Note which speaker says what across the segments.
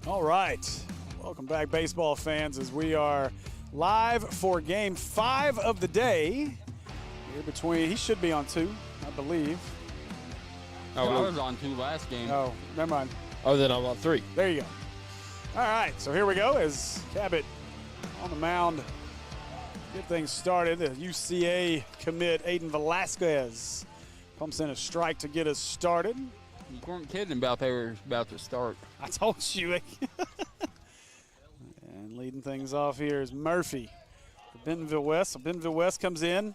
Speaker 1: All right, welcome back, baseball fans, as we are live for Game 5 of the day. Here between, he should be on 2, I believe.
Speaker 2: Oh, I was on 2 last game.
Speaker 1: Oh, never mind.
Speaker 3: Oh, then I'm on 3.
Speaker 1: There you go. All right, so here we go as Cabot on the mound. Get things started. The UCA commit Aiden Velasquez pumps in a strike to get us started.
Speaker 2: You weren't kidding about they were about to start.
Speaker 1: I told you. And leading things off here is Murphy for Bentonville West. So Bentonville West comes in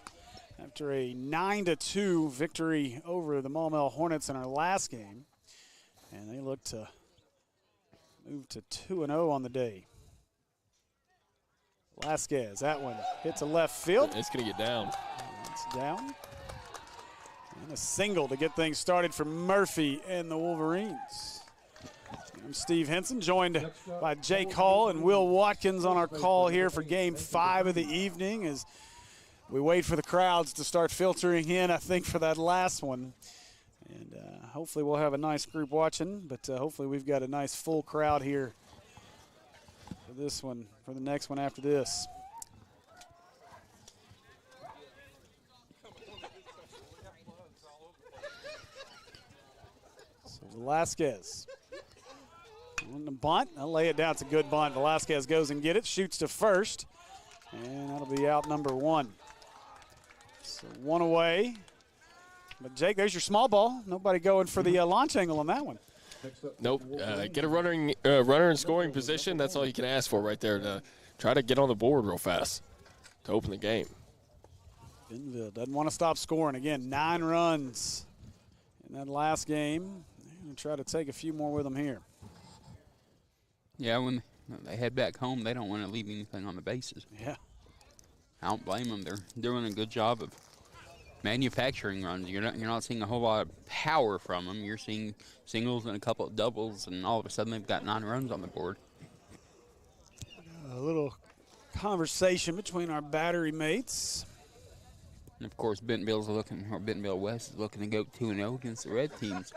Speaker 1: after a 9-2 victory over the Maumelle Hornets in our last game. And they look to move to 2-0 on the day. Velasquez, that one hits a left field.
Speaker 3: It's going to get down.
Speaker 1: It's down. And a single to get things started for Murphy and the Wolverines. I'm Steve Henson, joined by Jake Hall and Will Watkins on our call here for Game 5 of the evening as we wait for the crowds to start filtering in, I think, for that last one. And hopefully we'll have a nice group watching, but hopefully we've got a nice full crowd here for this one, for the next one after this. So Velasquez on the bunt. I'll lay it down. It's a good bunt. Velasquez goes and get it, shoots to first, and that'll be out number 1. So 1 away. But, Jake, there's your small ball. Nobody going for the launch angle on that one.
Speaker 3: Nope. Get a runner in scoring position. That's all you can ask for right there to try to get on the board real fast to open the game.
Speaker 1: Bentonville doesn't want to stop scoring. Again, 9 runs in that last game. They're going to try to take a few more with them here.
Speaker 2: Yeah, when they head back home, they don't want to leave anything on the bases.
Speaker 1: Yeah.
Speaker 2: I don't blame them. They're doing a good job of manufacturing runs. You're not seeing a whole lot of power from them. You're seeing singles and a couple of doubles, and all of a sudden they've got 9 runs on the board.
Speaker 1: A little conversation between our battery mates.
Speaker 2: And of course, Bentonville West is looking to go 2-0 against the red teams.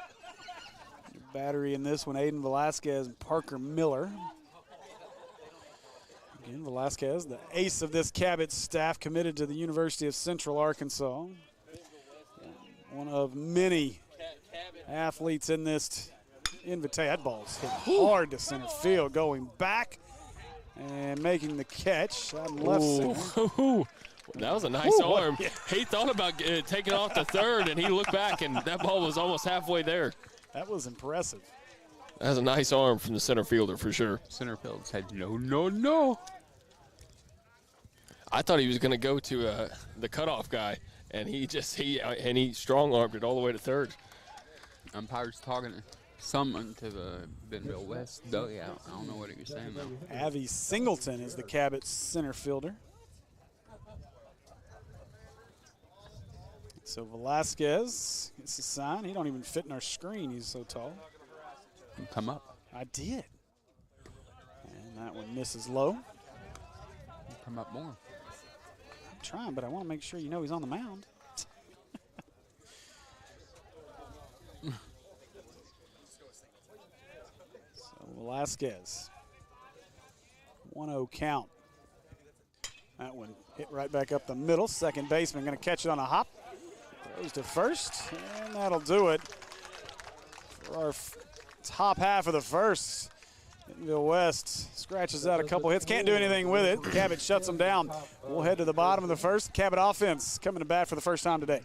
Speaker 1: Battery in this one, Aiden Velasquez and Parker Miller. Again, Velasquez, the ace of this Cabot staff, committed to the University of Central Arkansas. One of many athletes in this Invitational. That ball's hit hard to center field, going back and making the catch. Left center.
Speaker 3: That was a nice arm. Yeah. He thought about taking off the third, and he looked back, and that ball was almost halfway there.
Speaker 1: That was impressive.
Speaker 3: That was a nice arm from the center fielder for sure.
Speaker 2: Center field said, no.
Speaker 3: I thought he was going to go to the cutoff guy, and he strong-armed it all the way to third.
Speaker 2: Umpire's talking someone to the Bentonville West dugout. I don't know what he was saying, though.
Speaker 1: Avi Singleton is the Cabot center fielder. So Velasquez gets a sign. He don't even fit in our screen. He's so tall.
Speaker 2: Come up.
Speaker 1: I did. And that one misses low.
Speaker 2: Come up more.
Speaker 1: I'm trying, but I want to make sure you know he's on the mound. So Velasquez. 1-0 count. That one hit right back up the middle. Second baseman going to catch it on a hop. Throws to first, and that'll do it for our top half of the first. Bentonville West scratches out a couple hits. Can't do anything with it. Cabot shuts them down. We'll head to the bottom of the first. Cabot offense coming to bat for the first time today.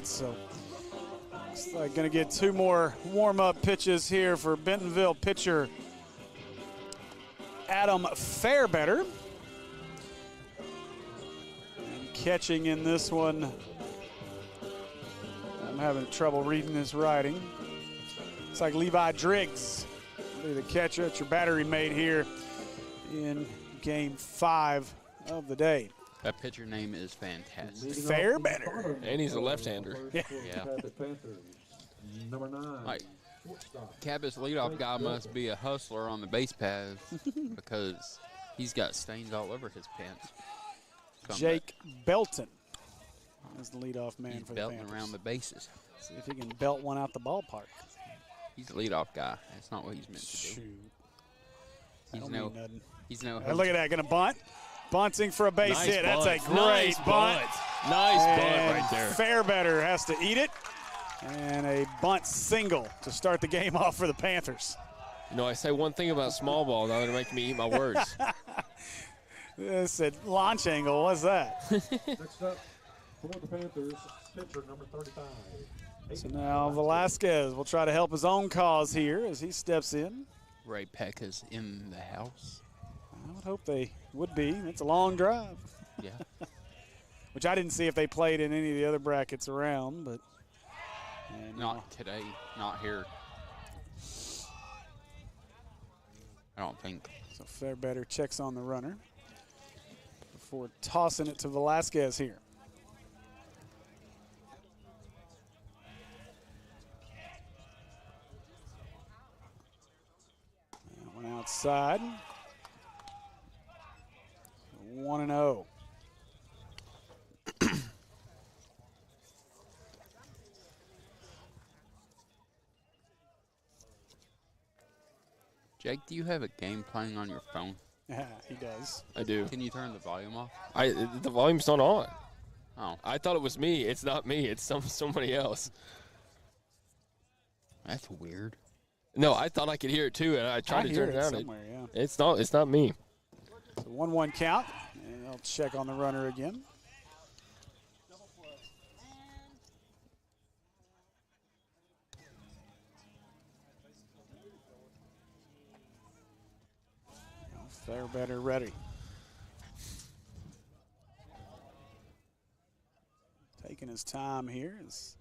Speaker 1: tonight, so looks like going to get 2 more warm-up pitches here for Bentonville pitcher Adam Fairbetter. And catching in this one, I'm having trouble reading this writing. It's like Levi Driggs, the catcher at your battery mate here in Game 5 of the day.
Speaker 2: That pitcher name is fantastic.
Speaker 1: Fairbetter.
Speaker 3: And he's a left-hander.
Speaker 2: Yeah. Like, Cabot's leadoff guy must be a hustler on the base paths because he's got stains all over his pants.
Speaker 1: Jake Belton is the leadoff man
Speaker 2: He's
Speaker 1: for the
Speaker 2: belting
Speaker 1: Panthers.
Speaker 2: around the bases.
Speaker 1: See if he can belt one out the ballpark.
Speaker 2: He's a leadoff guy. That's not what he's meant to do.
Speaker 1: Shoot.
Speaker 2: He's
Speaker 1: Don't
Speaker 2: no.
Speaker 1: mean nothing.
Speaker 2: He's no.
Speaker 1: Hey, look at that, gonna bunt. Bunting for a base
Speaker 3: Nice
Speaker 1: hit.
Speaker 3: bunt.
Speaker 1: That's a great
Speaker 3: Nice
Speaker 1: bunt.
Speaker 3: Nice bunt
Speaker 1: And
Speaker 3: right there.
Speaker 1: Fairbetter has to eat it. And a bunt single to start the game off for the Panthers.
Speaker 3: You know, I say one thing about small ball, now they're making me eat my words.
Speaker 1: It said launch angle. What's that?
Speaker 4: Next up for the Panthers, pitcher number 35.
Speaker 1: So now Velasquez will try to help his own cause here as he steps in.
Speaker 2: Ray Peck is in the house.
Speaker 1: I would hope they would be. It's a long drive.
Speaker 2: Yeah.
Speaker 1: Which I didn't see if they played in any of the other brackets around, but. And
Speaker 2: Not today. Not here. I don't think.
Speaker 1: So Fairbetter checks on the runner before tossing it to Velasquez here. That one outside. 1-0.
Speaker 2: Jake, do you have a game playing on your phone?
Speaker 1: Yeah, he does.
Speaker 3: I do.
Speaker 2: Can you turn the volume off?
Speaker 3: The volume's not on.
Speaker 2: Oh,
Speaker 3: I thought it was me. It's not me. It's somebody else.
Speaker 2: that's weird.
Speaker 3: No, I thought I could hear it too, and I tried to
Speaker 1: hear
Speaker 3: turn it
Speaker 1: it
Speaker 3: down.
Speaker 1: somewhere, yeah.
Speaker 3: It's not me.
Speaker 1: So 1-1 count, and they'll check on the runner again. Fairbetter ready. Taking his time here. It's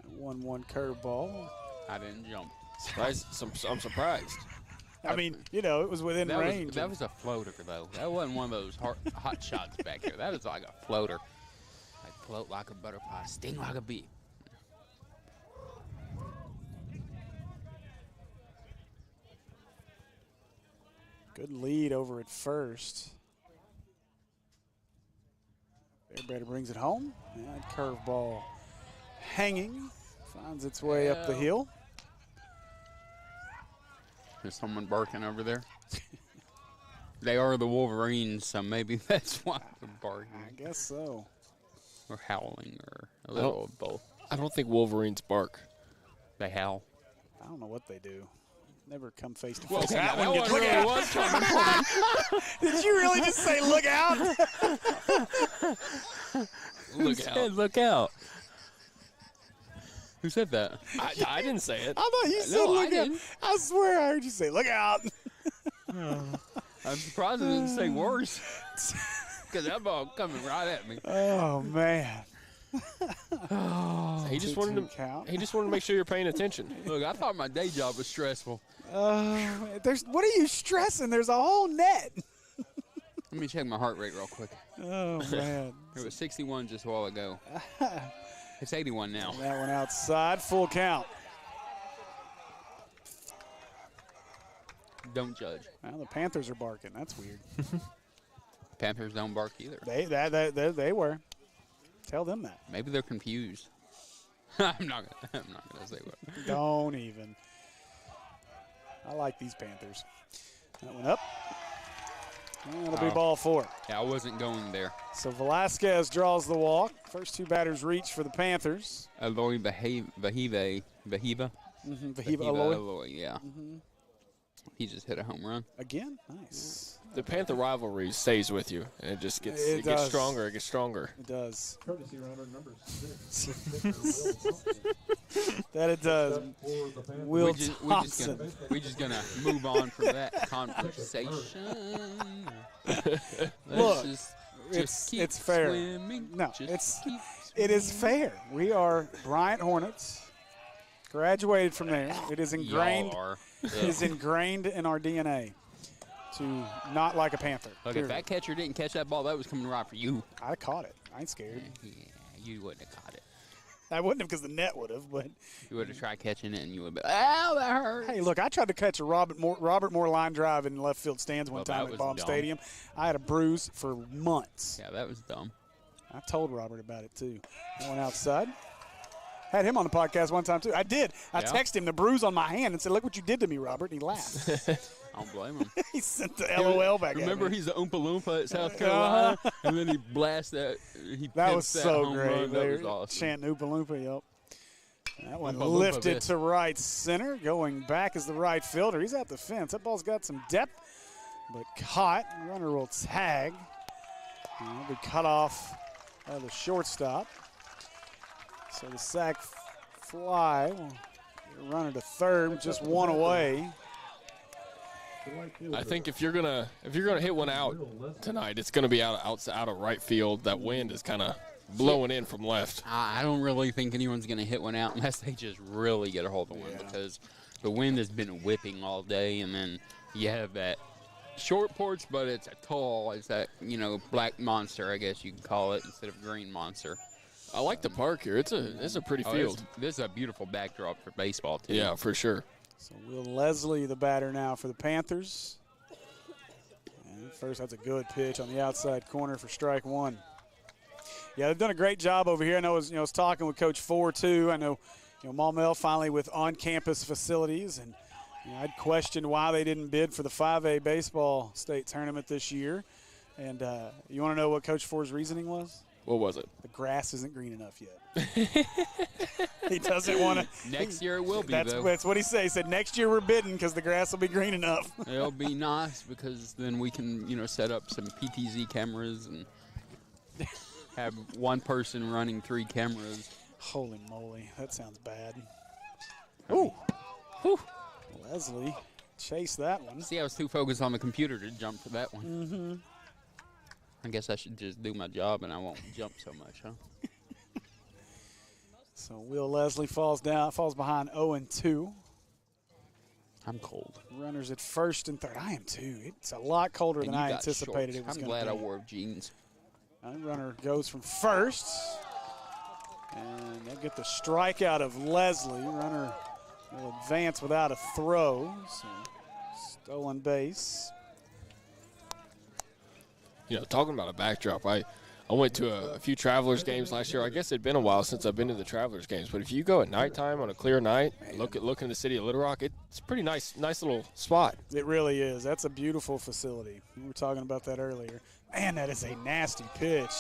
Speaker 1: a 1-1 curveball.
Speaker 2: I didn't jump.
Speaker 3: I'm surprised.
Speaker 1: I mean, you know, it was within range.
Speaker 2: That was a floater, though. That wasn't one of those hot shots back there. That was like a floater. Like float like a butterfly, sting like a bee.
Speaker 1: Good lead over at first. Fairbetter brings it home. And curveball hanging. Finds its way up the hill.
Speaker 2: There's someone barking over there. They are the Wolverines, so maybe that's why they're barking.
Speaker 1: I guess so.
Speaker 2: Or howling, or a little of both.
Speaker 3: I don't think Wolverines bark.
Speaker 2: They howl.
Speaker 1: I don't know what they do. Never come face to
Speaker 2: Well,
Speaker 1: face.
Speaker 2: okay,
Speaker 1: That
Speaker 2: that
Speaker 1: one
Speaker 2: one
Speaker 1: gets- look
Speaker 2: really
Speaker 1: out.
Speaker 2: was coming.
Speaker 1: Did you really just say look out?
Speaker 2: Who said look out? Who said that?
Speaker 3: I didn't say it.
Speaker 1: I thought you said
Speaker 2: No, I
Speaker 1: look out.
Speaker 2: didn't.
Speaker 1: I swear I heard you say look out.
Speaker 2: I'm surprised it didn't say worse. Because that ball coming right at me.
Speaker 1: Oh man.
Speaker 3: He just
Speaker 1: 2-2
Speaker 3: wanted to.
Speaker 1: count.
Speaker 3: He just wanted to make sure you're paying attention.
Speaker 2: Look, I thought my day job was stressful.
Speaker 1: What are you stressing? There's a whole net.
Speaker 2: Let me check my heart rate real quick.
Speaker 1: Oh man.
Speaker 2: It was 61 just a while ago. It's 81 now.
Speaker 1: That one outside, full count.
Speaker 2: Don't judge.
Speaker 1: Well, the Panthers are barking. That's weird.
Speaker 2: Panthers don't bark either.
Speaker 1: They were. Tell them that.
Speaker 2: Maybe they're confused. I'm not gonna say what.
Speaker 1: Don't even. I like these Panthers. That one up. And that'll be ball 4.
Speaker 2: Yeah, I wasn't going there.
Speaker 1: So Velasquez draws the walk. First 2 batters reach for the Panthers.
Speaker 2: Aloy Bahiva.
Speaker 1: Vahiva Aloy.
Speaker 2: Aloy, yeah. He just hit a home run.
Speaker 1: Again? Nice.
Speaker 3: The Panther rivalry stays with you, and it just gets
Speaker 1: It
Speaker 3: gets
Speaker 1: does.
Speaker 3: stronger. It gets stronger.
Speaker 1: It does.
Speaker 4: Courtesy runner number 6.
Speaker 1: That it does. Will Thompson.
Speaker 2: We just gonna move on from that conversation.
Speaker 1: Look,
Speaker 2: Just keep
Speaker 1: it's fair.
Speaker 2: swimming.
Speaker 1: No,
Speaker 2: Just keep
Speaker 1: it is fair. We are Bryant Hornets. Graduated from there. It is ingrained.
Speaker 2: Y'all are.
Speaker 1: It is ingrained in our DNA to not like a Panther.
Speaker 2: Look, if
Speaker 1: period.
Speaker 2: that catcher didn't catch that ball, that was coming right for you.
Speaker 1: I caught it. I ain't scared.
Speaker 2: Yeah, you wouldn't have caught it.
Speaker 1: I wouldn't have because the net would have, but
Speaker 2: You would have tried catching it, and you would have been, ow, that hurt.
Speaker 1: hey, look, I tried to catch a Robert Moore line drive in left field stands one
Speaker 2: Well,
Speaker 1: time
Speaker 2: that
Speaker 1: at
Speaker 2: was
Speaker 1: Baum
Speaker 2: dumb.
Speaker 1: Stadium. I had a bruise for months.
Speaker 2: Yeah, that was dumb.
Speaker 1: I told Robert about it too. I went outside. Had him on the podcast one time too. I did. I
Speaker 2: Yeah?
Speaker 1: texted him the bruise on my hand and said, "Look what you did to me, Robert." And he laughed.
Speaker 2: I don't blame him.
Speaker 1: He sent the LOL back
Speaker 2: Remember,
Speaker 1: at me.
Speaker 2: he's the Oompa Loompa at South Carolina, and then he blasts that. He
Speaker 1: That
Speaker 2: pins
Speaker 1: was so
Speaker 2: home
Speaker 1: great.
Speaker 2: Run. That
Speaker 1: They
Speaker 2: was
Speaker 1: were
Speaker 2: awesome.
Speaker 1: chanting Oompa Loompa, yep. That one
Speaker 2: Oompa Loompa
Speaker 1: lifted
Speaker 2: this.
Speaker 1: to right center. Going back is the right fielder. He's at the fence. That ball's got some depth, but caught. Runner will tag. And it'll be cut off by the shortstop. So the sac fly will get a runner to third, just one away.
Speaker 3: I think if you're gonna hit one out tonight, it's gonna be out of right field. That wind is kind of blowing in from left.
Speaker 2: I don't really think anyone's going to hit one out unless they just really get a hold of one because the wind has been whipping all day, and then you have that short porch, but it's that, black monster, I guess you can call it, instead of green monster.
Speaker 3: I like the park here. It's a pretty field.
Speaker 2: This is a beautiful backdrop for baseball, too.
Speaker 3: Yeah, for sure.
Speaker 1: So Will Leslie, the batter now for the Panthers. And first, that's a good pitch on the outside corner for strike one. Yeah, they've done a great job over here. I know I was talking with Coach Ford, too. I know, Maumelle finally with on-campus facilities. And I'd questioned why they didn't bid for the 5A baseball state tournament this year. And you want to know what Coach Ford's reasoning was?
Speaker 3: What was it?
Speaker 1: The grass isn't green enough yet. He doesn't want to.
Speaker 2: Next year it will be, though.
Speaker 1: That's what he said. He said next year we're bidding because the grass will be green enough.
Speaker 2: It'll be nice because then we can, set up some PTZ cameras and have one person running 3 cameras.
Speaker 1: Holy moly, that sounds bad. Ooh. Whew. Leslie chased that one.
Speaker 2: See, I was too focused on the computer to jump for that one. Mm-hmm. I guess I should just do my job and I won't jump so much, huh?
Speaker 1: So Will Leslie falls behind 0-2.
Speaker 2: I'm cold.
Speaker 1: Runners at first and third. I am too. It's a lot colder
Speaker 2: And
Speaker 1: than
Speaker 2: you
Speaker 1: I
Speaker 2: got
Speaker 1: anticipated
Speaker 2: shorts.
Speaker 1: it was
Speaker 2: I'm
Speaker 1: going to
Speaker 2: glad
Speaker 1: be.
Speaker 2: I wore jeans.
Speaker 1: Runner goes from first. And they get the strikeout of Leslie. Runner will advance without a throw. So stolen base.
Speaker 3: Talking about a backdrop, I went to a few Travelers games last year. I guess it'd been a while since I've been to the Travelers games, but if you go at nighttime on a clear night, look in the city of Little Rock, it's a pretty nice little spot.
Speaker 1: It really is. That's a beautiful facility. We were talking about that earlier. Man, that is a nasty pitch.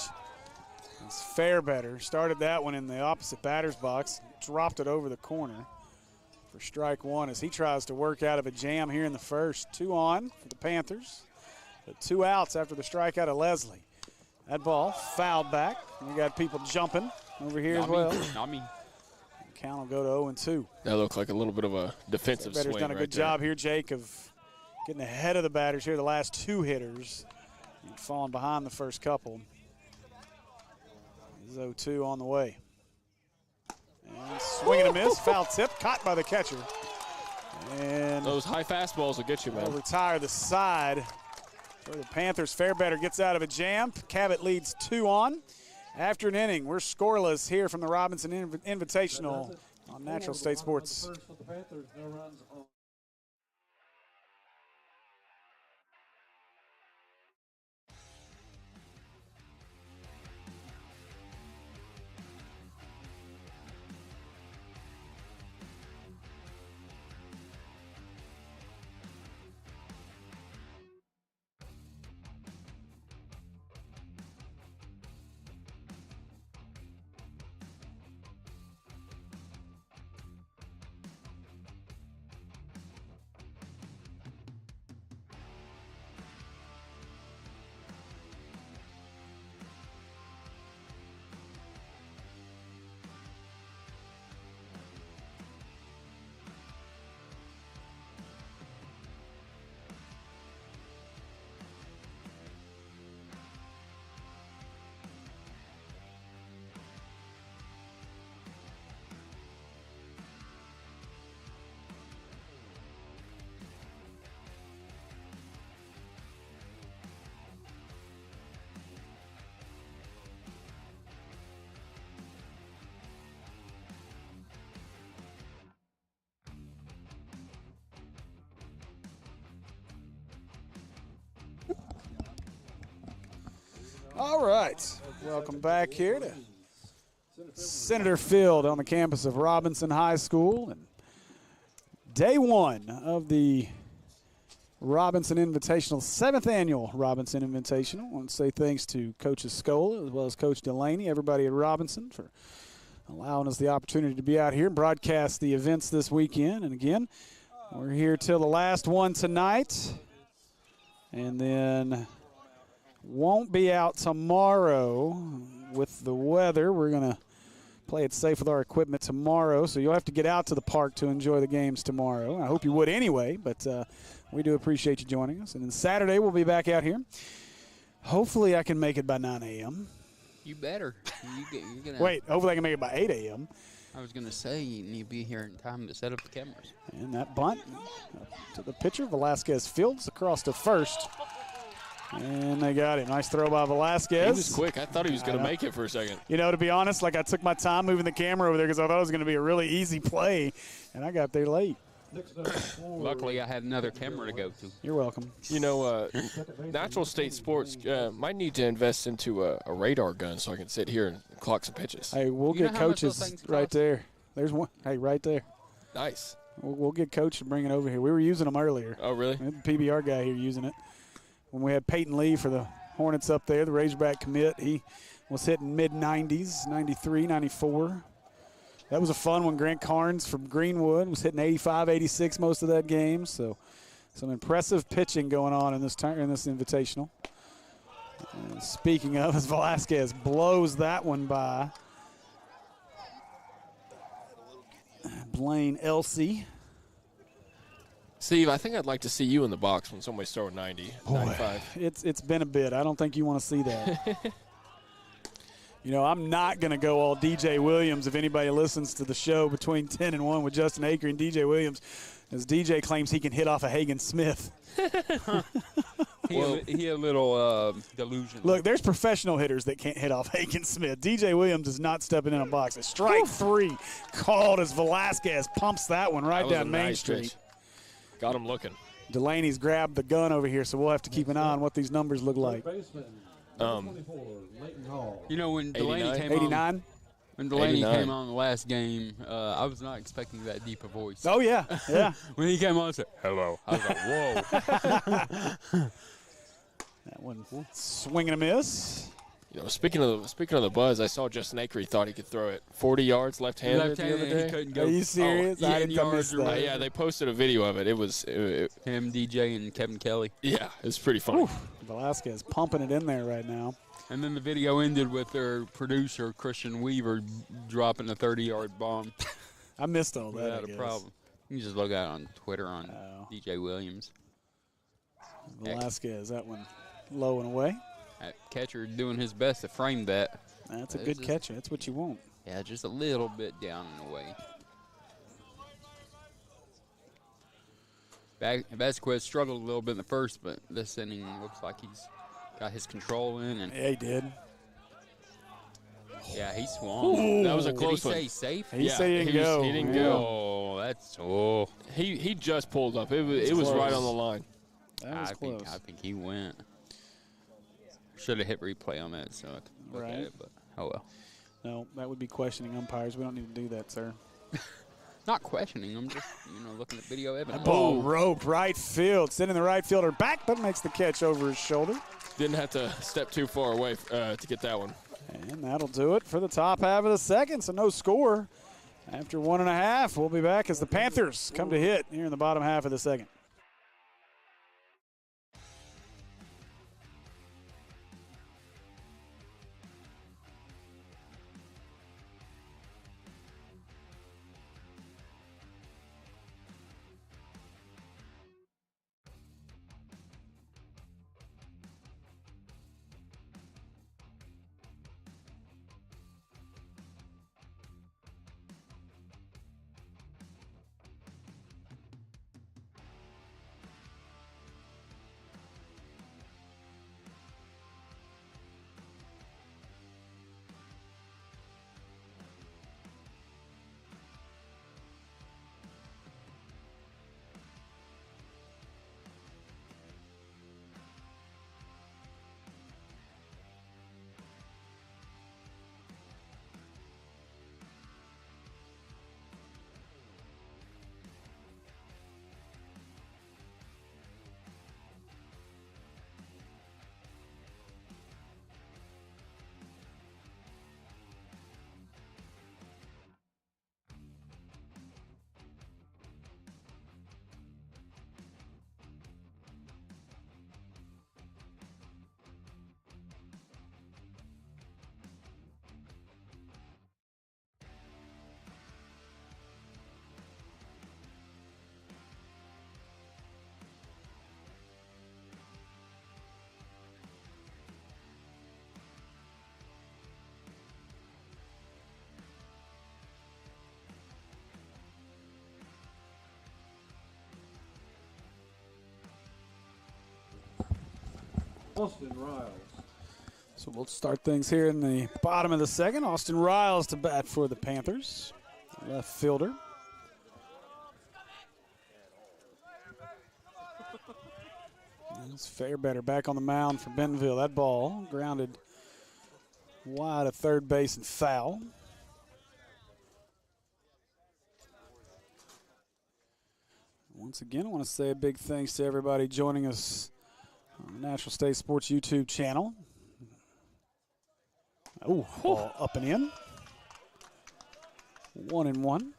Speaker 1: It's Fairbetter. Started that one in the opposite batter's box. Dropped it over the corner for strike one as he tries to work out of a jam here in the first. 2 on for the Panthers. But 2 outs after the strikeout of Leslie. That ball fouled back. We got people jumping over here as well.
Speaker 2: Not me.
Speaker 1: Count will go to 0-2.
Speaker 3: That looked like a little bit of a defensive
Speaker 1: Better's
Speaker 3: swing
Speaker 1: done a
Speaker 3: right
Speaker 1: good
Speaker 3: there.
Speaker 1: job here, Jake, of getting ahead of the batters here, the last 2 hitters, and falling behind the first couple. This is 0-2 on the way. And swing and a miss, foul tip, caught by the catcher. And
Speaker 3: Those high fastballs will get you,
Speaker 1: they'll
Speaker 3: man.
Speaker 1: retire the side for the Panthers. Fairbetter gets out of a jam. Cabot leads 2 on. After an inning, we're scoreless here from the Robinson Invitational on Natural State Sports.
Speaker 4: First for the Panthers, no runs on.
Speaker 1: All right, welcome back here to Senator Field on the campus of Robinson High School. And day one of the Robinson Invitational, 7th annual Robinson Invitational. I want to say thanks to Coaches Scola as well as Coach Delaney, everybody at Robinson, for allowing us the opportunity to be out here and broadcast the events this weekend. And again, we're here till the last one tonight, and then won't be out tomorrow with the weather. We're going to play it safe with our equipment tomorrow, so you'll have to get out to the park to enjoy the games tomorrow. I hope you would anyway, but we do appreciate you joining us. And then Saturday we'll be back out here. Hopefully I can make it by 9 a.m.
Speaker 2: You better. You're gonna.
Speaker 1: Wait, hopefully I can make it by 8 a.m.
Speaker 2: I was gonna say you need to be here in time to set up the cameras.
Speaker 1: And that bunt to the pitcher, Velasquez fields across to first. And they got it. Nice throw by Velasquez.
Speaker 3: He was quick. I thought he was going to make it for a second.
Speaker 1: You know, to be honest, like I took my time moving the camera over there because I thought it was going to be a really easy play, and I got there late.
Speaker 2: Luckily, I had another camera to go to.
Speaker 1: You're welcome.
Speaker 3: You know, Natural State Sports might need to invest into a radar gun so I can sit here and clock some pitches.
Speaker 1: Hey, we'll
Speaker 2: You know
Speaker 1: get
Speaker 2: how much those
Speaker 1: coaches
Speaker 2: things
Speaker 1: right
Speaker 2: cost?
Speaker 1: there. There's one. Hey, right there.
Speaker 3: Nice.
Speaker 1: We'll get Coach to bring it over here. We were using them earlier.
Speaker 3: Oh, really?
Speaker 1: We had the PBR guy here using it. When we had Peyton Lee for the Hornets up there, the Razorback commit, he was hitting mid-90s, 93, 94. That was a fun one. Grant Carnes from Greenwood was hitting 85, 86 most of that game. So some impressive pitching going on in this invitational. And speaking of, as Velasquez blows that one by Blaine Elsey.
Speaker 3: Steve, I think I'd like to see you in the box when somebody's throwing 90, 95.
Speaker 1: It's been a bit. I don't think you want to see that. You know, I'm not going to go all DJ Williams if anybody listens to the show between 10 and 1 with Justin Aker and DJ Williams, as DJ claims he can hit off of Hagen Smith.
Speaker 2: He a little delusion.
Speaker 1: Look, there's professional hitters that can't hit off Hagen Smith. DJ Williams is not stepping in a box. A strike 3 called as Velasquez pumps that one right
Speaker 3: That was
Speaker 1: down
Speaker 3: a
Speaker 1: Main
Speaker 3: nice
Speaker 1: Street.
Speaker 3: pitch. Got him looking.
Speaker 1: Delaney's grabbed the gun over here, so we'll have to keep an eye on what these numbers look like.
Speaker 2: You know, when Delaney
Speaker 3: 89?
Speaker 2: came
Speaker 1: 89?
Speaker 2: on, when Delaney
Speaker 3: 89.
Speaker 2: came on the last game, I was not expecting that deep a voice.
Speaker 1: Oh, yeah, yeah.
Speaker 2: When he came on, I said, "Hello." I was like, "Whoa."
Speaker 1: That one swing and a miss.
Speaker 3: You know, speaking of the buzz, I saw Justin Aker. He thought he could throw it 40 yards left-handed the other
Speaker 2: Left-handed,
Speaker 3: day.
Speaker 2: he couldn't go.
Speaker 1: Are you serious? I
Speaker 2: 10
Speaker 1: didn't miss
Speaker 2: yards or
Speaker 1: that.
Speaker 2: whatever.
Speaker 3: Yeah, they posted a video of it. It was,
Speaker 2: Him, DJ, and Kevin Kelly.
Speaker 3: yeah, it's pretty funny.
Speaker 1: Velasquez pumping it in there right now.
Speaker 2: And then the video ended with their producer, Christian Weaver, dropping a 30-yard bomb
Speaker 1: I missed all that.
Speaker 2: without
Speaker 1: I
Speaker 2: a
Speaker 1: guess.
Speaker 2: problem. You can just look at it on Twitter on
Speaker 1: Oh.
Speaker 2: DJ Williams.
Speaker 1: Velasquez, that one low and away.
Speaker 2: That catcher doing his best to frame that.
Speaker 1: That's a
Speaker 2: This
Speaker 1: good
Speaker 2: is-
Speaker 1: catcher. That's what you want.
Speaker 2: Yeah, just a little bit down and away. Vasquez struggled a little bit in the first, but this inning looks like he's got his control in, and
Speaker 1: Yeah, he did.
Speaker 2: yeah, he swung.
Speaker 3: That was a
Speaker 2: Did
Speaker 3: close
Speaker 2: he
Speaker 3: one.
Speaker 2: say safe?
Speaker 1: He
Speaker 3: Yeah,
Speaker 1: said he didn't go.
Speaker 3: he didn't
Speaker 1: Yeah.
Speaker 3: go.
Speaker 2: Oh, that's
Speaker 3: He just pulled up. It was
Speaker 1: close.
Speaker 3: right on the line.
Speaker 1: That was close.
Speaker 2: I think he went. Should have hit replay on that so I could look
Speaker 1: Right.
Speaker 2: at it, but oh well.
Speaker 1: No, that would be questioning umpires. We don't need to do that, sir.
Speaker 2: Not questioning them, just looking at video evidence.
Speaker 1: Ball roped right field. Sending the right fielder back, but makes the catch over his shoulder.
Speaker 3: Didn't have to step too far away to get that one.
Speaker 1: And that'll do it for the top half of the second. So no score. After 1.5, we'll be back as the Panthers come to hit here in the bottom half of the second.
Speaker 4: Austin Riles.
Speaker 1: So we'll start things here in the bottom of the second. Austin Riles to bat for the Panthers, left fielder. It's Fairbetter back on the mound for Bentonville. That ball grounded wide of third base and foul. Once again, I want to say a big thanks to everybody joining us on the Natural State Sports YouTube channel. Oh, ball up and in. 1-1.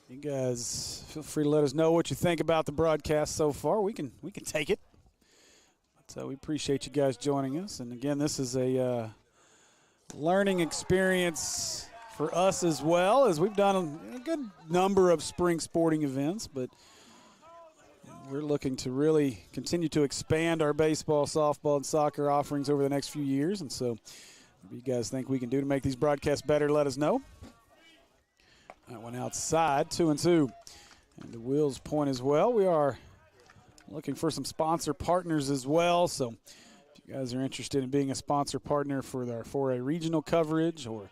Speaker 1: You guys feel free to let us know what you think about the broadcast so far. We can take it. But we appreciate you guys joining us. And again, this is a learning experience for us as well, as we've done a good number of spring sporting events, but we're looking to really continue to expand our baseball, softball, and soccer offerings over the next few years. And so what you guys think we can do to make these broadcasts better, let us know. That one outside, 2-2. And the Wills point as well. We are looking for some sponsor partners as well. So if you guys are interested in being a sponsor partner for our 4A regional coverage or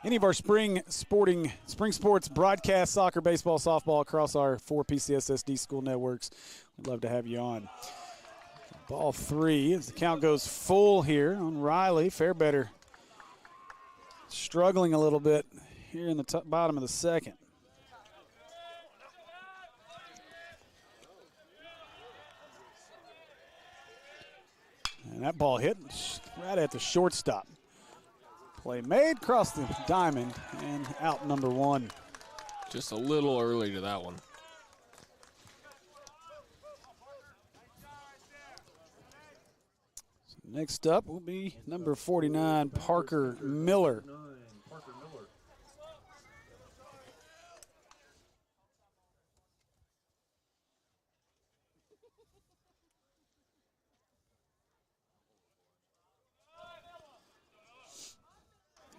Speaker 1: any of our spring sports broadcast, soccer, baseball, softball across our 4 PCSSD school networks, we'd love to have you on. Ball 3 as the count goes full here on Riley. Fairbetter struggling a little bit here in the bottom of the second. And that ball hit right at the shortstop. Play made, across the diamond, and out number 1.
Speaker 3: Just a little early to that one.
Speaker 1: So next up will be number 49, Parker Miller.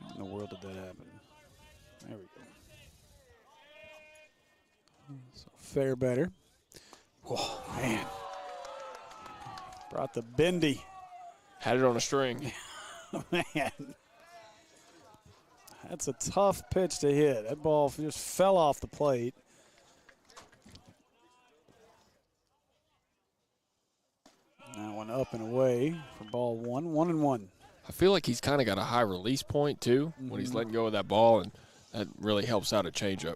Speaker 1: How in the world did that happen? There we go. So Fairbetter. Whoa, man. Brought the bendy.
Speaker 3: Had it on a string.
Speaker 1: Man. That's a tough pitch to hit. That ball just fell off the plate. That one up and away for ball 1. 1-1.
Speaker 3: I feel like he's kind of got a high release point, too, when he's letting go of that ball, and that really helps out a changeup.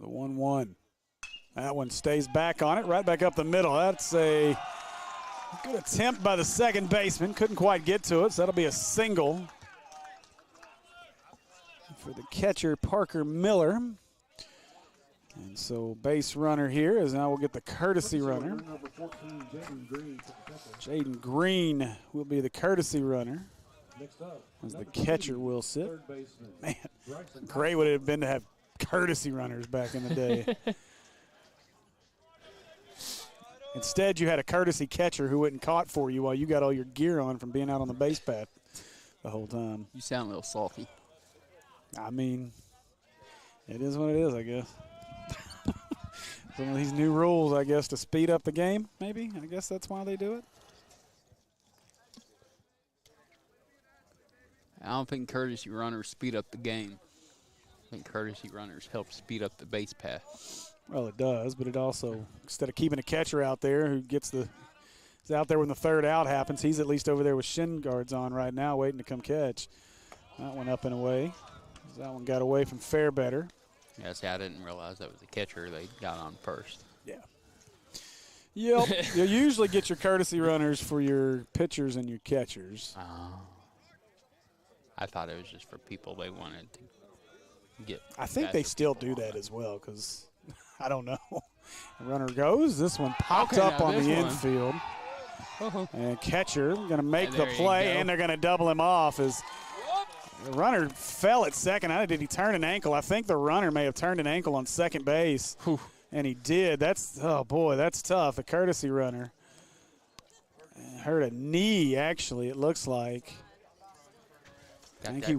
Speaker 1: The 1-1. That one stays back on it, right back up the middle. That's a good attempt by the second baseman. Couldn't quite get to it, so that'll be a single for the catcher, Parker Miller. And so base runner here is now we'll get the courtesy runner. Jaden Green will be the courtesy runner. As the catcher will sit. Man, great would it have been to have courtesy runners back in the day. Instead, you had a courtesy catcher who went and caught for you while you got all your gear on from being out on the base path the whole time.
Speaker 2: You sound a little salty.
Speaker 1: I mean, it is what it is, I guess. Some of these new rules, I guess, to speed up the game, maybe. I guess that's why they do it.
Speaker 2: I don't think courtesy runners speed up the game. I think courtesy runners help speed up the base path.
Speaker 1: Well, it does, but it also, instead of keeping a catcher out there who is out there when the third out happens, he's at least over there with shin guards on right now waiting to come catch. That one up and away. That one got away from Fairbetter.
Speaker 2: Yeah, see, I didn't realize that was the catcher they got on first.
Speaker 1: Yeah. Yep. You usually get your courtesy runners for your pitchers and your catchers.
Speaker 2: I thought it was just for people they wanted to get.
Speaker 1: I think they still do that as well because I don't know. The runner goes. This one popped up on the infield. And catcher going to make the play, and they're going to double him off as the runner fell at second. Did he turn an ankle? I think the runner may have turned an ankle on second base. And he did. Oh, boy, that's tough. A courtesy runner. Hurt a knee, actually, it looks like. I think he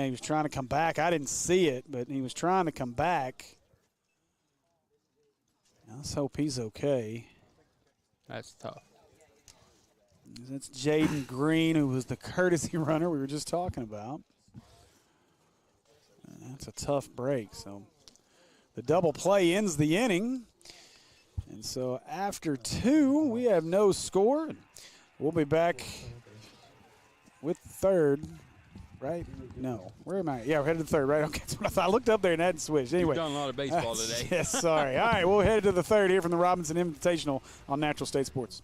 Speaker 1: was trying to come back. I didn't see it, but he was trying to come back. Let's hope he's okay.
Speaker 2: That's tough.
Speaker 1: That's Jaden Green, who was the courtesy runner we were just talking about. That's a tough break. So the double play ends the inning. And so after 2, we have no score. We'll be back with third, right? No. Where am I? Yeah, we're headed to third, right? Okay, that's what I thought. I looked up there and hadn't switched. Anyway.
Speaker 2: You've done a lot of baseball today.
Speaker 1: Yes, sorry. All right, we'll head to the third here from the Robinson Invitational on Natural State Sports.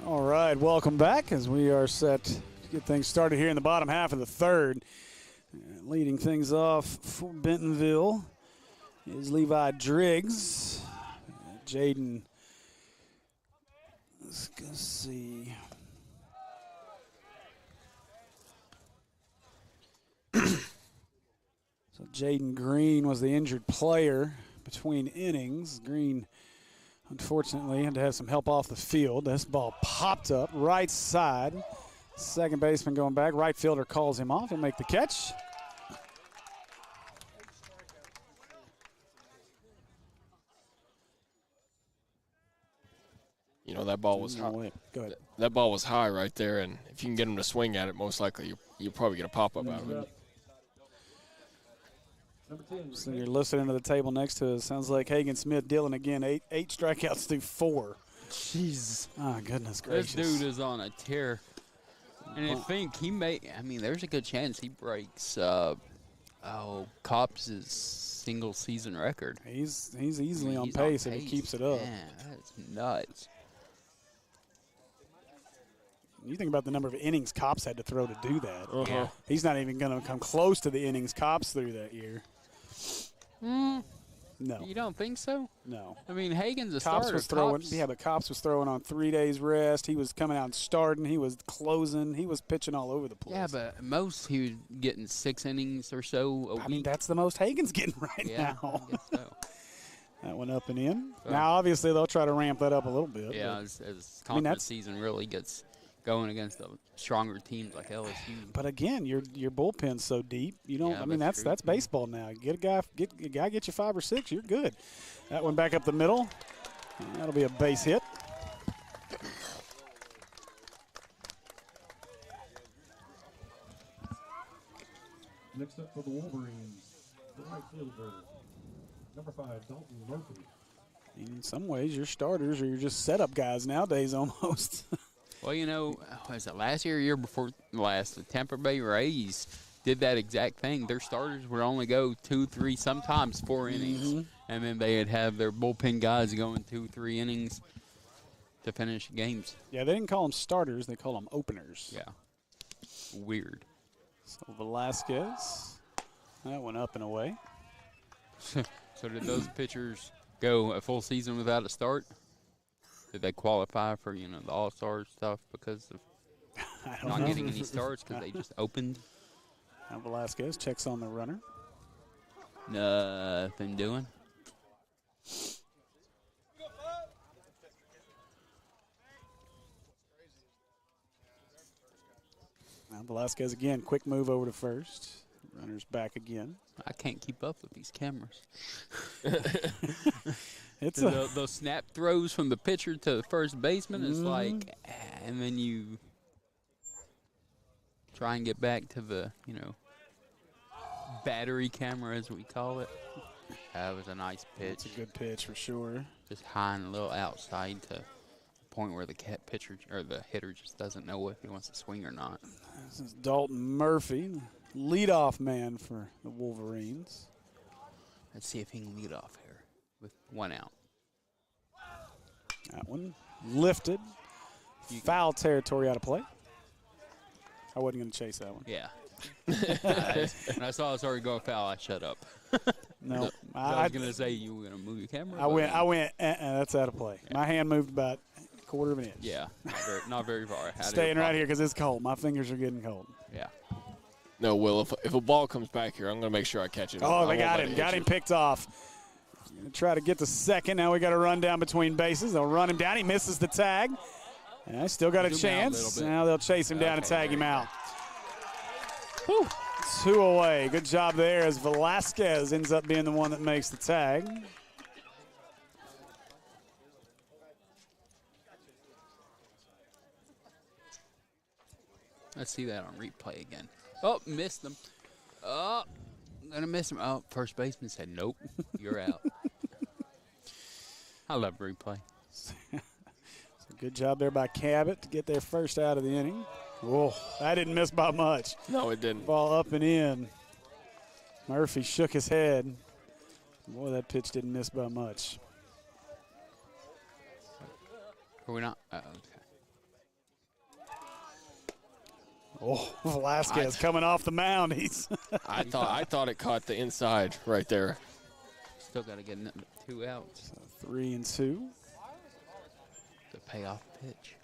Speaker 1: All right, welcome back as we are set to get things started here in the bottom half of the third. Leading things off for Bentonville is Levi Driggs. Jaden, let's go see. So Jaden Green was the injured player between innings. Green, unfortunately, had to have some help off the field. This ball popped up right side. Second baseman going back. Right fielder calls him off. He'll make the catch.
Speaker 3: You know, that ball was high.
Speaker 1: Go ahead.
Speaker 3: That ball was high right there, and if you can get him to swing at it, most likely you'll probably get a pop-up out of it.
Speaker 1: So you're listening to the table next to us. Sounds like Hagen Smith Dillon again. Eight strikeouts through 4.
Speaker 2: Jeez.
Speaker 1: Oh, goodness gracious.
Speaker 2: This dude is on a tear. And I think he may, I mean, there's a good chance he breaks Cops' single season record.
Speaker 1: He's easily on pace if he keeps it up.
Speaker 2: Man, that's nuts.
Speaker 1: You think about the number of innings Cops had to throw to do that.
Speaker 2: Yeah.
Speaker 1: He's not even going to come close to the innings Cops threw that year. No.
Speaker 2: You don't think so?
Speaker 1: No.
Speaker 2: I mean, Hagen's a
Speaker 1: Cops
Speaker 2: starter.
Speaker 1: was throwing. Yeah, but Cops was throwing on 3 days rest. He was coming out and starting. He was closing. He was pitching all over the place.
Speaker 2: Yeah, but most he was getting 6 innings or so a week.
Speaker 1: I mean, that's the most Hagen's getting right
Speaker 2: Yeah,
Speaker 1: now.
Speaker 2: I guess so.
Speaker 1: That one up and in. Now, obviously, they'll try to ramp that up a little bit.
Speaker 2: Yeah, as conference season really gets going against the stronger teams like LSU.
Speaker 1: But again, your bullpen's so deep. You don't.
Speaker 2: Yeah,
Speaker 1: I mean,
Speaker 2: that's
Speaker 1: that's
Speaker 2: true.
Speaker 1: baseball now. Get a guy, get you 5 or 6. You're good. That one back up the middle. And that'll be a base hit.
Speaker 4: Next up for the Wolverines, the right fielder, number 5, Dalton Murphy.
Speaker 1: In some ways, your starters are your just setup guys nowadays almost.
Speaker 2: Well, you know, was it last year or year before last, the Tampa Bay Rays did that exact thing. Their starters would only go 2, 3, sometimes 4 innings. And then they'd have their bullpen guys going 2, 3 innings to finish games.
Speaker 1: Yeah, they didn't call them starters. They call them openers.
Speaker 2: Yeah. Weird.
Speaker 1: So Velasquez, that one up and away.
Speaker 2: So did those pitchers go a full season without a start? Did they qualify for, you know, the All-Star stuff because of not getting any starts because they just opened?
Speaker 1: Now Velasquez checks on the runner.
Speaker 2: Nothing doing.
Speaker 1: Now Velasquez again, quick move over to first. Runner's back again.
Speaker 2: I can't keep up with these cameras.
Speaker 1: It's
Speaker 2: Those snap throws from the pitcher to the first baseman is like, and then you try and get back to the, you know, battery camera as we call it. That was a nice pitch.
Speaker 1: It's a good pitch for sure.
Speaker 2: Just high and a little outside to the point where the pitcher or the hitter just doesn't know if he wants to swing or not.
Speaker 1: This is Dalton Murphy, leadoff man for the Wolverines.
Speaker 2: Let's see if he can lead off here with 1 out.
Speaker 1: That one lifted. Foul territory out of play. I wasn't going to chase that one.
Speaker 2: Yeah. When I saw us already go foul, I shut up.
Speaker 1: No.
Speaker 2: I was going to say you were going to move your camera.
Speaker 1: I went, that's out of play. Yeah. My hand moved about a quarter of an inch.
Speaker 2: Yeah, not very far.
Speaker 1: Staying right here because it's cold. My fingers are getting cold.
Speaker 2: Yeah.
Speaker 3: No, Will, if a ball comes back here, I'm going to make sure I catch it.
Speaker 1: Oh, they got him. Got him picked off. Gonna try to get to second. Now we got to run down between bases. They'll run him down. He misses the tag. And I still got a chance. Now they'll chase him down and tag him out. Whew. 2 away. Good job there as Velasquez ends up being the one that makes the tag.
Speaker 2: Let's see that on replay again. Oh, missed them. Oh, I'm going to miss him. Oh, first baseman said, nope, you're out. I love replay.
Speaker 1: So good job there by Cabot to get their first out of the inning. Whoa, that didn't miss by much.
Speaker 3: No, it didn't.
Speaker 1: Ball up and in. Murphy shook his head. Boy, that pitch didn't miss by much.
Speaker 2: Are we not? Okay.
Speaker 1: Oh, Velasquez coming off the mound.
Speaker 3: I thought it caught the inside right there.
Speaker 2: Still got to get 2 outs.
Speaker 1: So 3 and 2.
Speaker 2: To pay off the pitch.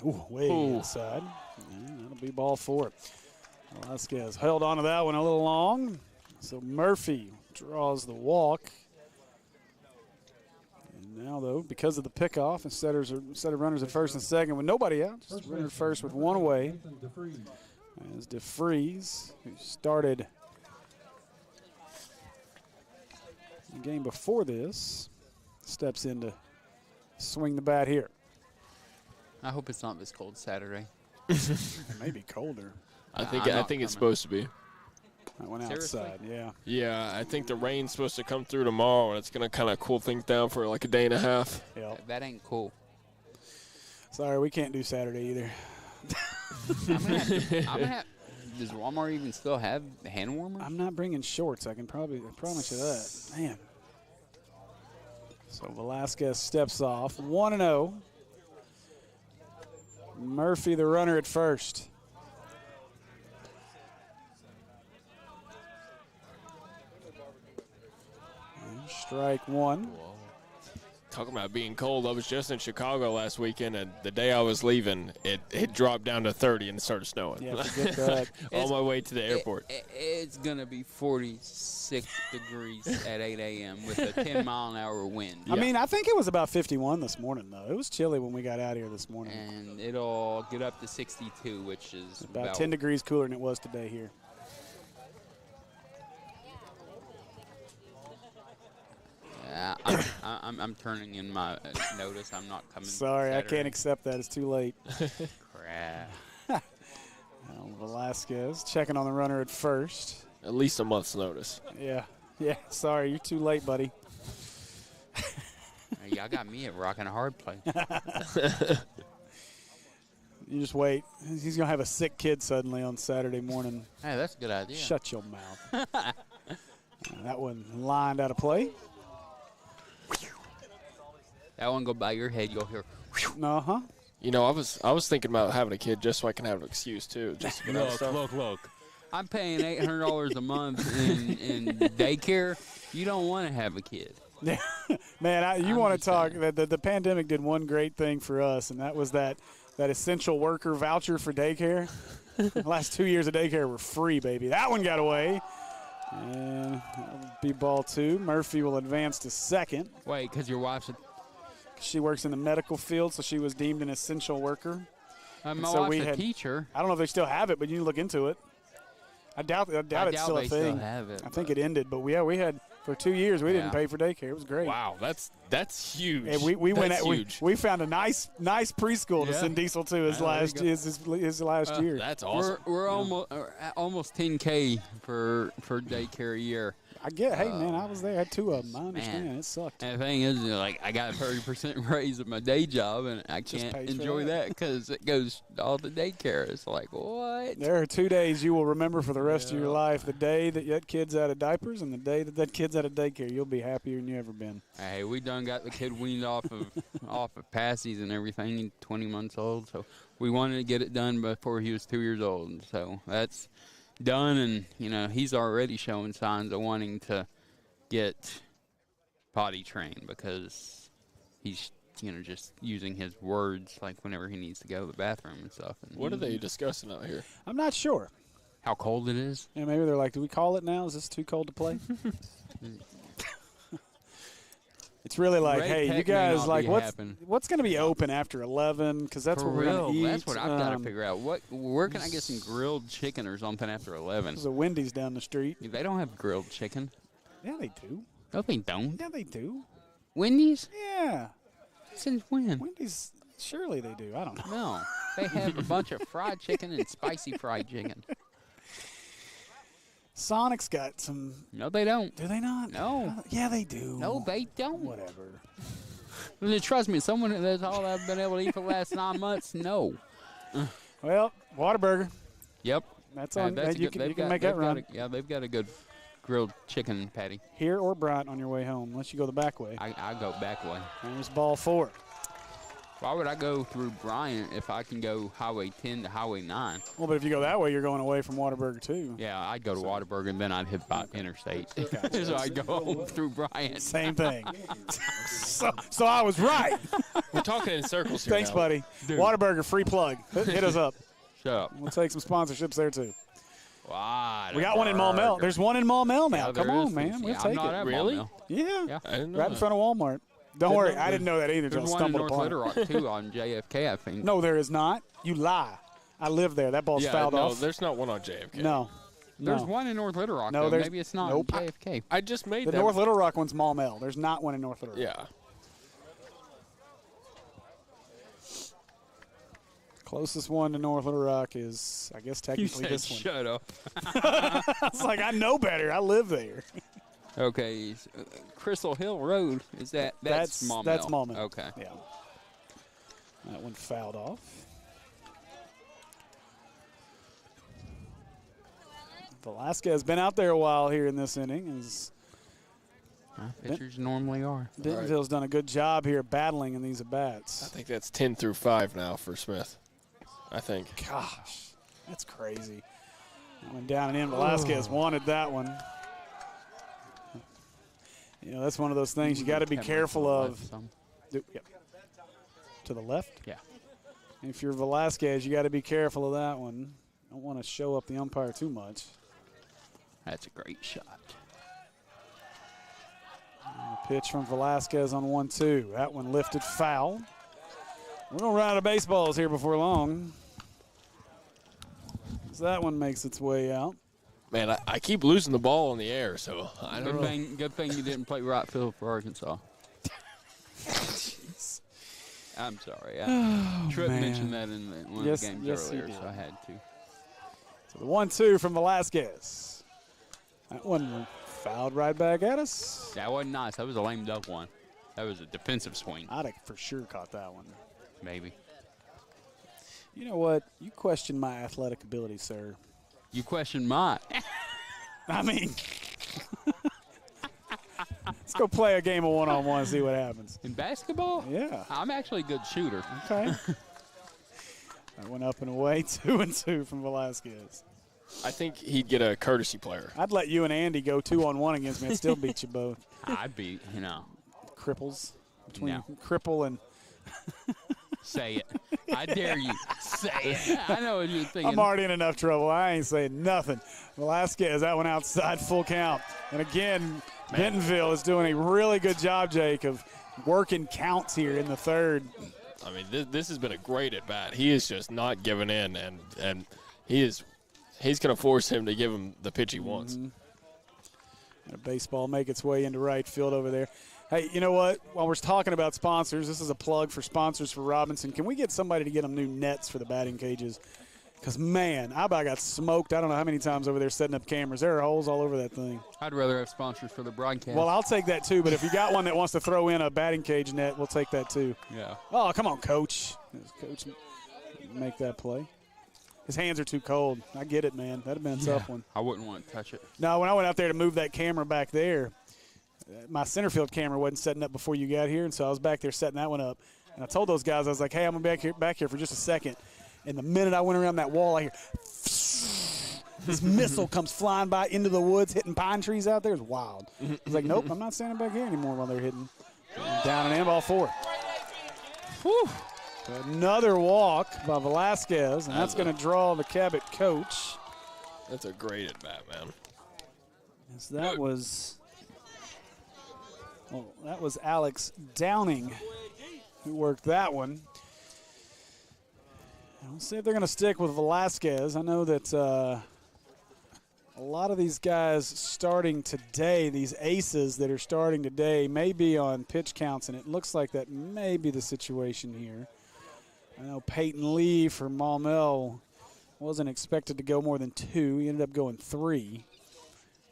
Speaker 1: Ooh, way inside. And that'll be ball 4. Velasquez held on to that one a little long. So Murphy draws the walk. And now, though, because of the pickoff, instead of runners at first and second with nobody out, just runner at first with 1 away. As DeFreeze, who started the game before this, steps in to swing the bat here.
Speaker 2: I hope it's not this cold Saturday.
Speaker 1: It may be colder.
Speaker 3: I think it's supposed to be.
Speaker 1: I went
Speaker 2: Seriously?
Speaker 1: outside, yeah.
Speaker 3: Yeah, I think the rain's supposed to come through tomorrow, and it's going to kind of cool things down for like a day and a half.
Speaker 1: Yep.
Speaker 2: That ain't cool.
Speaker 1: Sorry, we can't do Saturday either.
Speaker 2: I'm gonna have, does Walmart even still have hand warmers?
Speaker 1: I'm not bringing shorts. I promise you that. Man. So Velasquez steps off. 1-0. Murphy, the runner at first. And strike one.
Speaker 3: Talking about being cold, I was just in Chicago last weekend, and the day I was leaving, it dropped down to 30 and it started snowing.
Speaker 1: Yeah, forget that.
Speaker 3: On my way to the airport.
Speaker 2: It's going to be 46 degrees at 8 a.m. with a 10-mile-an-hour wind.
Speaker 1: I mean, I think it was about 51 this morning, though. It was chilly when we got out here this morning.
Speaker 2: And it'll get up to 62, which is
Speaker 1: About 10 degrees cooler than it was today here.
Speaker 2: I'm turning in my notice. I'm not coming.
Speaker 1: Sorry, I
Speaker 2: Saturday.
Speaker 1: can't accept that. It's too late.
Speaker 2: Crap.
Speaker 1: Velasquez checking on the runner at first.
Speaker 3: At least a month's notice.
Speaker 1: Yeah. Sorry, you're too late, buddy.
Speaker 2: Hey, y'all got me at rocking a hard place.
Speaker 1: You just wait. He's going to have a sick kid suddenly on Saturday morning.
Speaker 2: Hey, that's a good idea.
Speaker 1: Shut your mouth. That one lined out of play.
Speaker 2: That one go by your head, you'll hear.
Speaker 1: Uh-huh.
Speaker 3: You know, I was thinking about having a kid just so I can have an excuse, too. Just to get out of stuff.
Speaker 2: Look. I'm paying $800 a month in daycare. You don't want to have a kid.
Speaker 1: Man, you
Speaker 2: I'm
Speaker 1: want to
Speaker 2: just
Speaker 1: talk.
Speaker 2: saying.
Speaker 1: The pandemic did one great thing for us, and that was that essential worker voucher for daycare. The last 2 years of daycare were free, baby. That one got away. And that'll be ball two. Murphy will advance to second.
Speaker 2: Wait, because your wife's
Speaker 1: She works in the medical field, so she was deemed an essential worker.
Speaker 2: my
Speaker 1: so
Speaker 2: wife's
Speaker 1: we
Speaker 2: a
Speaker 1: had-
Speaker 2: teacher.
Speaker 1: I don't know if they still have it, but you can look into it. I doubt it's still a
Speaker 2: they
Speaker 1: thing.
Speaker 2: still have it.
Speaker 1: I think it ended, but we had for 2 years we didn't
Speaker 2: Yeah.
Speaker 1: pay for daycare. It was great.
Speaker 3: Wow, that's huge.
Speaker 1: And we went
Speaker 3: That's
Speaker 1: at,
Speaker 3: huge.
Speaker 1: we found a nice preschool to
Speaker 2: Yeah.
Speaker 1: send Diesel to his
Speaker 2: there you
Speaker 1: last
Speaker 2: go.
Speaker 1: his last year.
Speaker 3: That's awesome.
Speaker 2: We're almost 10K for daycare a year.
Speaker 1: I get. Hey man, I was there. I had two of them. I understand.
Speaker 2: Man.
Speaker 1: It sucked.
Speaker 2: And the thing is, like, I got a 30% raise at my day job, and I
Speaker 1: Just
Speaker 2: can't
Speaker 1: pays for
Speaker 2: enjoy
Speaker 1: that.
Speaker 2: that because it goes all to daycare. It's like, what?
Speaker 1: There are 2 days you will remember for the rest of your life: the day that you had kids out of diapers, and the day that kid's out of daycare. You'll be happier than you ever been.
Speaker 2: Hey, we done got the kid weaned off of passies and everything, 20 months old. So we wanted to get it done before he was 2 years old. So that's done, and he's already showing signs of wanting to get potty trained because he's just using his words like whenever he needs to go to the bathroom and stuff. And
Speaker 3: What are they discussing out here?
Speaker 1: I'm not sure.
Speaker 2: how cold it is.
Speaker 1: Yeah, maybe they're like, do we call it now? Is this too cold to play? It's really like,
Speaker 2: Ray
Speaker 1: hey,
Speaker 2: Peck
Speaker 1: you
Speaker 2: may
Speaker 1: guys,
Speaker 2: not
Speaker 1: like,
Speaker 2: be
Speaker 1: what's
Speaker 2: happen.
Speaker 1: going to be open after 11? Because that's
Speaker 2: For
Speaker 1: what we're
Speaker 2: real,
Speaker 1: going to eat.
Speaker 2: that's what I've got to figure out. Where can I get some grilled chicken or something after 11?
Speaker 1: There's a Wendy's down the street.
Speaker 2: They don't have grilled chicken.
Speaker 1: Yeah, they do.
Speaker 2: No, they don't.
Speaker 1: Yeah, they do.
Speaker 2: Wendy's?
Speaker 1: Yeah.
Speaker 2: Since when?
Speaker 1: Wendy's, surely they do. I don't know.
Speaker 2: No. They have a bunch of fried chicken and spicy fried chicken.
Speaker 1: Sonic's got some.
Speaker 2: No, they don't.
Speaker 1: Do they not?
Speaker 2: No.
Speaker 1: Yeah, they do.
Speaker 2: No, they don't.
Speaker 1: Whatever.
Speaker 2: Trust me, someone that's all I've been able to eat for the last 9 months, no.
Speaker 1: Well, Whataburger.
Speaker 2: They've
Speaker 1: That's on. You can make that run.
Speaker 2: They've got a good grilled chicken patty.
Speaker 1: Here or Bryant on your way home, unless you go the back way.
Speaker 2: I go back way.
Speaker 1: There's ball four.
Speaker 2: Why would I go through Bryant if I can go Highway 10 to Highway 9?
Speaker 1: Well, but if you go that way, you're going away from Whataburger too.
Speaker 2: Yeah, I'd go to Whataburger and then I'd hit by interstate. So I'd go home through Bryant.
Speaker 1: Same thing. so I was right.
Speaker 3: We're talking in circles here.
Speaker 1: Thanks,
Speaker 3: now.
Speaker 1: buddy.
Speaker 2: Dude.
Speaker 1: Whataburger, free plug. Hit us up.
Speaker 2: Shut up.
Speaker 1: We'll take some sponsorships there too.
Speaker 2: Whataburger.
Speaker 1: We got one in Maumelle. There's one in Maumelle now.
Speaker 2: Yeah, there
Speaker 1: Come on,
Speaker 2: is.
Speaker 1: man. We'll
Speaker 2: Yeah,
Speaker 1: take
Speaker 2: I'm not
Speaker 1: it.
Speaker 2: at
Speaker 3: Really?
Speaker 2: Maumelle.
Speaker 1: Yeah.
Speaker 2: Yeah.
Speaker 3: I didn't know
Speaker 1: Right in
Speaker 3: that.
Speaker 1: front of Walmart. Don't
Speaker 3: Didn't
Speaker 1: worry,
Speaker 3: know
Speaker 1: I didn't know that either until
Speaker 2: There's
Speaker 1: I
Speaker 2: one in
Speaker 1: stumbled
Speaker 2: North
Speaker 1: upon
Speaker 2: Little
Speaker 1: it.
Speaker 2: Rock, too, on JFK, I think.
Speaker 1: No, there is not. You lie. I live there. That ball's
Speaker 3: Yeah,
Speaker 1: fouled
Speaker 3: no,
Speaker 1: off.
Speaker 3: there's not one on JFK.
Speaker 1: No.
Speaker 2: There's one in North Little Rock,
Speaker 1: No,
Speaker 2: though.
Speaker 1: there's-
Speaker 2: Maybe it's not
Speaker 1: nope.
Speaker 2: JFK.
Speaker 3: I just made
Speaker 1: The
Speaker 3: that.
Speaker 1: North Little Rock one's Maumelle. There's not one in North Little Rock.
Speaker 3: Yeah.
Speaker 1: Closest one to North Little Rock is, I guess,
Speaker 2: You
Speaker 1: technically
Speaker 2: said
Speaker 1: this one.
Speaker 2: shut up.
Speaker 1: It's like, I know better. I live there.
Speaker 2: Okay, Crystal Hill Road, is that's Maumelle?
Speaker 1: That's Maumelle.
Speaker 2: Okay.
Speaker 1: Yeah. That one fouled off. Velasquez has been out there a while here in this inning.
Speaker 2: Pitchers normally are.
Speaker 1: Dentonville's done a good job here battling in these
Speaker 3: I
Speaker 1: at-bats.
Speaker 3: think that's 10 through 5 now for Smith. I think.
Speaker 1: Gosh, that's crazy. That went down and in. Velasquez wanted that one. You know, that's one of those things you got to be careful of. Yep. To the left?
Speaker 2: Yeah.
Speaker 1: If you're Velasquez, you got to be careful of that one. Don't want to show up the umpire too much.
Speaker 2: That's a great shot.
Speaker 1: Pitch from Velasquez on 1-2. That one lifted foul. We're going to run out of baseballs here before long. So that one makes its way out.
Speaker 3: Man, I keep losing the ball in the air, so I don't know.
Speaker 2: Good thing you didn't play right field for Arkansas. I'm sorry. Tripp mentioned that in one of the games earlier, so I had to.
Speaker 1: So the 1-2 from Velasquez. That one fouled right back at us.
Speaker 2: That wasn't nice. That was a lame duck one. That was a defensive swing.
Speaker 1: I'd have for sure caught that one.
Speaker 2: Maybe.
Speaker 1: You know what? You question my athletic ability, sir.
Speaker 2: You question mine.
Speaker 1: I mean, let's go play a game of one-on-one and see what happens.
Speaker 2: In basketball?
Speaker 1: Yeah.
Speaker 2: I'm actually a good shooter.
Speaker 1: Okay. That went up and away, 2-2 from Velasquez.
Speaker 3: I think he'd get a courtesy player.
Speaker 1: I'd let you and Andy go 2-on-1 against me and still beat you both.
Speaker 2: I'd be,
Speaker 1: Cripples. Between
Speaker 2: No.
Speaker 1: Cripple and
Speaker 2: say it. I dare you. Say it. I know what you're thinking.
Speaker 1: I'm already in enough trouble. I ain't saying nothing. Velasquez, that one outside, full count. And again, Bentonville is doing a really good job, Jake, of working counts here in the third.
Speaker 3: I mean, this has been a great at-bat. He is just not giving in, and he's going to force him to give him the pitch he wants.
Speaker 1: And a baseball make its way into right field over there. Hey, you know what? While we're talking about sponsors, this is a plug for sponsors for Robinson. Can we get somebody to get them new nets for the batting cages? Because, man, I about got smoked. I don't know how many times over there setting up cameras. There are holes all over that thing.
Speaker 2: I'd rather have sponsors for the broadcast.
Speaker 1: Well, I'll take that too, but if you got one that wants to throw in a batting cage net, we'll take that too.
Speaker 2: Yeah.
Speaker 1: Oh, come on, Coach. Coach, make that play. His hands are too cold. I get it, man. That would have been a tough one.
Speaker 2: I wouldn't want to touch it.
Speaker 1: No, when I went out there to move that camera back there, my center field camera wasn't setting up before you got here, and so I was back there setting that one up. And I told those guys, I was like, hey, I'm going to be back here for just a second. And the minute I went around that wall, I hear this missile comes flying by into the woods, hitting pine trees out there. It's wild. I was like, nope, I'm not standing back here anymore while they're hitting. Down and in, ball 4. Whew. Another walk by Velasquez, and that's going to draw the Cabot coach.
Speaker 3: That's a great at-bat, man.
Speaker 1: As that was Alex Downing who worked that one. We'll see if they're going to stick with Velasquez. I know that a lot of these guys starting today, these aces that are starting today, may be on pitch counts, and it looks like that may be the situation here. I know Peyton Lee for Maumelle wasn't expected to go more than 2. He ended up going 3.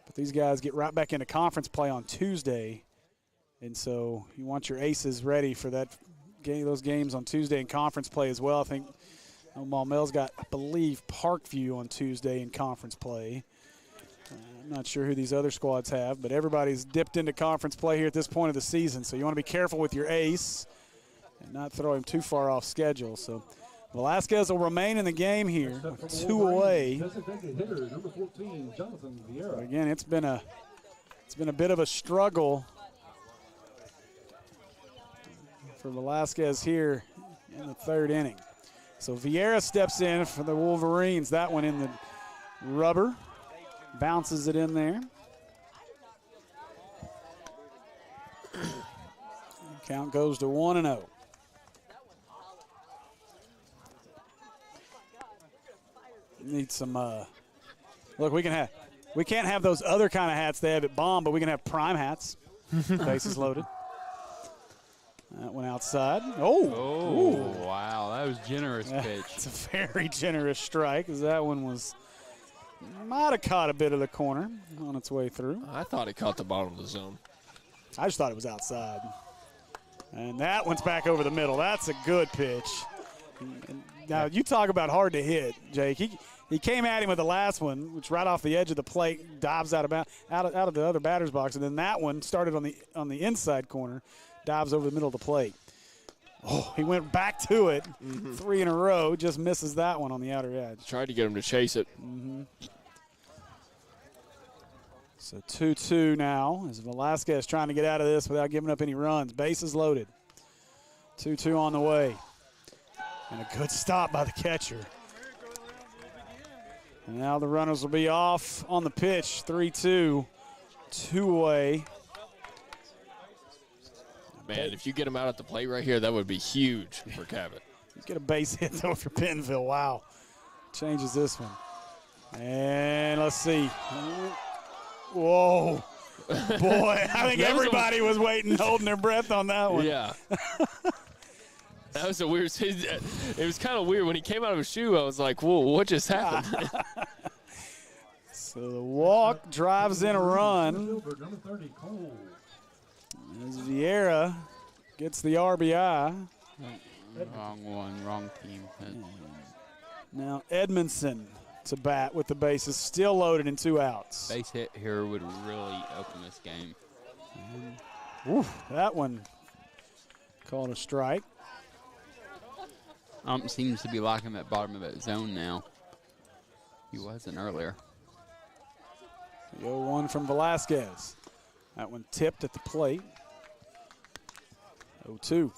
Speaker 1: But these guys get right back into conference play on Tuesday, and so you want your aces ready for that game, those games on Tuesday in conference play as well. I think Maumelle's got, I believe, Parkview on Tuesday in conference play. I'm not sure who these other squads have, but everybody's dipped into conference play here at this point of the season. So you want to be careful with your ace and not throw him too far off schedule. So Velasquez will remain in the game here, 2 away. But again, it's been a bit of a struggle for Velasquez here in the 3rd inning. So Vieira steps in for the Wolverines. That one in the rubber. Bounces it in there. Count goes to 1-0. Need some. Look, we can't have those other kind of hats they have at Baum, but we can have prime hats. Bases loaded. That went outside.
Speaker 2: Oh, wow. That was generous pitch.
Speaker 1: It's a very generous strike, as that one might have caught a bit of the corner on its way through.
Speaker 3: I thought it caught the bottom of the zone.
Speaker 1: I just thought it was outside. And that one's back over the middle. That's a good pitch. Now, you talk about hard to hit, Jake. He came at him with the last one, which right off the edge of the plate, dives out of the other batter's box, and then that one started on the inside corner, dives over the middle of the plate. Oh, he went back to it, 3 in a row, just misses that one on the outer edge.
Speaker 3: Tried to get him to chase it.
Speaker 1: So 2-2 now as Velasquez trying to get out of this without giving up any runs. Bases loaded. 2-2 on the way. And a good stop by the catcher. And now the runners will be off on the pitch. 3-2, 2 away.
Speaker 3: Man, if you get him out at the plate right here, that would be huge for Cabot.
Speaker 1: Get a base hit, though, for Bentonville. Wow. Changes this one. And let's see. Whoa. Boy, I think everybody was waiting, holding their breath on that one.
Speaker 3: Yeah. That was a weird. It was kind of weird when he came out of his shoe. I was like, "Whoa, what just happened?"
Speaker 1: So the walk drives in a run
Speaker 4: Number 30, Cole.
Speaker 1: as Vieira gets the RBI.
Speaker 2: Wrong one, wrong team.
Speaker 1: Now Edmondson to bat with the bases still loaded and 2 outs.
Speaker 2: Base hit here would really open this game.
Speaker 1: That one called a strike.
Speaker 2: Seems to be locking that bottom of that zone now. He wasn't earlier.
Speaker 1: The 0-1 from Velasquez. That one tipped at the plate. 0-2.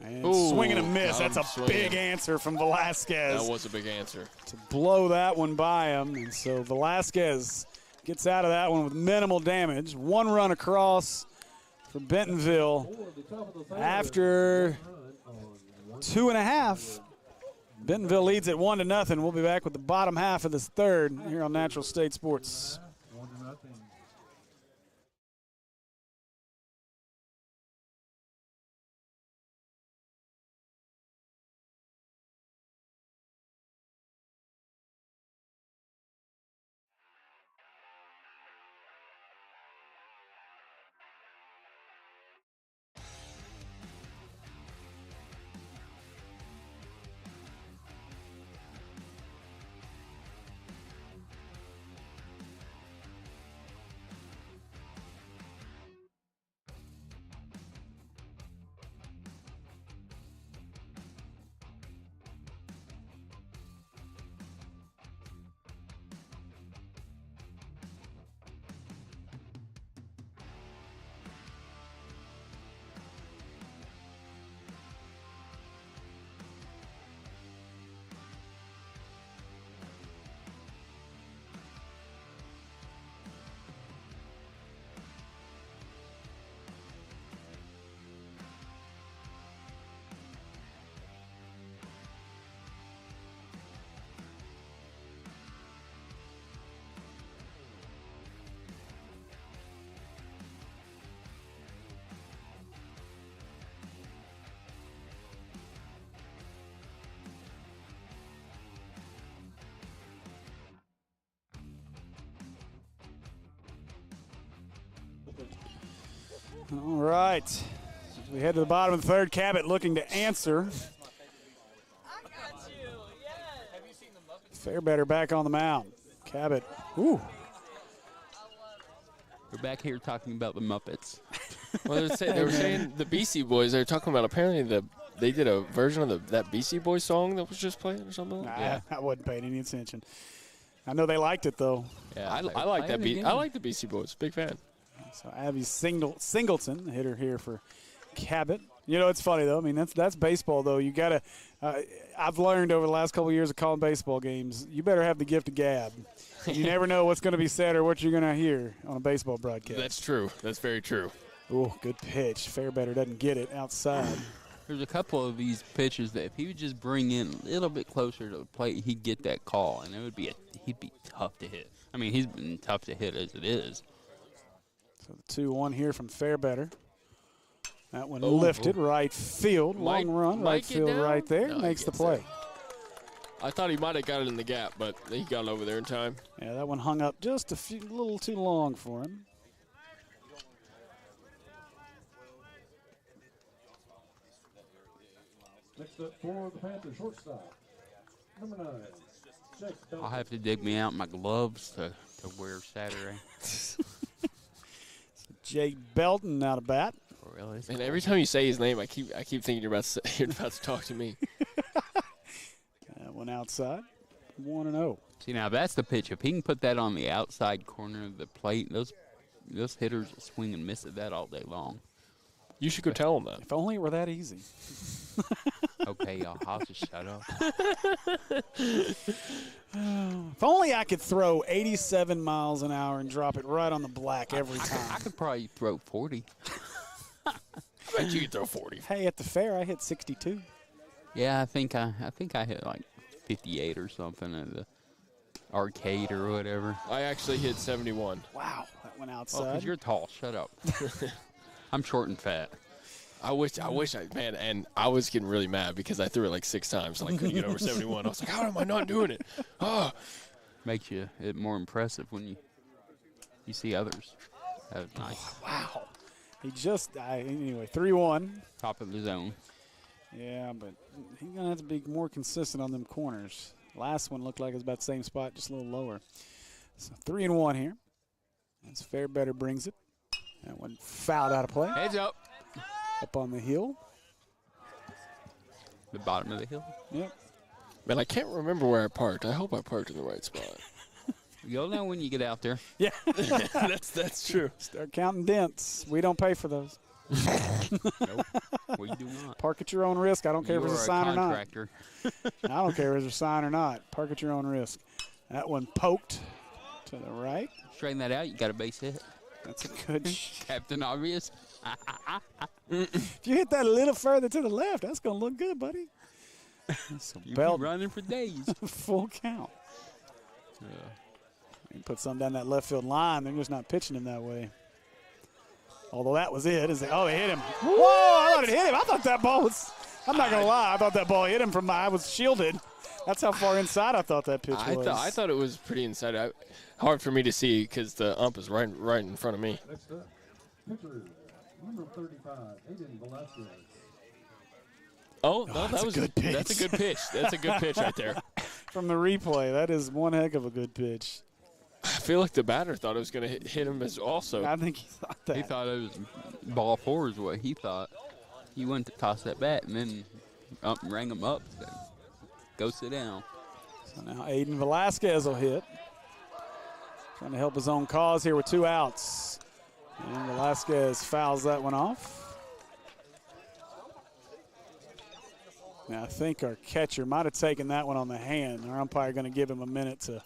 Speaker 1: And swing and a miss. That's a big answer from Velasquez.
Speaker 3: That was a big answer.
Speaker 1: To blow that one by him. And so Velasquez gets out of that one with minimal damage. 1 run across for Bentonville after 2.5. Bentonville leads it 1-0. We'll be back with the bottom half of this third here on Natural State Sports.
Speaker 4: 1-0.
Speaker 1: All right. As we head to the bottom of the third, Cabot looking to answer. Fairbetter back on the mound. Cabot. Ooh.
Speaker 2: We're back here talking about the Muppets.
Speaker 3: Well, they were saying the BC Boys. They were talking about apparently they did a version of that BC Boys song that was just playing or something.
Speaker 1: Nah, I wasn't paying any attention. I know they liked it though.
Speaker 2: Yeah,
Speaker 3: I like that beat. I like the BC Boys. Big fan.
Speaker 1: So Abby Singleton, the hitter here for Cabot. You know, it's funny, though. I mean, that's baseball, though. You got to I've learned over the last couple of years of calling baseball games, you better have the gift of gab. You never know what's going to be said or what you're going to hear on a baseball broadcast.
Speaker 3: That's true. That's very true.
Speaker 1: Oh, good pitch. Fairbetter doesn't get it outside.
Speaker 2: There's a couple of these pitches that if he would just bring in a little bit closer to the plate, he'd get that call, and it would be he'd be tough to hit. I mean, he's been tough to hit as it is.
Speaker 1: So the 2-1 here from Fairbetter. That one lifted right field. Long run, right field right there.
Speaker 3: No,
Speaker 1: makes the play.
Speaker 3: I thought he might have got it in the gap, but he got over there in time.
Speaker 1: Yeah, that one hung up just a little too long for him.
Speaker 4: Next up for the Panthers, shortstop, number 9, Jake Belton.
Speaker 2: I'll have to dig me out my gloves to wear Saturday.
Speaker 1: Jake Belton out of bat.
Speaker 2: Really?
Speaker 3: And every time you say his name, I keep thinking you're about to talk to me.
Speaker 1: That one outside. 1-0.
Speaker 2: See, now that's the pitch. If he can put that on the outside corner of the plate, those hitters will swing and miss at that all day long.
Speaker 3: You should go tell him that.
Speaker 1: If only it were that easy.
Speaker 2: Okay, y'all, I'll just shut up.
Speaker 1: If only I could throw 87 miles an hour and drop it right on the black every time.
Speaker 2: I could probably throw 40.
Speaker 3: I bet you could throw 40.
Speaker 1: Hey, at the fair, I hit 62.
Speaker 2: Yeah, I think I hit like 58 or something at the arcade or whatever.
Speaker 3: I actually hit 71.
Speaker 1: Wow, that went
Speaker 2: Oh,
Speaker 1: outside.
Speaker 2: because you're tall. Shut up. I'm short and fat.
Speaker 3: I wish man, and I was getting really mad because I threw it like 6 times and I couldn't get over 71. I was like, how am I not doing it? Oh.
Speaker 2: Makes it more impressive when you see others. That was nice.
Speaker 1: Wow. He just, anyway, 3-1.
Speaker 2: Top of the zone.
Speaker 1: Yeah, but he's going to have to be more consistent on them corners. Last one looked like it was about the same spot, just a little lower. So 3-1 here. As Fairbetter brings it. That one fouled out of play.
Speaker 2: Heads up.
Speaker 1: Up on the hill.
Speaker 2: The bottom of the hill.
Speaker 1: Yep.
Speaker 3: Man, I can't remember where I parked. I hope I parked in the right spot.
Speaker 2: You'll know when you get out there.
Speaker 1: Yeah.
Speaker 3: That's true.
Speaker 1: Start counting dents. We don't pay for those.
Speaker 2: Nope. We do not.
Speaker 1: Park at your own risk. I don't care if there's a sign or not.
Speaker 2: Contractor.
Speaker 1: I don't care if there's a sign or not. Park at your own risk. That one poked to the right.
Speaker 2: Straighten that out. You got a base hit.
Speaker 1: That's a good
Speaker 2: Captain Obvious.
Speaker 1: If you hit that a little further to the left, that's going to look good, buddy. So
Speaker 2: You've
Speaker 1: Belt
Speaker 2: been running for days.
Speaker 1: full count. You put some down that left field line. They're just not pitching him that way. Although that was it. Oh, it hit him. Whoa, I thought it hit him. I thought that ball was – I'm not going to lie. I thought that ball hit him from I was shielded. That's how far inside I thought that pitch was.
Speaker 3: I thought it was pretty inside. Hard for me to see because the ump is right in front of me.
Speaker 4: Next up, pitcher, number 35, Aiden Velasquez.
Speaker 3: Oh, no,
Speaker 1: that's a good pitch.
Speaker 3: That's a good pitch. That's a good pitch right there.
Speaker 1: From the replay, that is one heck of a good pitch.
Speaker 3: I feel like the batter thought it was going to hit him as also.
Speaker 1: I think he thought that.
Speaker 2: He thought it was ball 4 is what he thought. He went to toss that bat and then rang him up. Said, go sit down.
Speaker 1: So now Aiden Velasquez will hit. Trying to help his own cause here with 2 outs. And Velasquez fouls that one off. Now I think our catcher might have taken that one on the hand. Our umpire going to give him a minute to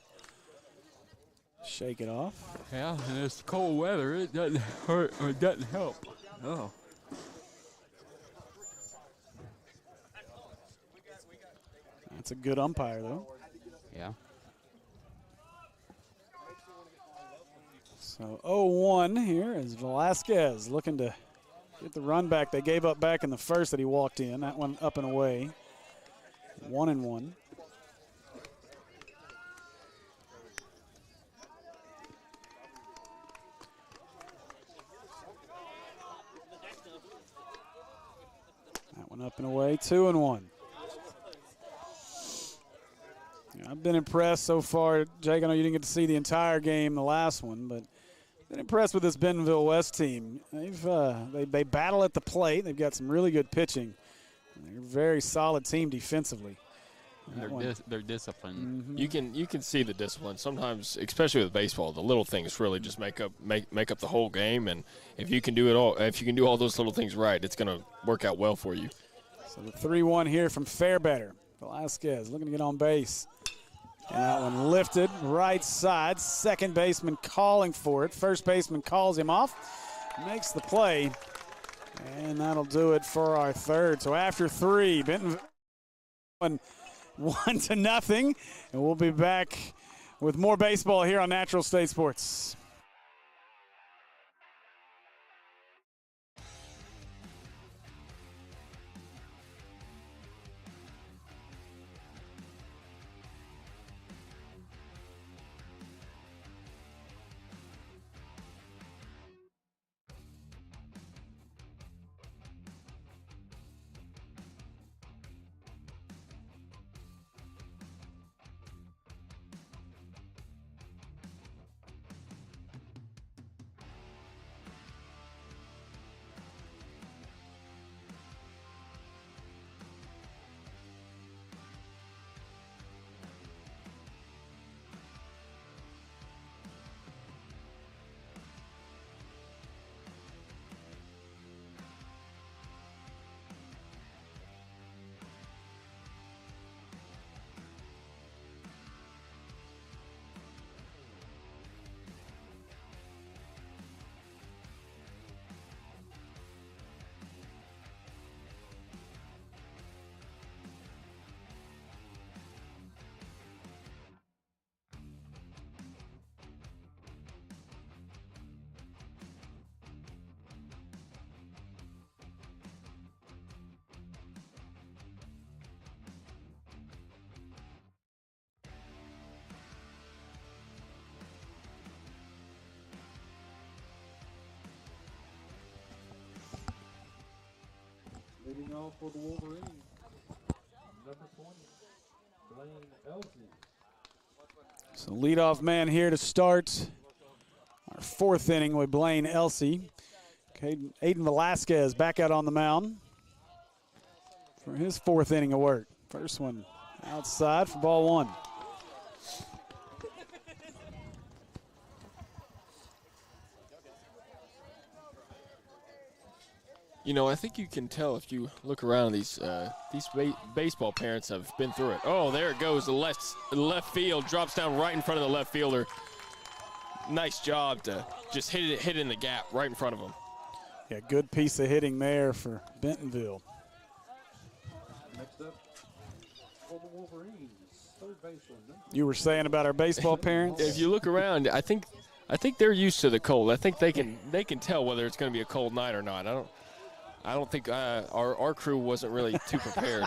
Speaker 1: shake it off.
Speaker 2: Yeah, and it's cold weather. It doesn't hurt or it doesn't help. Oh.
Speaker 1: That's a good umpire, though.
Speaker 2: Yeah.
Speaker 1: So 0-1 here is Velasquez looking to get the run back they gave up back in the first that he walked in. That one up and away. 1-1. That one up and away. 2-1. Yeah, I've been impressed so far. Jake, I know you didn't get to see the entire game, the last one, but been impressed with this Bentonville West team. They battle at the plate. They've got some really good pitching. They're a very solid team defensively.
Speaker 2: They're disciplined.
Speaker 3: Mm-hmm. You can see the discipline. Sometimes, especially with baseball, the little things really just make up the whole game. And if you can do all those little things right, it's going to work out well for you.
Speaker 1: So the 3-1 here from Fairbetter. Velasquez looking to get on base. And that one lifted right side. Second baseman calling for it. First baseman calls him off. Makes the play. And that'll do it for our third. So after 3, Benton 1-0. And we'll be back with more baseball here on Natural State Sports.
Speaker 4: Leading off for the Wolverines, number 20, Blaine Elsey.
Speaker 1: So leadoff man here to start our 4th inning with Blaine Elsey. Okay, Aiden Velasquez back out on the mound for his 4th inning of work. First one outside for ball 1.
Speaker 3: You know, I think you can tell if you look around. These baseball parents have been through it. Oh, there it goes. The left field drops down right in front of the left fielder. Nice job to just hit it in the gap right in front of him.
Speaker 1: Yeah, good piece of hitting there for Bentonville.
Speaker 4: Next up for the Wolverines, third baseman.
Speaker 1: You were saying about our baseball parents?
Speaker 3: If you look around, I think they're used to the cold. I think they can tell whether it's going to be a cold night or not. I don't think our crew wasn't really too prepared.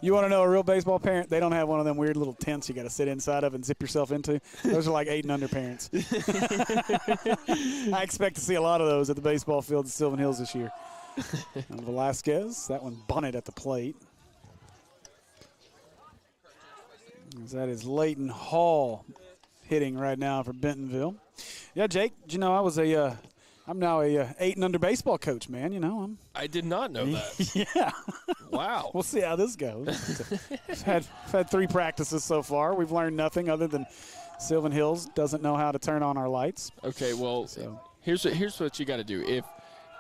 Speaker 1: You want to know a real baseball parent? They don't have one of them weird little tents you got to sit inside of and zip yourself into. Those are like 8 and under parents. I expect to see a lot of those at the baseball field at Sylvan Hills this year. And Velasquez, that one bunted at the plate. That is Leighton Hall hitting right now for Bentonville. Yeah, Jake, did you know I'm now a 8 and under baseball coach, man. You know,
Speaker 3: I did not know that.
Speaker 1: Yeah.
Speaker 3: Wow.
Speaker 1: We'll see how this goes. I've had 3 practices so far. We've learned nothing other than Sylvan Hills doesn't know how to turn on our lights.
Speaker 3: Okay, well, here's what you got to do.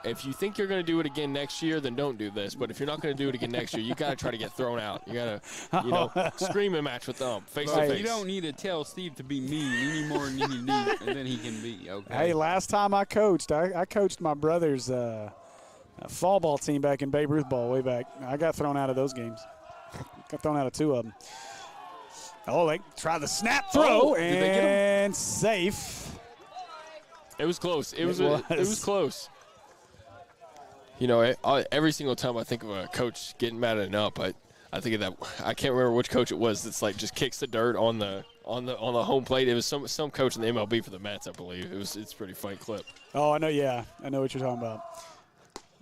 Speaker 3: If you think you're going to do it again next year, then don't do this. But if you're not going to do it again next year, you got to try to get thrown out. You got to, scream a match with them face to face.
Speaker 2: You don't need to tell Steve to be mean any more than you need, and then he can be okay.
Speaker 1: Hey, last time I coached my brother's fall ball team back in Babe Ruth ball way back. I got thrown out of those games. Got thrown out of 2 of them. Oh, they try the snap throw
Speaker 3: Did they get him?
Speaker 1: and safe.
Speaker 3: It was close. It was close. You know, every single time I think of a coach getting mad at an up, I think of that. I can't remember which coach it was. That's like just kicks the dirt on the home plate. It was some coach in the MLB for the Mets, I believe. It's a pretty funny clip.
Speaker 1: Oh, I know. Yeah, I know what you're talking about.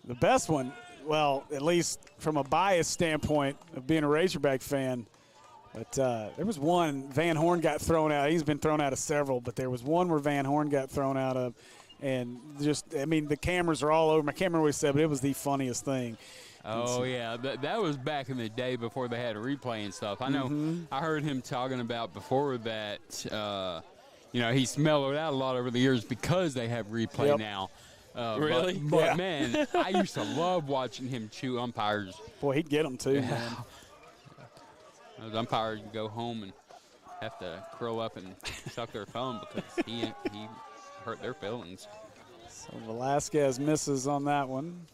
Speaker 1: The best one, well, at least from a bias standpoint of being a Razorback fan, but there was one Van Horn got thrown out. He's been thrown out of several, but there was one where Van Horn got thrown out of. And just, I mean, the cameras are all over. I can't remember what he said, but it was the funniest thing.
Speaker 2: Oh, yeah. That was back in the day before they had a replay and stuff. I know I heard him talking about before that, he's mellowed out a lot over the years because they have replay now.
Speaker 3: Really?
Speaker 2: But man, I used to love watching him chew umpires.
Speaker 1: Boy, he'd get them too, man.
Speaker 2: Those umpires would go home and have to curl up and suck their thumb because he hurt their feelings.
Speaker 1: So Velasquez misses on that one.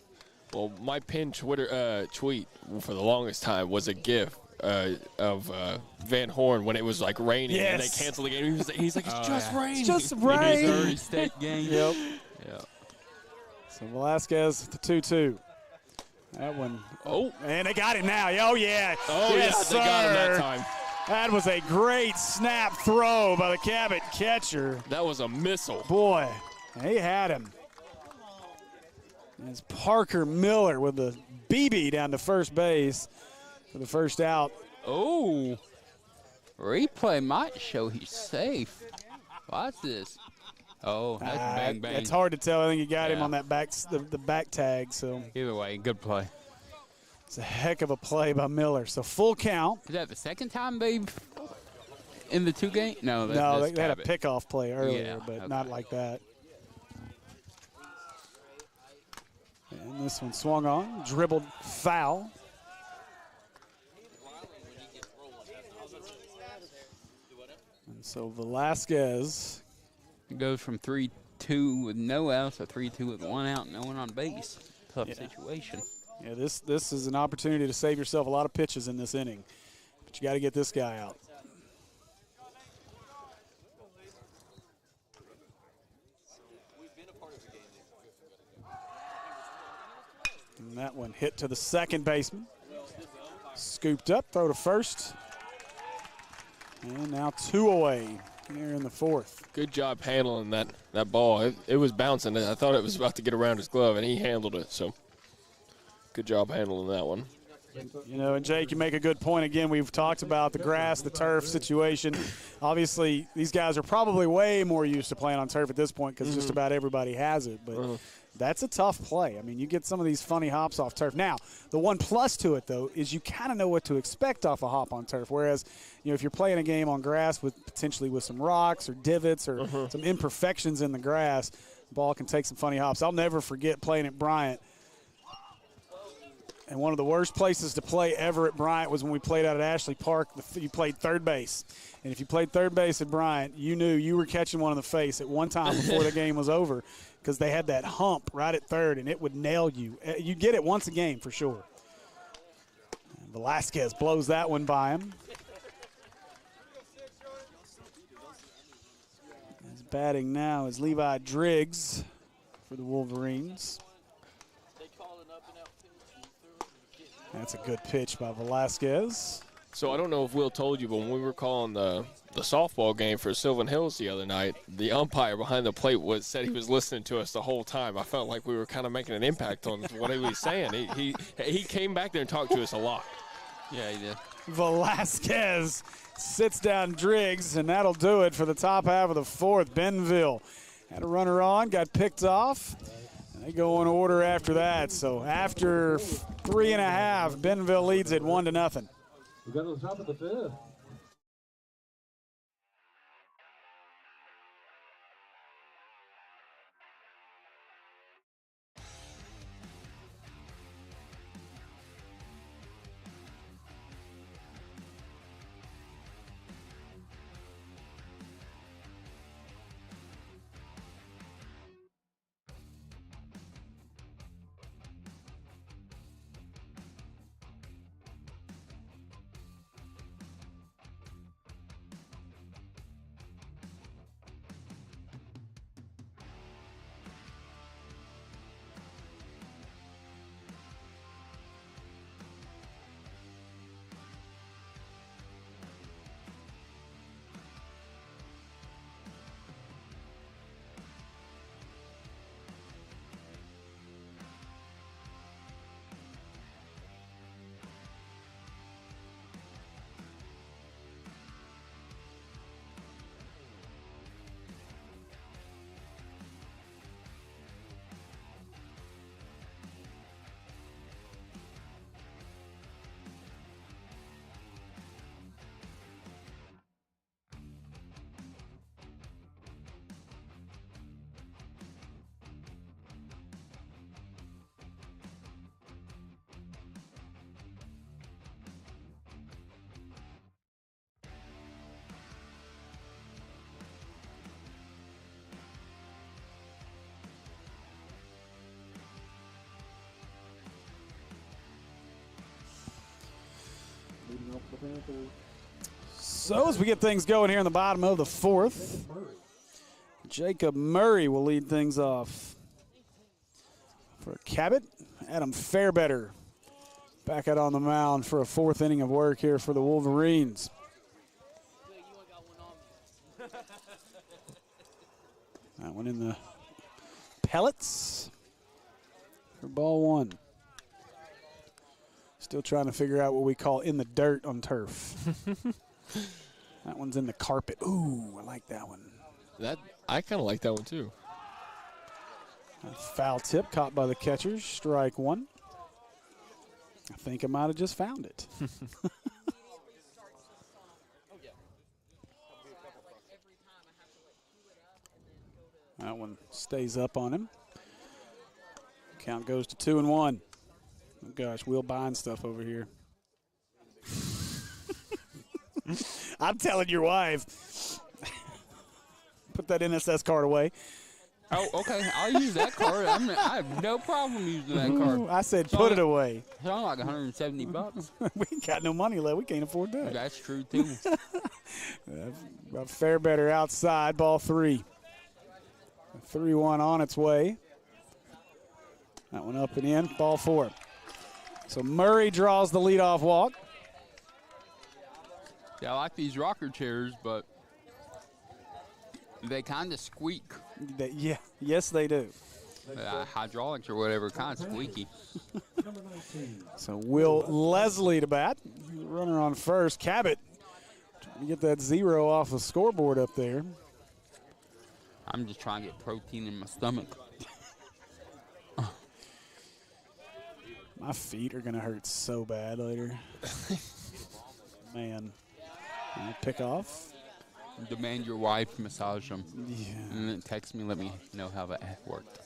Speaker 3: Well, my pinned Twitter tweet for the longest time was a GIF of Van Horn when it was like raining and they canceled the game. He's like, it's just rain.
Speaker 1: It's just rain.
Speaker 2: Missouri State game.
Speaker 1: Yep.
Speaker 2: Yeah.
Speaker 1: So Velasquez, the 2-2. That one.
Speaker 3: Oh.
Speaker 1: And they got him now. Oh, yeah.
Speaker 3: Oh,
Speaker 1: yes,
Speaker 3: yeah, they got him that
Speaker 1: sir.
Speaker 3: time.
Speaker 1: That was a great snap throw by the Cabot catcher.
Speaker 3: That was a missile.
Speaker 1: Boy, he had him. It's Parker Miller with the BB down to first base for the first out.
Speaker 2: Oh. Replay might show he's safe. Watch this. Oh, that's bang, bang.
Speaker 1: It's hard to tell. I think he got him on that the back tag. So
Speaker 2: either way, good play.
Speaker 1: It's a heck of a play by Miller. So full count.
Speaker 2: Is that the second time they've in the 2 game? No,
Speaker 1: they had a pickoff play earlier, but not like that. And this one swung on, dribbled foul. And so Velasquez
Speaker 2: goes from 3-2 with no outs to 3-2 with 1 out, no one on base. Tough situation.
Speaker 1: Yeah, this is an opportunity to save yourself a lot of pitches in this inning. But you got to get this guy out. And that one hit to the second baseman. Scooped up, throw to first. And now 2 away here in the 4th.
Speaker 3: Good job handling that ball. It was bouncing. I thought it was about to get around his glove, and he handled it. So good job handling that one.
Speaker 1: You know, and Jake, you make a good point. Again, we've talked about the grass, the turf situation. Obviously, these guys are probably way more used to playing on turf at this point because just about everybody has it. But that's a tough play. I mean, you get some of these funny hops off turf. Now, the one plus to it, though, is you kind of know what to expect off a hop on turf. Whereas, if you're playing a game on grass with potentially with some rocks or divots or some imperfections in the grass, the ball can take some funny hops. I'll never forget playing at Bryant. And one of the worst places to play ever at Bryant was when we played out at Ashley Park. You played third base. And if you played third base at Bryant, you knew you were catching one in the face at one time before the game was over because they had that hump right at third, and it would nail you. You get it once a game for sure. And Velasquez blows that one by him. His batting now is Levi Driggs for the Wolverines. That's a good pitch by Velasquez.
Speaker 3: So I don't know if Will told you, but when we were calling the softball game for Sylvan Hills the other night, the umpire behind the plate said he was listening to us the whole time. I felt like we were kind of making an impact on what he was saying. He came back there and talked to us a lot.
Speaker 2: Yeah, he did.
Speaker 1: Velasquez sits down Driggs, and that'll do it for the top half of the 4th. Bentonville had a runner on, got picked off. They go in order after that. So after 3.5, Bentonville leads it 1-0.
Speaker 4: We got to the top of the 5th. Help the Panthers.
Speaker 1: So as we get things going here in the bottom of the fourth, Jacob Murray will lead things off. For Cabot, Adam Fairbetter back out on the mound for a fourth inning of work here for the Wolverines. That one in the pellets for ball one. Still trying to figure out what we call in the dirt on turf. That one's in the carpet. Ooh, I like that one.
Speaker 3: I kind of like that one too.
Speaker 1: A foul tip caught by the catchers. Strike one. I think I might have just found it. That one stays up on him. Count goes to 2-1. Oh gosh, Will buying stuff over here. I'm telling your wife. Put that NSS card away.
Speaker 2: Oh, okay. I'll use that card. I have no problem using that card.
Speaker 1: I said put it away.
Speaker 2: It's only like $170.
Speaker 1: We ain't got no money left. We can't afford that.
Speaker 2: That's true, too.
Speaker 1: Fairbetter outside, ball three. 3-1 on its way. That one up and in, ball four. So Murray draws the leadoff walk.
Speaker 2: Yeah, I like these rocker chairs, but they kind of squeak.
Speaker 1: Yeah, yes they do.
Speaker 2: Hydraulics or whatever, kind of squeaky.
Speaker 1: So Will Leslie to bat. Runner on first. Cabot trying to get that 0 off the scoreboard up there.
Speaker 2: I'm just trying to get protein in my stomach.
Speaker 1: My feet are going to hurt so bad later. Man. Pick off.
Speaker 2: Demand your wife massage them.
Speaker 1: Yeah.
Speaker 2: And then text me, let me know how that worked.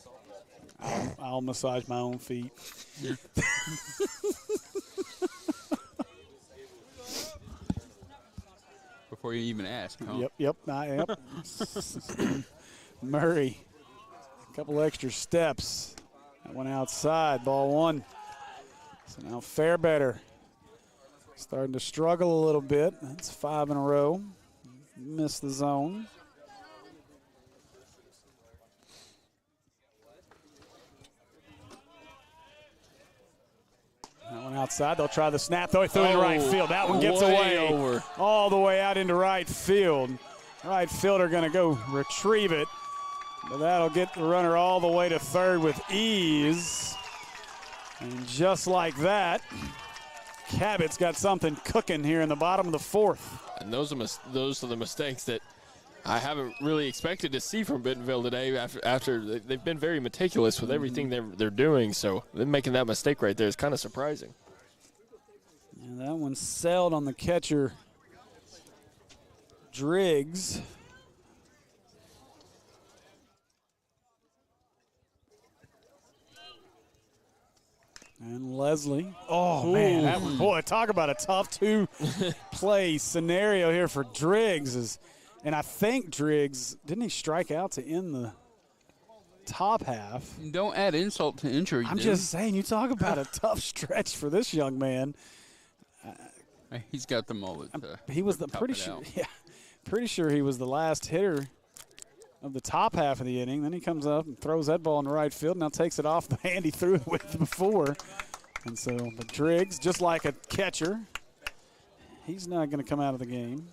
Speaker 1: I'll massage my own feet.
Speaker 2: Before you even ask, huh?
Speaker 1: Yep. Murray, a couple extra steps. That one outside, ball one. So now Fairbetter starting to struggle a little bit. That's 5 in a row. Missed the zone. That one outside. They'll try the snap, though. He threw it in right field. That one gets away.
Speaker 3: Over.
Speaker 1: All the way out into right field. Right fielder going to go retrieve it. But that'll get the runner all the way to third with ease. And just like that, Cabot's got something cooking here in the bottom of the fourth.
Speaker 3: And those are the mistakes that I haven't really expected to see from Bentonville today. After they've been very meticulous with everything they're doing, so them making that mistake right there is kind of surprising.
Speaker 1: And that one sailed on the catcher, Driggs. And Leslie. Oh, man. That one, boy, talk about a tough two-play scenario here for Driggs. And I think Driggs, didn't he strike out to end the top half?
Speaker 2: Don't add insult to injury.
Speaker 1: I'm just saying, you talk about a tough stretch for this young man.
Speaker 2: He's got the mullet.
Speaker 1: He was pretty sure he was the last hitter of the top half of the inning. Then he comes up and throws that ball in the right field. Now takes it off the hand he threw it with before. And so the Driggs, just like a catcher, he's not going to come out of the game.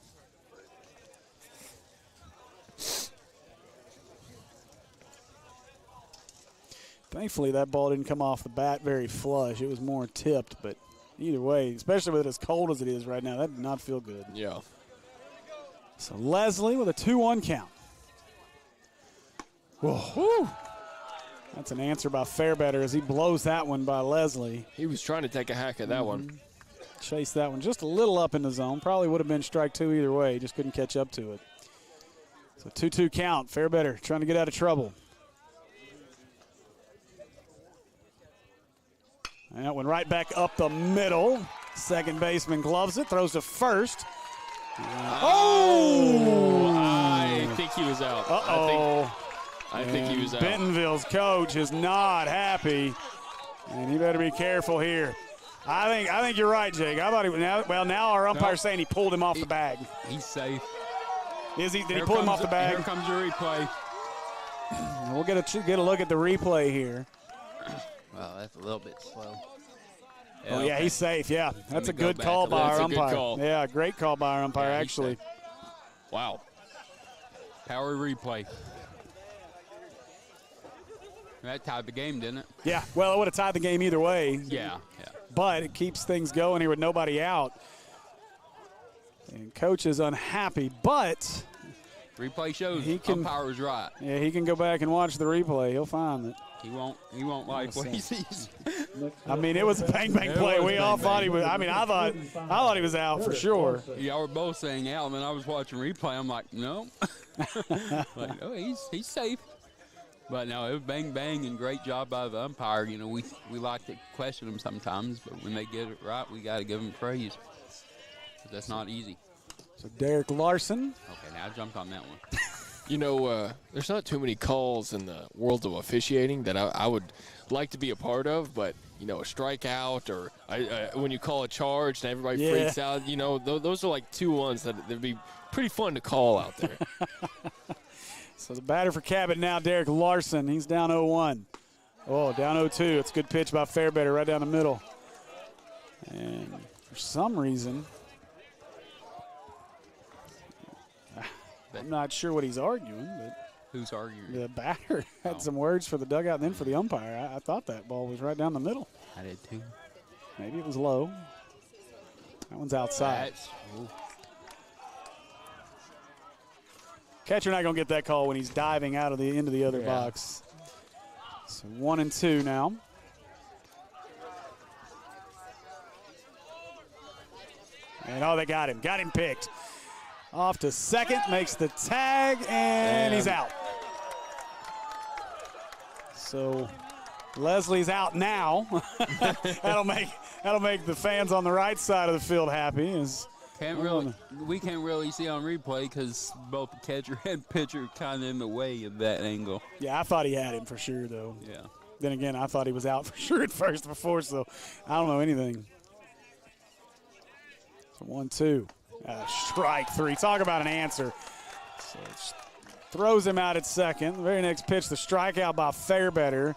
Speaker 1: Thankfully, that ball didn't come off the bat very flush. It was more tipped, but either way, especially with it as cold as it is right now, that did not feel good.
Speaker 3: Yeah.
Speaker 1: So Leslie with a 2-1 count. Whoa. That's an answer by Fairbetter as he blows that one by Leslie.
Speaker 3: He was trying to take a hack at that one.
Speaker 1: Chased that one just a little up in the zone. Probably would have been strike two either way. Just couldn't catch up to it. So 2-2 count. Fairbetter trying to get out of trouble. And that one right back up the middle. Second baseman gloves it, throws to first.
Speaker 3: I think he was out. I think he was out.
Speaker 1: Bentonville's coach is not happy, and he better be careful here. I think you're right, Jake. I thought now our umpire's saying he pulled him off the bag.
Speaker 2: He's safe.
Speaker 1: Is he? Did he pull him off the bag?
Speaker 2: Here comes the replay.
Speaker 1: We'll get a look at the replay here.
Speaker 2: Well, that's a little bit slow.
Speaker 1: Oh, yeah, he's safe. Yeah, that's a
Speaker 2: go
Speaker 1: good
Speaker 2: back
Speaker 1: call
Speaker 2: a
Speaker 1: by
Speaker 2: little.
Speaker 1: our
Speaker 3: That's a good
Speaker 1: umpire.
Speaker 3: call.
Speaker 1: Yeah, great call by our umpire,
Speaker 2: Yeah, he's
Speaker 1: actually.
Speaker 2: safe.
Speaker 3: Wow.
Speaker 2: Power replay. That tied the game, didn't it?
Speaker 1: Yeah, well, it would have tied the game either way.
Speaker 2: Yeah.
Speaker 1: But it keeps things going here with nobody out. And coach is unhappy, but
Speaker 2: Replay shows
Speaker 1: He can-
Speaker 2: umpire was right.
Speaker 1: yeah, he can go back and watch the replay. He'll find it.
Speaker 2: He won't like what he sees.
Speaker 1: I mean, it was a bang bang play.
Speaker 2: was
Speaker 1: We all
Speaker 2: bang,
Speaker 1: thought
Speaker 2: bang.
Speaker 1: he was. I mean, I thought he was out for sure.
Speaker 2: Y'all were both saying out, and then I was watching replay. I'm like, no. Like, no, he's safe. But no, it was bang bang and great job by the umpire. You know, we like to question them sometimes, but when they get it right, we got to give them praise. 'Cause that's not easy.
Speaker 1: So Derek Larson.
Speaker 2: Okay, now I jumped on that one.
Speaker 3: You know, there's not too many calls in the world of officiating that I would like to be a part of, but, you know, a strikeout or when you call a charge and everybody freaks out, you know, those are like two ones that would be pretty fun to call out there.
Speaker 1: So the batter for Cabot now, Derek Larson. He's down 0-1. Oh, down 0-2. It's a good pitch by Fairbetter right down the middle. And for some reason, I'm not sure what he's arguing, but
Speaker 2: Who's arguing?
Speaker 1: the batter had some words for the dugout and then for the umpire. I thought that ball was right down the middle.
Speaker 2: I did too.
Speaker 1: Maybe it was low. That one's outside.
Speaker 2: Ooh.
Speaker 1: Catcher not going to get that call when he's diving out of the into the other box. So 1-2 now. And oh, they got him. Got him picked. Off to second, makes the tag, and he's out. So Leslie's out now. that'll make the fans on the right side of the field happy.
Speaker 2: We can't really see on replay because both the catcher and pitcher kind of in the way of that angle.
Speaker 1: Yeah, I thought he had him for sure, though.
Speaker 2: Yeah.
Speaker 1: Then again, I thought he was out for sure at first before, so I don't know anything. So 1-2. Strike three. Talk about an answer. So it throws him out at second. The very next pitch, the strikeout by Fairbetter.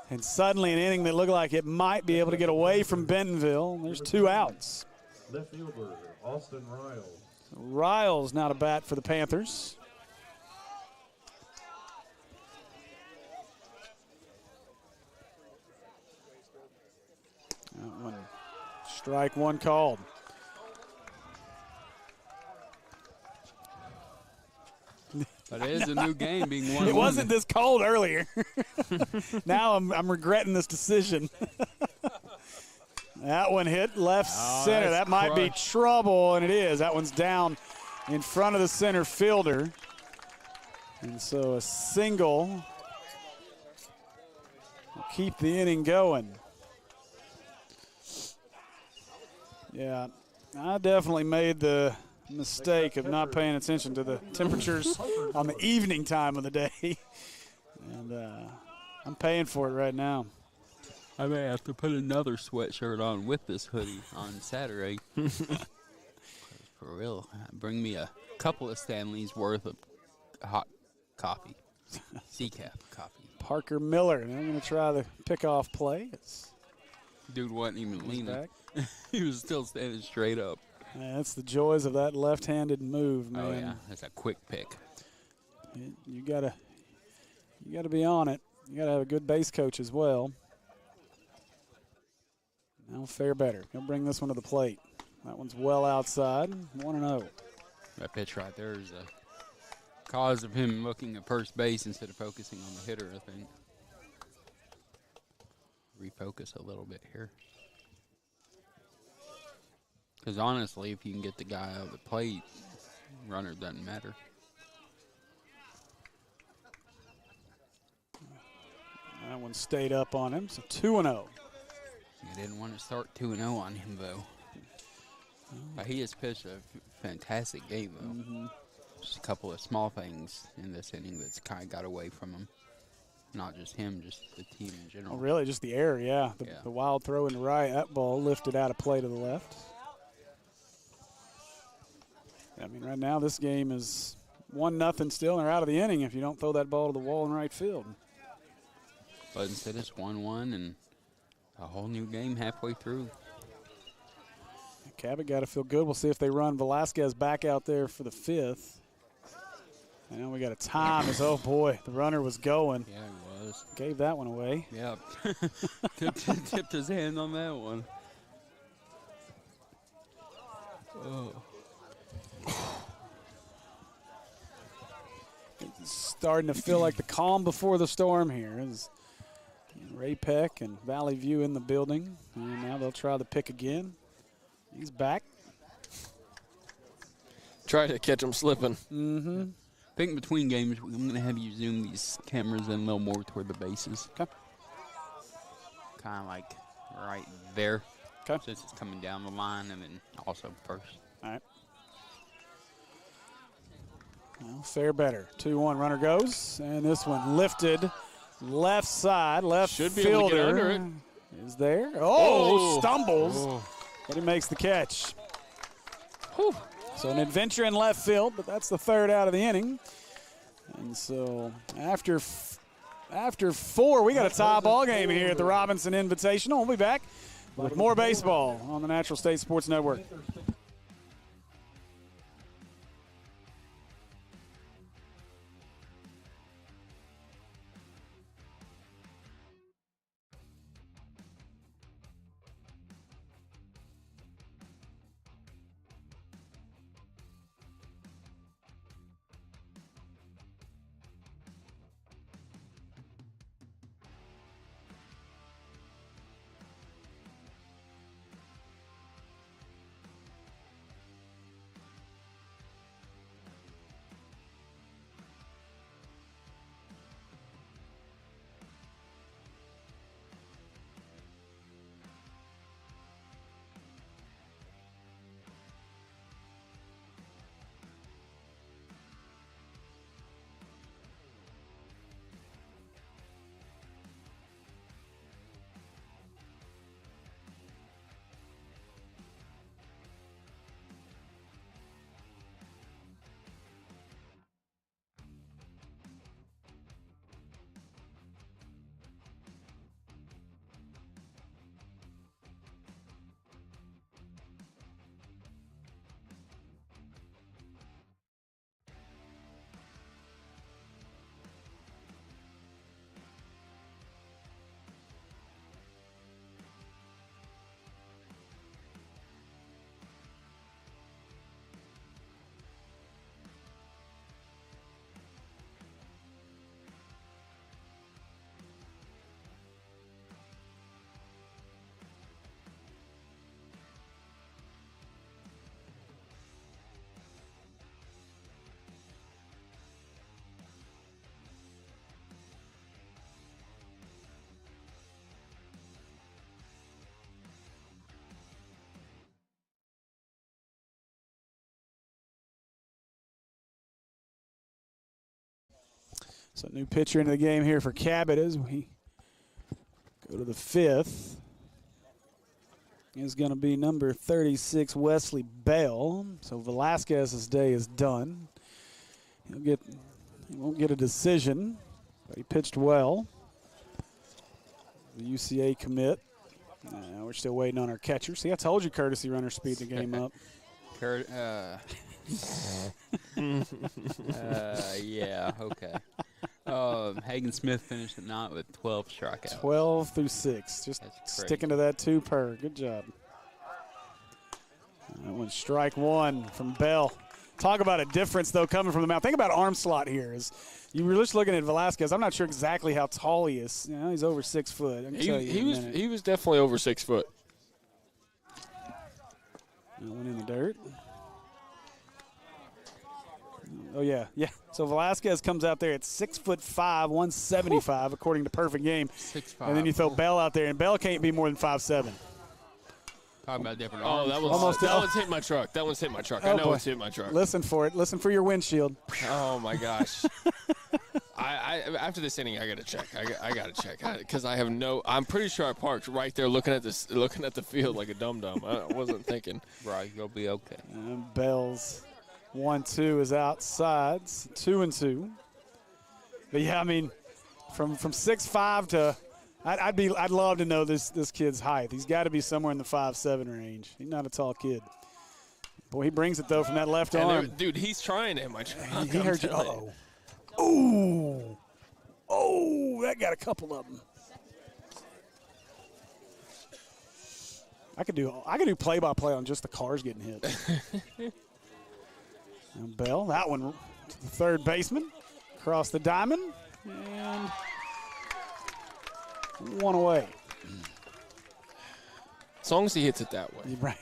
Speaker 1: And suddenly an inning that looked like it might be able to get away from Bentonville. There's two outs.
Speaker 4: Left fielder, Austin Riles.
Speaker 1: Riles now to bat for the Panthers. That one, strike one called.
Speaker 2: But it is a new game being 1-1.
Speaker 1: It wasn't this cold earlier. Now I'm regretting this decision. That one hit left center. That might be trouble, and it is. That one's down in front of the center fielder. And so a single will keep the inning going. Yeah, I definitely made the mistake of not paying attention to the temperatures on the evening time of the day. And I'm paying for it right now.
Speaker 2: I may have to put another sweatshirt on with this hoodie on Saturday. For real, bring me a couple of Stanley's worth of hot coffee, decaf coffee.
Speaker 1: Parker Miller, and I'm going to try the pickoff play.
Speaker 2: Dude wasn't even leaning.
Speaker 1: Back.
Speaker 2: He was still standing straight up.
Speaker 1: Yeah, that's the joys of that left-handed move, man.
Speaker 2: Oh yeah, that's a quick pick.
Speaker 1: You gotta be on it. You gotta have a good base coach as well. Now Fairbetter. He'll bring this one to the plate. That one's well outside. 1-0.
Speaker 2: That pitch right there is a cause of him looking at first base instead of focusing on the hitter, I think. Refocus a little bit here. Because honestly, if you can get the guy out of the plate, runner doesn't matter.
Speaker 1: That one stayed up on him, so 2-0.
Speaker 2: You didn't want to start 2-0 on him, though. But he has pitched a fantastic game, though. Just a couple of small things in this inning that's kind of got away from him. Not just him, just the team in general.
Speaker 1: Oh, really? Just the error, yeah.
Speaker 2: Yeah.
Speaker 1: The wild throw in the right. That ball lifted out of play to the left. I mean, right now this game is 1-0 still, and they're out of the inning if you don't throw that ball to the wall in right field.
Speaker 2: But instead it's 1-1 and a whole new game halfway through.
Speaker 1: Cabot got to feel good. We'll see if they run Velasquez back out there for the 5th. And we got a time. Oh, boy, the runner was going.
Speaker 2: Yeah, he was.
Speaker 1: Gave that one away.
Speaker 2: Yeah. tipped his hand on that one. Oh.
Speaker 1: It's starting to feel like the calm before the storm here. As Ray Peck and Valley View in the building. And now they'll try the pick again. He's back.
Speaker 3: Try to catch him slipping.
Speaker 1: Mm-hmm.
Speaker 2: I think between games, I'm going to have you zoom these cameras in a little more toward the bases.
Speaker 1: Okay.
Speaker 2: Kind of like right there.
Speaker 1: Okay.
Speaker 2: Since it's coming down the line and then also first.
Speaker 1: All right. Well, fair better. 2-1 runner goes. And this one lifted left side. Left
Speaker 3: Should be
Speaker 1: fielder
Speaker 3: able to get under it.
Speaker 1: is there. Oh, stumbles.
Speaker 3: Oh.
Speaker 1: But he makes the catch.
Speaker 3: Whew.
Speaker 1: So an adventure in left field, but that's the 3rd out of the inning. And so after 4, we got a tie ball game here at the Robinson Invitational. We'll be back with more baseball on the Natural State Sports Network. So new pitcher into the game here for Cabot as we go to the 5th. Is going to be number 36, Wesley Bell. So Velasquez's day is done. He won't get a decision, but he pitched well. The UCA commit. We're still waiting on our catcher. See, I told you courtesy runner speed the game up.
Speaker 2: Yeah, okay. Hagen Smith finished the night with 12 strikeouts.
Speaker 1: 12 through 6. Just sticking to that 2 per. Good job. That one's strike 1 from Bell. Talk about a difference, though, coming from the mound. Think about arm slot here. You were just looking at Velasquez. I'm not sure exactly how tall he is. You know, he's over 6 foot.
Speaker 3: He was definitely over 6 foot.
Speaker 1: That one in the dirt. Oh, yeah. So Velasquez comes out there at 6'5", 175, according to Perfect Game.
Speaker 2: 6'5".
Speaker 1: And then you throw Bell out there, and Bell can't be more than 5'7".
Speaker 2: Talking about different
Speaker 3: Oh, that one's hit my truck. That one's hit my truck. I know it's hit my truck.
Speaker 1: Listen for it. Listen for your windshield.
Speaker 3: Oh, my gosh. After this inning, I gotta check. I gotta check because I have no. I'm pretty sure I parked right there, looking at the field like a dum dum. I wasn't thinking.
Speaker 2: Right, you'll be okay.
Speaker 1: And Bell's 1-2 is outside. 2-2. But yeah, I mean, from 6'5" to, I'd love to know this kid's height. He's got to be somewhere in the 5'7" range. He's not a tall kid. Boy, he brings it though from that left arm.
Speaker 3: Dude, he's trying him.
Speaker 1: He heard you. Ooh. Oh, that got a couple of them. I could do play-by-play on just the cars getting hit. And Bell, that one to the third baseman, across the diamond, and one away.
Speaker 3: As long as he hits it that way.
Speaker 1: You're right.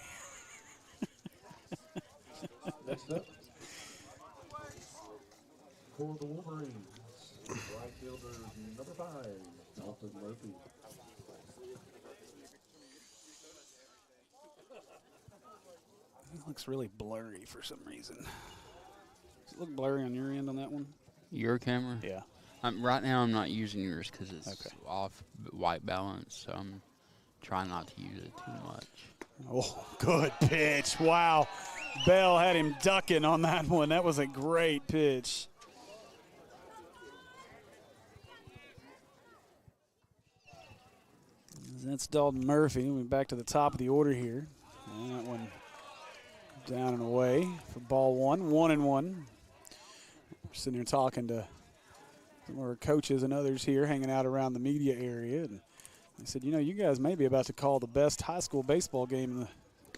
Speaker 4: Next up, for the Wolverines, right fielder number 5, Dalton Murphy.
Speaker 1: It looks really blurry for some reason. Does it look blurry on your end on that one?
Speaker 2: Your camera?
Speaker 1: Yeah.
Speaker 2: Right now I'm not using yours because it's
Speaker 1: Okay.
Speaker 2: off white balance, so I'm trying not to use it too much.
Speaker 1: Oh, good pitch. Wow. Bell had him ducking on that one. That was a great pitch. That's Dalton Murphy. We're back to the top of the order here. And that one down and away for ball one. 1-1. We're sitting here talking to some of our coaches and others here hanging out around the media area. And they said, you know, you guys may be about to call the best high school baseball game in the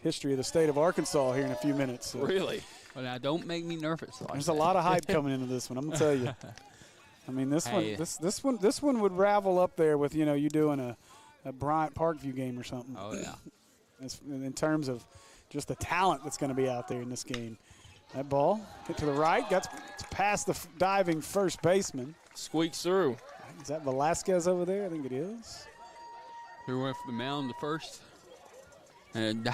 Speaker 1: history of the state of Arkansas here in a few minutes. So
Speaker 3: Really?
Speaker 2: Well, now don't make me nervous. Like
Speaker 1: there's
Speaker 2: that.
Speaker 1: a lot of hype coming into this one. I'm gonna tell you. I mean, this
Speaker 2: Hey.
Speaker 1: this one would ravel up there with, you know, you doing a Bryant Parkview game or something.
Speaker 2: Oh yeah.
Speaker 1: In terms of just the talent that's going to be out there in this game. That ball hit to the right, got past the diving first baseman.
Speaker 3: Squeaks through.
Speaker 1: Is that Velasquez over there? I think it is.
Speaker 2: He went for the mound the first. And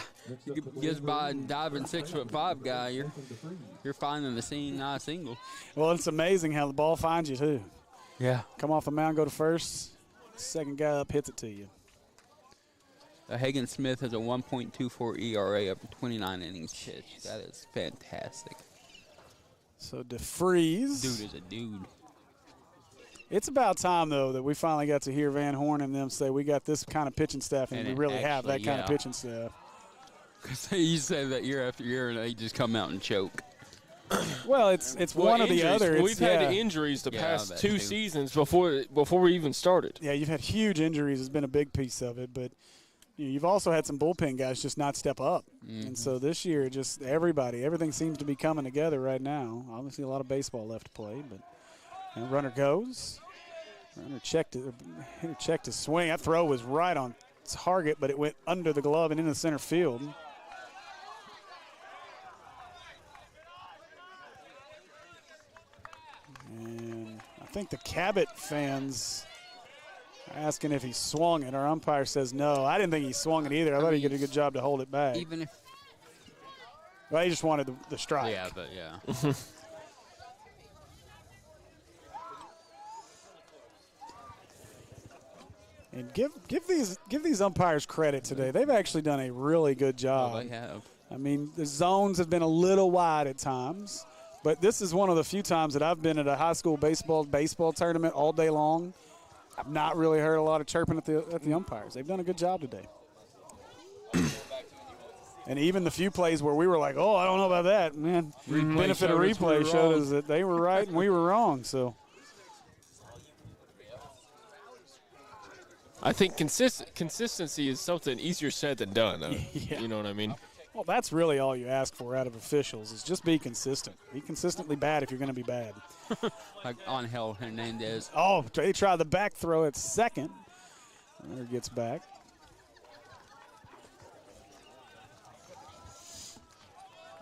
Speaker 2: gets by a diving 6'5" guy. You're finding the scene, not a single.
Speaker 1: Well, it's amazing how the ball finds you too.
Speaker 2: Yeah.
Speaker 1: Come off the mound, go to first. Second guy up hits it to you.
Speaker 2: Hagen Smith has a 1.24 ERA after 29 innings pitched. That is fantastic.
Speaker 1: So DeFreeze.
Speaker 2: Dude is a dude.
Speaker 1: It's about time, though, that we finally got to hear Van Horn and them say we got this kind of pitching staff, and we really have that kind of pitching staff.
Speaker 2: Because you say that year after year, and they just come out and choke.
Speaker 1: Well, it's one or the other.
Speaker 3: We've had injuries the past 2 seasons before we even started.
Speaker 1: Yeah, you've had huge injuries has been a big piece of it, but you've also had some bullpen guys just not step up. And so this year, just everything seems to be coming together right now. Obviously, a lot of baseball left to play, but and runner goes. Runner checked his swing. That throw was right on target, but it went under the glove and into center field. And I think the Cabot fans are asking if he swung it. Our umpire says no. I didn't think he swung it either. I thought he did a good job to hold it back.
Speaker 2: Even if.
Speaker 1: Well, he just wanted the strike.
Speaker 2: Yeah, but yeah.
Speaker 1: And give these umpires credit today. They've actually done a really good job.
Speaker 2: Oh, they have.
Speaker 1: I mean, the zones have been a little wide at times, but this is one of the few times that I've been at a high school baseball tournament all day long. I've not really heard a lot of chirping at the umpires. They've done a good job today. And even the few plays where we were like, oh, I don't know about that, man. Benefit of replay showed us that they were right and we were wrong. So
Speaker 3: I think consistency is something easier said than done.
Speaker 1: Yeah.
Speaker 3: You know what I mean?
Speaker 1: Well, that's really all you ask for out of officials is just be consistent. Be consistently bad if you're going to be bad.
Speaker 2: Like Angel Hernandez.
Speaker 1: Oh, they try the back throw at second. Runner gets back.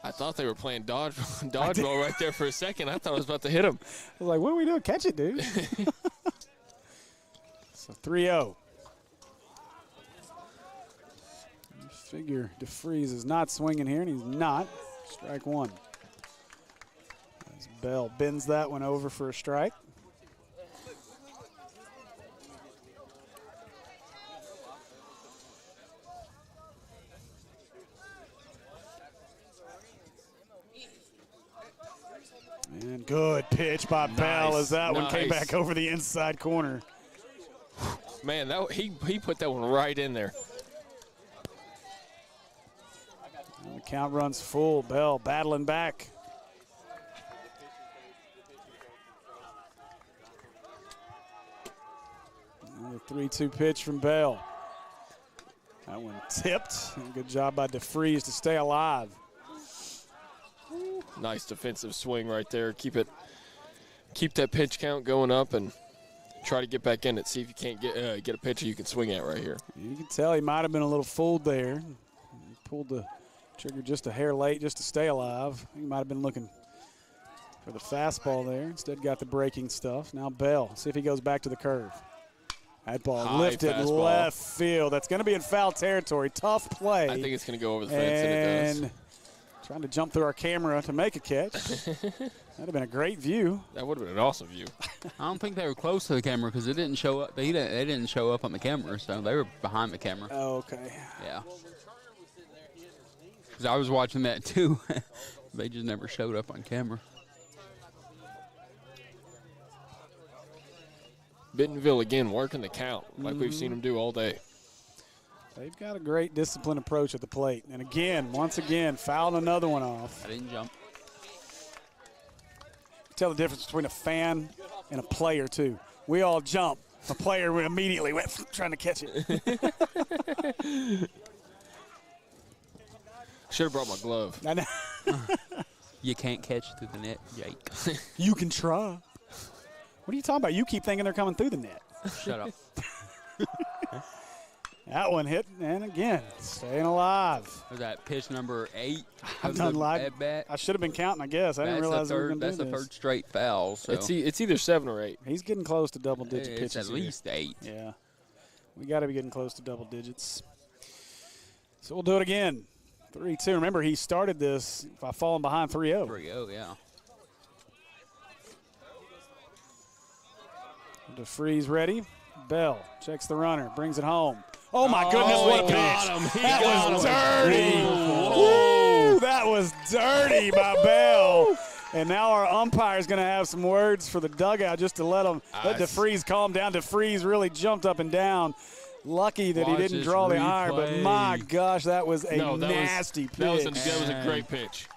Speaker 3: I thought they were playing dodgeball right there for a second. I thought I was about to hit him.
Speaker 1: I was like, what are we doing? Catch it, dude. So 3-0. You figure DeFreeze is not swinging here, and he's not. Strike one. As Bell bends that one over for a strike. And good pitch by Bell as that one came back over the inside corner.
Speaker 3: Man, he put that one right in there.
Speaker 1: And the count runs full. Bell battling back. Another 3-2 pitch from Bell. That one tipped. Good job by DeFries to stay alive.
Speaker 3: Nice defensive swing right there. Keep that pitch count going up and try to get back in it. See if you can't get a pitcher you can swing at right here.
Speaker 1: You can tell he might have been a little fooled there. He pulled the trigger just a hair late just to stay alive. He might have been looking for the fastball there. Instead got the breaking stuff. Now Bell, see if he goes back to the curve. That ball lifted
Speaker 3: fastball.
Speaker 1: Left field. That's going to be in foul territory. Tough play.
Speaker 3: I think it's going to go over the fence, and it does.
Speaker 1: Trying to jump through our camera to make a catch. That'd have been a great view.
Speaker 3: That would have been an awesome view.
Speaker 2: I don't think they were close to the camera because it didn't show up. They didn't show up on the camera, so they were behind the camera.
Speaker 1: Oh, okay.
Speaker 2: Yeah. Because I was watching that too. They just never showed up on camera.
Speaker 3: Bentonville again working the count like we've seen them do all day.
Speaker 1: They've got a great disciplined approach at the plate. And again, once again, fouled another one off.
Speaker 2: I didn't jump.
Speaker 1: Tell the difference between a fan and a player, too. We all jump. A player immediately went trying to catch it.
Speaker 3: Should have brought my glove.
Speaker 1: I know.
Speaker 2: You can't catch through the net, Jake.
Speaker 1: You can try. What are you talking about? You keep thinking they're coming through the net.
Speaker 2: Shut up.
Speaker 1: That one hit, and again, staying alive.
Speaker 2: Was that pitch number 8?
Speaker 1: I've done live.
Speaker 2: At bat?
Speaker 1: I should have been counting, I guess. I didn't realize we were going to do
Speaker 2: That's
Speaker 1: this.
Speaker 2: the third straight foul. So.
Speaker 3: It's either 7 or 8.
Speaker 1: He's getting close to double-digit
Speaker 2: It's
Speaker 1: pitches
Speaker 2: at least
Speaker 1: here.
Speaker 2: 8.
Speaker 1: Yeah. We got to be getting close to double digits. So we'll do it again. 3-2. Remember, he started this by falling behind 3-0.
Speaker 2: 3-0, yeah.
Speaker 1: DeFries ready. Bell checks the runner, brings it home. Oh, my goodness, what a pitch. That was dirty. Woo, that was dirty by Bell. And now our umpire is going to have some words for the dugout just to let DeFries calm down. DeFries really jumped up and down. Lucky that he didn't draw the iron, but my gosh, that was a nasty pitch.
Speaker 3: That was a great pitch.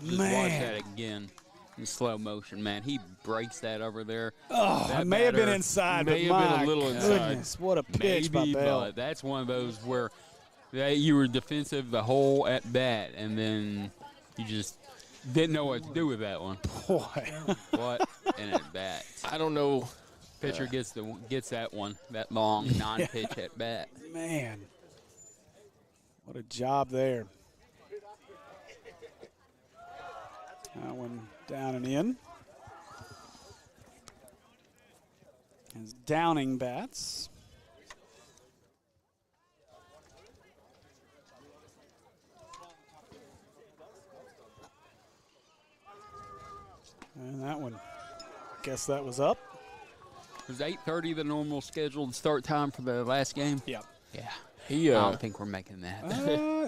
Speaker 2: Just watch that again in slow motion, man. He breaks that over there.
Speaker 1: Oh, it may have been inside, but my goodness, what a pitch by Bell.
Speaker 2: But that's one of those where you were defensive the whole at bat, and then you just didn't know what to do with that one.
Speaker 1: Boy.
Speaker 2: What an at bat.
Speaker 3: I don't know.
Speaker 2: Pitcher gets that one, that long non-pitch at bat.
Speaker 1: Man, what a job there. That one down and in. As Downing bats. And that one, guess that was up.
Speaker 2: Was 8:30 the normal scheduled start time for the last game?
Speaker 1: Yep.
Speaker 2: Yeah.
Speaker 3: I
Speaker 2: don't think we're making that.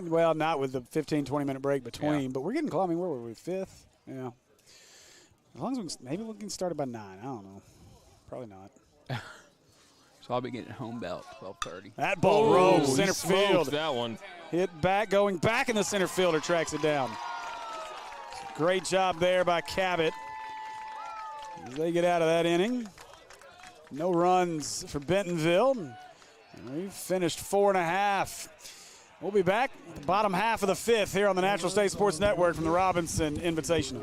Speaker 1: Well, not with the 15, 20-minute break between,
Speaker 2: Yeah.
Speaker 1: but we're getting close. I mean, where were we, 5th? Yeah. As long as maybe we can start it by 9. I don't know. Probably not.
Speaker 2: So I'll be getting home about 12:30.
Speaker 1: That ball rose center field.
Speaker 3: That one.
Speaker 1: Hit back, going back, and the center fielder tracks it down. Great job there by Cabot. As they get out of that inning. No runs for Bentonville. And we've finished 4.5. We'll be back at the bottom half of the 5th here on the Natural State Sports Network from the Robinson Invitational.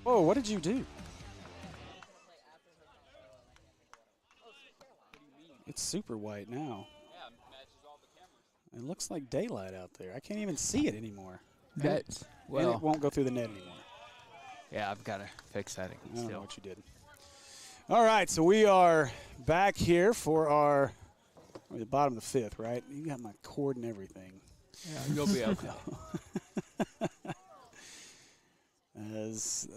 Speaker 1: Whoa, what did you do? It's super white now.
Speaker 2: Yeah, matches all the cameras.
Speaker 1: It looks like daylight out there. I can't even see it anymore.
Speaker 2: That's
Speaker 1: And it won't go through the net anymore.
Speaker 2: yeah, I've got to fix that
Speaker 1: I don't know what you did. All right, so we are back here for our the bottom of the fifth, right? You got my cord and everything.
Speaker 2: Yeah, you'll be okay.
Speaker 1: As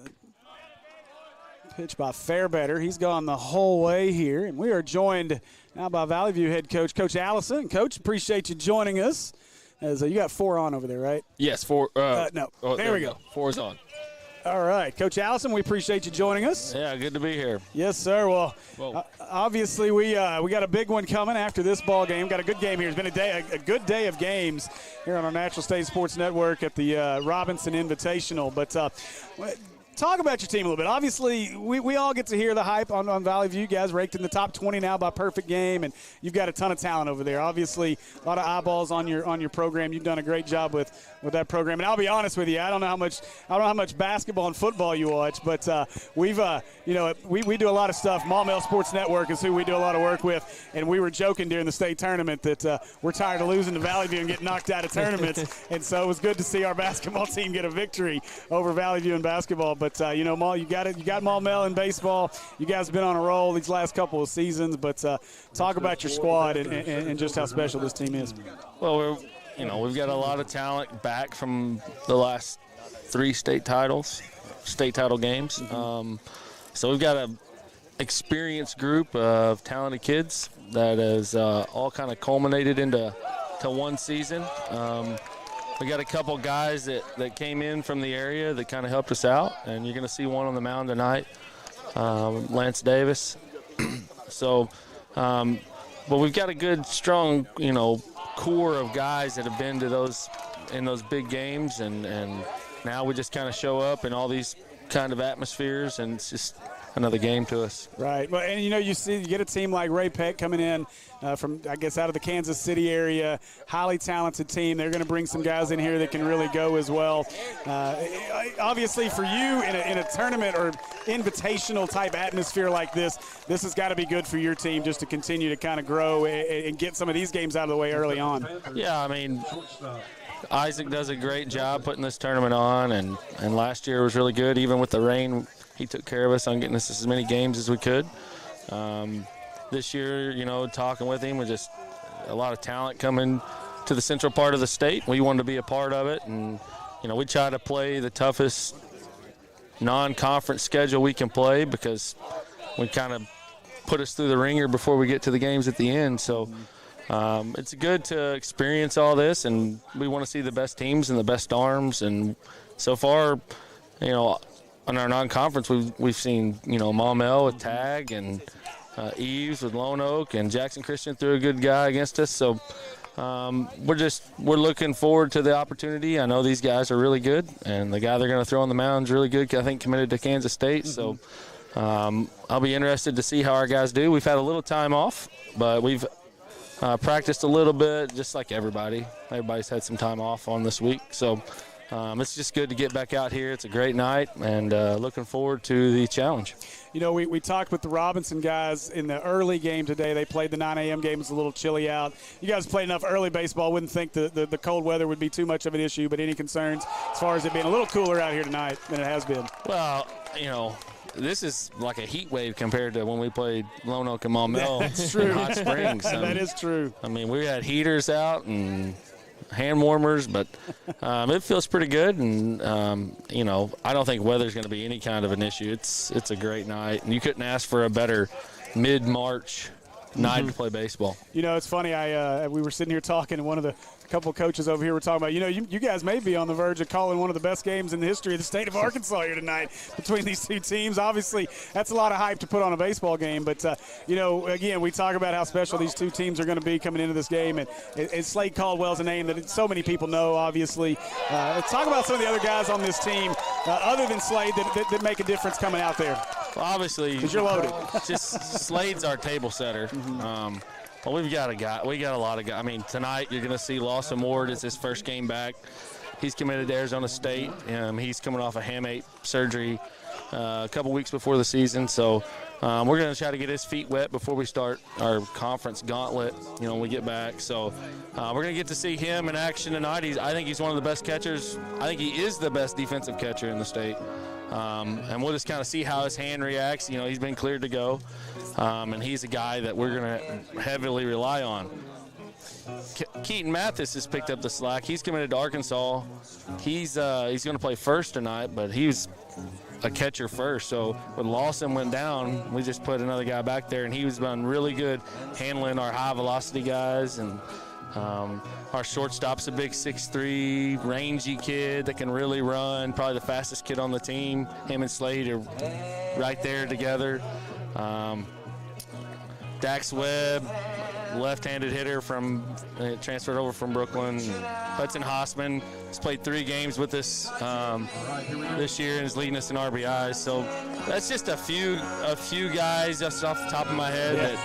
Speaker 1: pitch by Fairbetter. He's gone the whole way here. And we are joined now by Valley View head coach, Coach Allison. Coach, appreciate you joining us. As you got 4 on over there, right?
Speaker 3: Yes, 4.
Speaker 1: No,
Speaker 3: oh,
Speaker 1: there we go.
Speaker 3: 4 is on.
Speaker 1: All right, Coach Allison, we appreciate you joining us.
Speaker 3: Yeah, good to be here.
Speaker 1: Yes, sir. Well, obviously we got a big one coming after this ball game. Got a good game here. It's been a good day of games here on our Natural State Sports Network at the Robinson Invitational. But talk about your team a little bit. Obviously, we all get to hear the hype on Valley View. You guys ranked in the top 20 now by Perfect Game, and you've got a ton of talent over there. Obviously, a lot of eyeballs on your program. You've done a great job with that program. And I'll be honest with you, I don't know how much basketball and football you watch, but we do a lot of stuff. Maumelle Sports Network is who we do a lot of work with, and we were joking during the state tournament that we're tired of losing to Valley View and getting knocked out of tournaments, and so it was good to see our basketball team get a victory over Valley View in basketball. But you got Maumelle in baseball. You guys have been on a roll these last couple of seasons. But talk about your squad and just how special this team is.
Speaker 5: Well, we've got a lot of talent back from the last 3 state title games. So we've got an experienced group of talented kids that has all kind of culminated into one season. We got a couple guys that came in from the area that kind of helped us out, and you're going to see one on the mound tonight, Lance Davis. So, but we've got a good, strong, core of guys that have been to those big games, and now we just kind of show up in all these kind of atmospheres, and it's just another game to us.
Speaker 1: Right. Well, and you get a team like Ray Peck coming in from, I guess, out of the Kansas City area, highly talented team. They're going to bring some guys in here that can really go as well. Obviously, for you in a tournament or invitational type atmosphere like this has got to be good for your team just to continue to kind of grow and get some of these games out of the way early on.
Speaker 5: Yeah, I mean, Isaac does a great job putting this tournament on, and last year was really good. Even with the rain, he took care of us on getting us as many games as we could. This year, talking with him, was just a lot of talent coming to the central part of the state. We wanted to be a part of it, and we try to play the toughest non-conference schedule we can play because we kind of put us through the ringer before we get to the games at the end. So it's good to experience all this, and we want to see the best teams and the best arms. And so far, on our non-conference, we've seen Maumelle with Tag and Eves with Lone Oak, and Jackson Christian threw a good guy against us. So we're looking forward to the opportunity. I know these guys are really good, and the guy they're going to throw on the mound is really good. I think committed to Kansas State. So I'll be interested to see how our guys do. We've had a little time off, but we've practiced a little bit, just like everybody. Everybody's had some time off on this week. So it's just good to get back out here. It's a great night, and looking forward to the challenge.
Speaker 1: We talked with the Robinson guys in the early game today. They played the 9 a.m. game. It was a little chilly out. You guys played enough early baseball. Wouldn't think the cold weather would be too much of an issue, but any concerns as far as it being a little cooler out here tonight than it has been?
Speaker 5: Well, this is like a heat wave compared to when we played Lone Oak and Maumelle.
Speaker 1: That's true.
Speaker 5: In Hot Springs.
Speaker 1: That is true.
Speaker 5: I mean, we had heaters out and hand warmers, but it feels pretty good, and I don't think weather's going to be any kind of an issue. It's a great night, and you couldn't ask for a better mid-March night to play baseball.
Speaker 1: It's funny. We were sitting here talking, and one of the couple of coaches over here were talking about, you guys may be on the verge of calling one of the best games in the history of the state of Arkansas here tonight between these two teams. Obviously, that's a lot of hype to put on a baseball game. But, again, we talk about how special these two teams are going to be coming into this game. And Slade Caldwell's a name that so many people know, obviously. Let's talk about some of the other guys on this team, other than Slade, that make a difference coming out there.
Speaker 5: Well, obviously,
Speaker 1: because you're loaded.
Speaker 5: Just Slade's our table setter. Well, we got a lot of guys. I mean, tonight you're going to see Lawson Ward. It's his first game back. He's committed to Arizona State. He's coming off a hamate surgery a couple weeks before the season. So we're going to try to get his feet wet before we start our conference gauntlet, when we get back. So we're going to get to see him in action tonight. I think he's one of the best catchers. I think he is the best defensive catcher in the state. And we'll just kind of see how his hand reacts. He's been cleared to go. And he's a guy that we're going to heavily rely on. Keaton Mathis has picked up the slack. He's committed to Arkansas. He's going to play first tonight, but he was a catcher first. So when Lawson went down, we just put another guy back there, and he was done really good handling our high-velocity guys. And our shortstop's a big 6'3", rangy kid that can really run, probably the fastest kid on the team. Him and Slade are right there together. Dax Webb, left-handed hitter transferred over from Brooklyn. Hudson Hossman has played 3 games with us this year and is leading us in RBIs. So that's just a few guys just off the top of my head that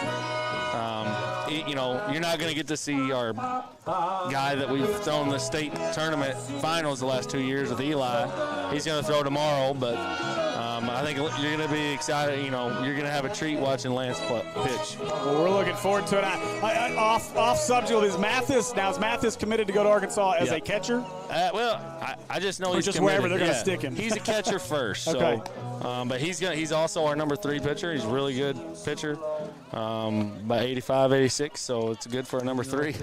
Speaker 5: you're not going to get to see our guy that we've thrown the state tournament finals the last 2 years with Eli. He's going to throw tomorrow, but I think you're going to be excited. You're going to have a treat watching Lance pitch.
Speaker 1: Well, we're looking forward to it. Off subject, is Mathis committed to go to Arkansas as a catcher?
Speaker 5: I just know
Speaker 1: or
Speaker 5: he's
Speaker 1: just
Speaker 5: committed.
Speaker 1: wherever they're going to stick him.
Speaker 5: He's a catcher first.
Speaker 1: Okay.
Speaker 5: But he's also our number 3 pitcher. He's a really good pitcher. By 85, 86, so it's good for a number 3.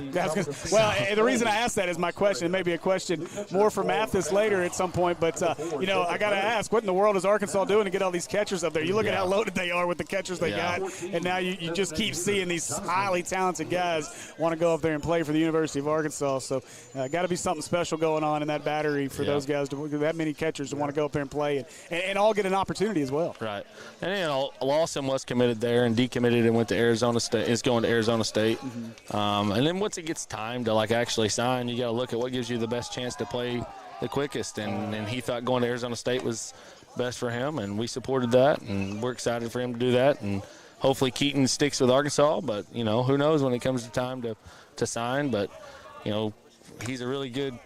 Speaker 1: Well, the reason I asked that is my question. It may be a question more for Mathis later at some point, but, I got to ask, what in the world is Arkansas doing to get all these catchers up there? You look at how loaded they are with the catchers they got, and now you just keep seeing these highly talented guys want to go up there and play for the University of Arkansas. So got to be something special going on in that battery for those guys, that many catchers to want to go up there and play and all get an opportunity as well.
Speaker 5: Right. And, Lawson was committed there and decommitted and went to Arizona State. Is going to Arizona State. Mm-hmm. And then once it gets time to actually sign, you got to look at what gives you the best chance to play the quickest. And he thought going to Arizona State was best for him, and we supported that, and we're excited for him to do that. And hopefully Keaton sticks with Arkansas, but who knows when it comes to time to sign. But he's a really good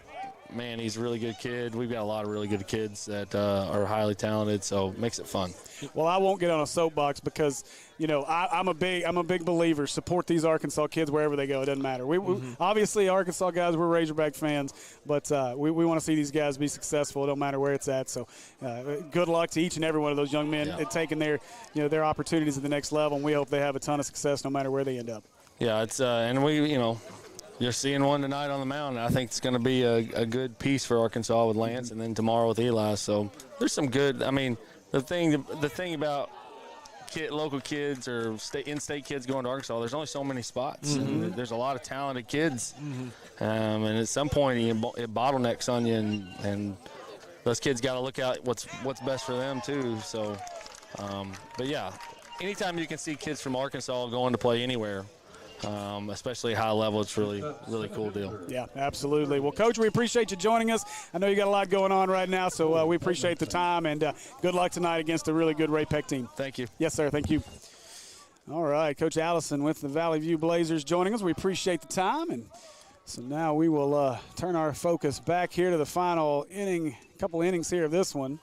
Speaker 5: man. He's a really good kid. We've got a lot of really good kids that are highly talented, so it makes it fun.
Speaker 1: Well, I won't get on a soapbox because I'm a big believer. Support these Arkansas kids wherever they go. It doesn't matter. We obviously Arkansas guys, we're Razorback fans, but we want to see these guys be successful. It don't matter where it's at. So good luck to each and every one of those young men taking their their opportunities at the next level, and we hope they have a ton of success no matter where they end up. Yeah, it's and we you're seeing one tonight on the mound. I think it's going to be a good piece for Arkansas with Lance, and then tomorrow with Eli. So there's some good. I mean, the thing about local kids or in-state kids going to Arkansas, there's only so many spots. Mm-hmm. And there's a lot of talented kids, and at some point it bottlenecks on you, and those kids got to look out what's best for them too. So, but yeah, anytime you can see kids from Arkansas going to play anywhere. Especially high level, it's really cool deal. Yeah, absolutely. Well, Coach, we appreciate you joining us. I know you got a lot going on right now, so we appreciate the time, and good luck tonight against a really good Ray Peck team. Thank you. Yes, sir. Thank you. All right, Coach Allison with the Valley View Blazers joining us. We appreciate the time, and so now we will turn our focus back here to the final inning, couple innings here of this one.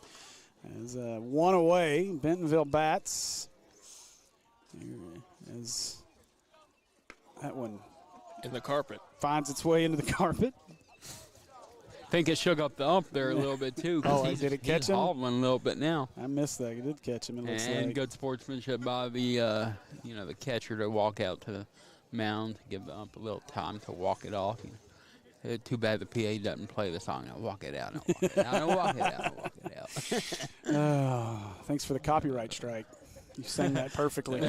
Speaker 1: As one away, Bentonville bats. As that one
Speaker 3: in the carpet
Speaker 1: finds its way into the carpet.
Speaker 2: I think it shook up the ump there a little bit too.
Speaker 1: Did it catch him?
Speaker 2: He's hobbling a little bit now.
Speaker 1: I missed that. It did catch him. It looks
Speaker 2: and
Speaker 1: like.
Speaker 2: Good sportsmanship by the the catcher to walk out to the mound to give the ump a little time to walk it off. Too bad the PA doesn't play the song. I'll walk it out. I'll walk it out. I'll walk it out. I'll walk it out.
Speaker 1: Thanks for the copyright strike. You sang that perfectly.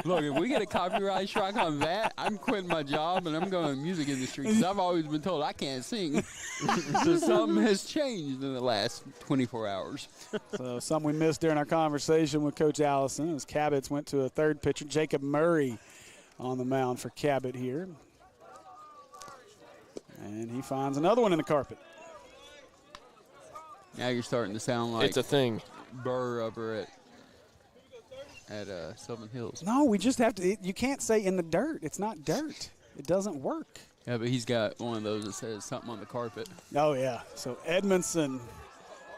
Speaker 2: Look, if we get a copyright strike on that, I'm quitting my job and I'm going to the music industry because I've always been told I can't sing. So something has changed in the last 24 hours.
Speaker 1: So something we missed during our conversation with Coach Allison is Cabot's went to a third pitcher, Jacob Murray, on the mound for Cabot here. And he finds another one in the carpet.
Speaker 2: Now you're starting to sound like
Speaker 3: it's a thing.
Speaker 2: Burr over at Sylvan Hills.
Speaker 1: No, we just have to. You can't say in the dirt. It's not dirt. It doesn't work.
Speaker 2: Yeah, but he's got one of those that says something on the carpet.
Speaker 1: Oh, yeah. So Edmondson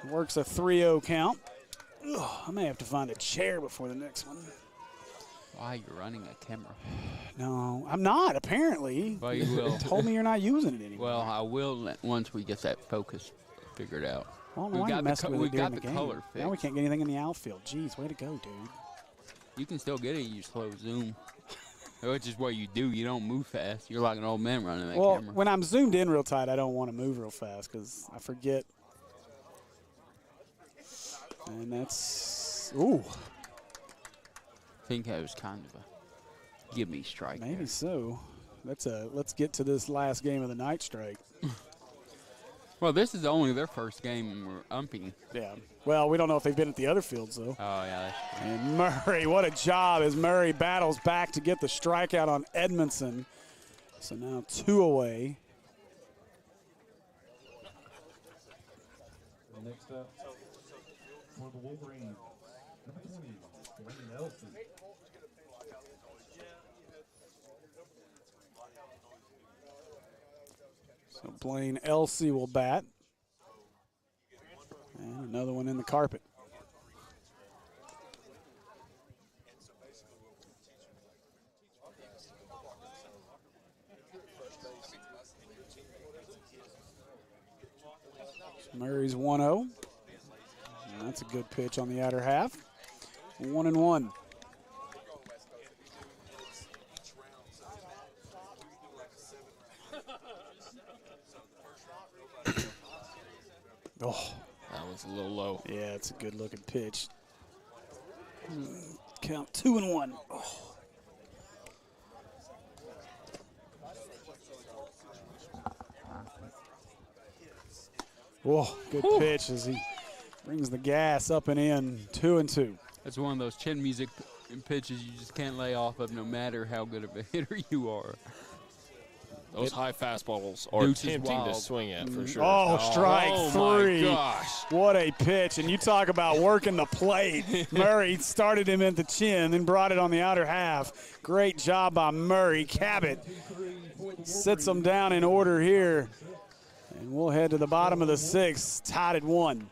Speaker 1: Works a 3-0 count. Ugh, I may have to find a chair before the next one.
Speaker 2: Why you're running a camera?
Speaker 1: No, I'm not, apparently.
Speaker 2: Well, you will.
Speaker 1: You told me you're not using it anymore.
Speaker 2: Well, I will once we get that focus figured out.
Speaker 1: Well, no, I messed with it
Speaker 2: we
Speaker 1: during
Speaker 2: got
Speaker 1: the
Speaker 2: the
Speaker 1: game.
Speaker 2: color fixed.
Speaker 1: Now we can't get anything in the outfield. Jeez, way to go, dude.
Speaker 2: You can still get it. You slow zoom, which is what you do. You don't move fast. You're like an old man running that camera.
Speaker 1: When I'm zoomed in real tight, I don't want to move real fast because I forget. And that's, ooh.
Speaker 2: I think that was kind of a give me strike.
Speaker 1: Maybe
Speaker 2: there.
Speaker 1: so. Let's get to this last game of the night strike.
Speaker 2: Well, this is only their first game and we're umping.
Speaker 1: Yeah. Well, we don't know if they've been at the other fields, though.
Speaker 2: Oh, yeah. That's true.
Speaker 1: And Murray, what a job as Murray battles back to get the strikeout on Edmondson. So now 2 away.
Speaker 4: Next up for the Wolverines, number 20, Blaine Nelson.
Speaker 1: So Blaine Elsey will bat. And another one in the carpet. Murray's 1-0. That's a good pitch on the outer half. 1-1. Oh,
Speaker 3: That was a little low.
Speaker 1: yeah, it's a good looking pitch. Count 2-1. Oh. Whoa, good pitch as he brings the gas up and in. 2-2.
Speaker 2: That's one of those chin music pitches you just can't lay off of no matter how good of a hitter you are.
Speaker 3: Those high fastballs are
Speaker 2: Deuce is
Speaker 3: tempting to
Speaker 2: wild.
Speaker 3: swing at for sure.
Speaker 1: Oh, strike three.
Speaker 3: Oh, my gosh.
Speaker 1: What a pitch. And you talk about working the plate. Murray started him at the chin, then brought it on the outer half. Great job by Murray. Cabot sits him down in order here. And we'll head to the bottom of the 6th, tied at 1.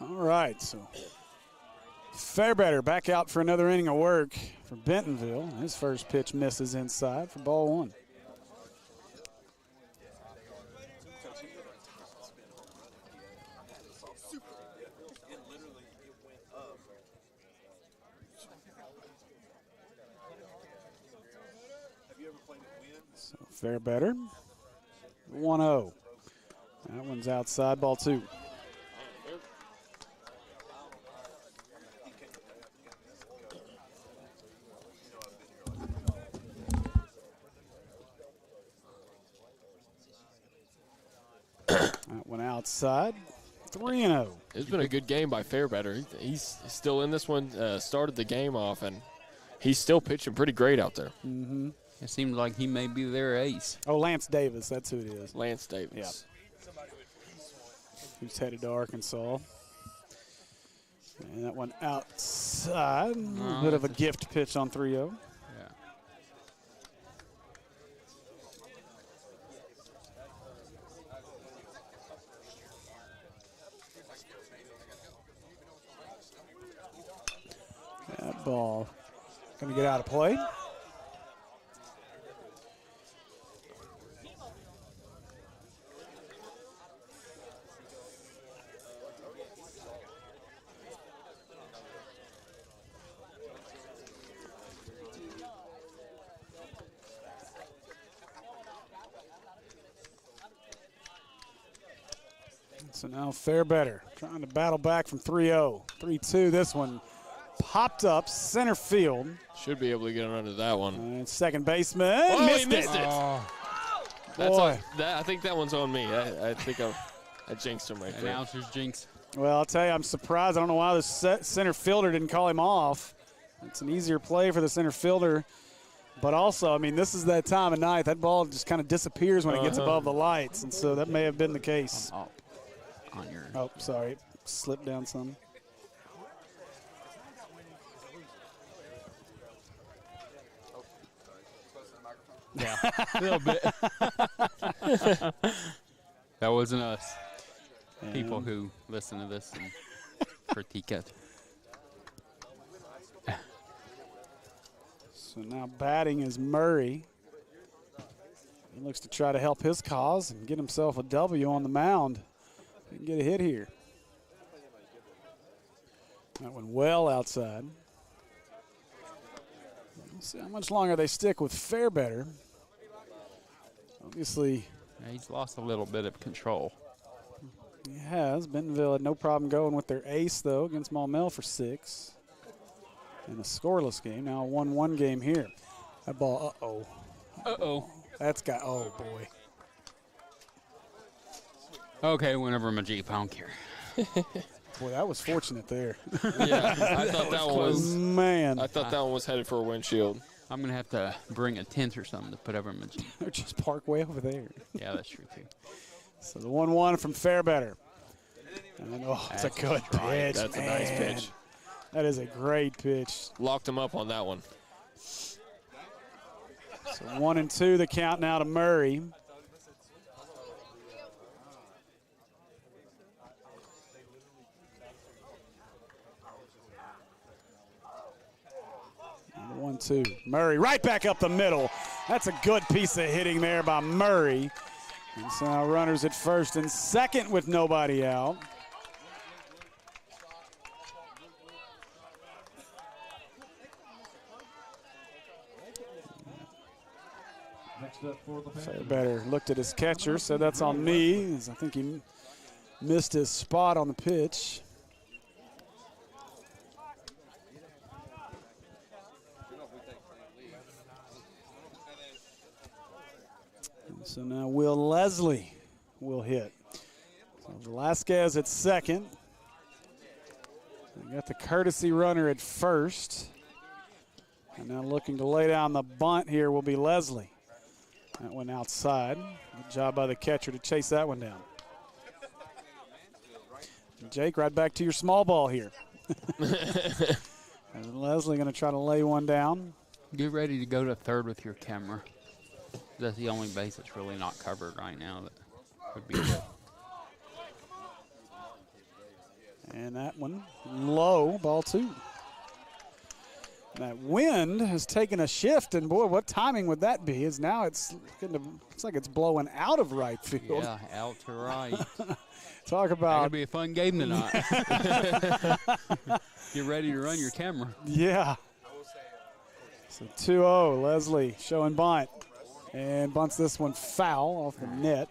Speaker 1: All right, so Fairbetter back out for another inning of work for Bentonville. His first pitch misses inside for ball 1. So Fairbetter, 1-0. That one's outside, ball 2. That one outside, 3-0.
Speaker 3: It's been a good game by Fairbetter. He's still in this one. Started the game off, and he's still pitching pretty great out there.
Speaker 1: Mm-hmm.
Speaker 2: It seems like he may be their ace.
Speaker 1: Oh, Lance Davis, that's who it is.
Speaker 3: Lance Davis.
Speaker 1: Yeah. Who's headed to Arkansas. And that one outside. A little bit of a gift pitch on 3-0.
Speaker 2: Yeah.
Speaker 1: That ball going to get out of play. So now Fairbetter trying to battle back from 3-0. 3-2, this one popped up center field.
Speaker 3: Should be able to get under that one.
Speaker 1: And second baseman
Speaker 3: He missed it.
Speaker 1: Boy.
Speaker 3: I think that one's on me. I think I jinxed him right there.
Speaker 2: Announcer's jinx.
Speaker 1: Well, I'll tell you, I'm surprised. I don't know why the center fielder didn't call him off. It's an easier play for the center fielder. But also, I mean, this is that time of night. That ball just kind of disappears when it gets above the lights. And so that may have been the case.
Speaker 2: On your.
Speaker 1: Oh, sorry. Slipped down some.
Speaker 2: Yeah, a little bit. That wasn't us. People who listen to this and critique it.
Speaker 1: So now batting is Murray. He looks to try to help his cause and get himself a W on the mound. He can get a hit here. That one well outside. Let's see how much longer they stick with Fairbetter. Obviously,
Speaker 2: Yeah, he's lost a little bit of control.
Speaker 1: he has. Bentonville had no problem going with their ace, though, against Maumelle for 6. In a scoreless game. Now a 1-1 game here. That ball, uh-oh.
Speaker 2: Uh-oh.
Speaker 1: That's got, oh, boy.
Speaker 2: Okay, whenever I'm a Jeep, I don't care.
Speaker 1: Boy, that was fortunate there.
Speaker 3: Yeah, I thought that one was.
Speaker 1: Man.
Speaker 3: I thought that one was headed for a windshield.
Speaker 2: I'm going to have to bring a tent or something to put over my Jeep.
Speaker 1: Or just park way over there.
Speaker 2: Yeah, that's true, too.
Speaker 1: So the 1-1 from Fairbetter. And, oh, it's a good pitch.
Speaker 3: That's a nice pitch.
Speaker 1: That is a great pitch.
Speaker 3: Locked him up on that one.
Speaker 1: So 1-2, the count now to Murray. And 1-2. Murray right back up the middle. That's a good piece of hitting there by Murray. And so now runners at first and second with nobody out. Fairbetter looked at his catcher, said that's on me, as I think he missed his spot on the pitch. And so now Will Leslie will hit. So Velasquez at second. We got the courtesy runner at first. And now looking to lay down the bunt here will be Leslie. That one outside. Good job by the catcher to chase that one down. Jake, right back to your small ball here. And Leslie going to try to lay one down.
Speaker 2: Get ready to go to third with your camera. That's the only base that's really not covered right now that would be good.
Speaker 1: And that one low, ball 2. That wind has taken a shift, and boy, what timing would that be? Is now it's like it's blowing out of right field.
Speaker 2: Yeah, out to right.
Speaker 1: Talk
Speaker 2: That'll
Speaker 1: about
Speaker 2: be a fun game tonight. Get ready to run your camera.
Speaker 1: yeah. So 2-0, Leslie showing bunt, and bunts this one foul off the net.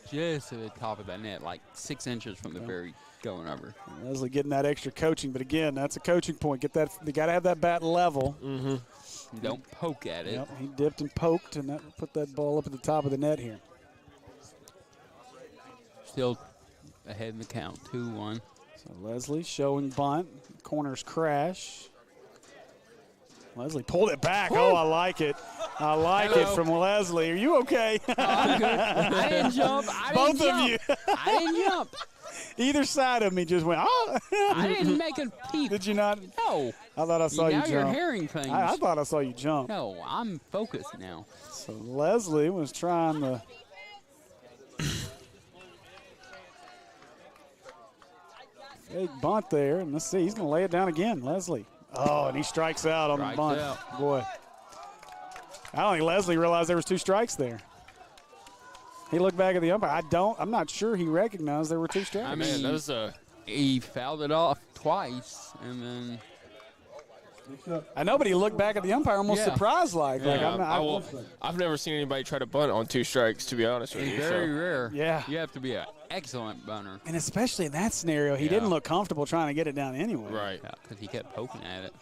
Speaker 2: Just at the top of that net, like 6 inches from the very going over.
Speaker 1: Leslie getting that extra coaching, but again, that's a coaching point. Get that. You got to have that bat level.
Speaker 3: Mm-hmm.
Speaker 2: Don't poke at it.
Speaker 1: Yep, he dipped and poked, and that put that ball up at the top of the net here.
Speaker 2: Still ahead in the count, 2-1.
Speaker 1: So Leslie showing bunt. Corners crash. Leslie pulled it back.
Speaker 2: Woo!
Speaker 1: Oh, I like it. I like it from Leslie. Are you okay?
Speaker 2: I'm good. I didn't jump.
Speaker 1: Both of you.
Speaker 2: I didn't jump.
Speaker 1: Either side of me just went, oh.
Speaker 2: I didn't make a peep.
Speaker 1: Did you not?
Speaker 2: No.
Speaker 1: I thought I saw you
Speaker 2: now
Speaker 1: jump.
Speaker 2: you're hearing things.
Speaker 1: I thought I saw you jump.
Speaker 2: No, I'm focused now.
Speaker 1: So Leslie was trying to. Fake bunt there, and let's see, he's going to lay it down again, Leslie. Oh, and he strikes out on the bunt.
Speaker 2: Out.
Speaker 1: Boy. I don't think Leslie realized there was 2 strikes there. He looked back at the umpire. I'm not sure he recognized there were 2 strikes.
Speaker 2: I mean,
Speaker 3: that was
Speaker 2: he fouled it off twice, and then.
Speaker 1: I know, but he looked back at the umpire almost surprised like.
Speaker 3: Yeah, I've never seen anybody try to bunt on 2 strikes, to be honest with you.
Speaker 2: Very rare.
Speaker 1: Yeah.
Speaker 2: You have to be an excellent bunter.
Speaker 1: And especially in that scenario, he didn't look comfortable trying to get it down anyway.
Speaker 3: Right.
Speaker 2: Yeah, because he kept poking at it.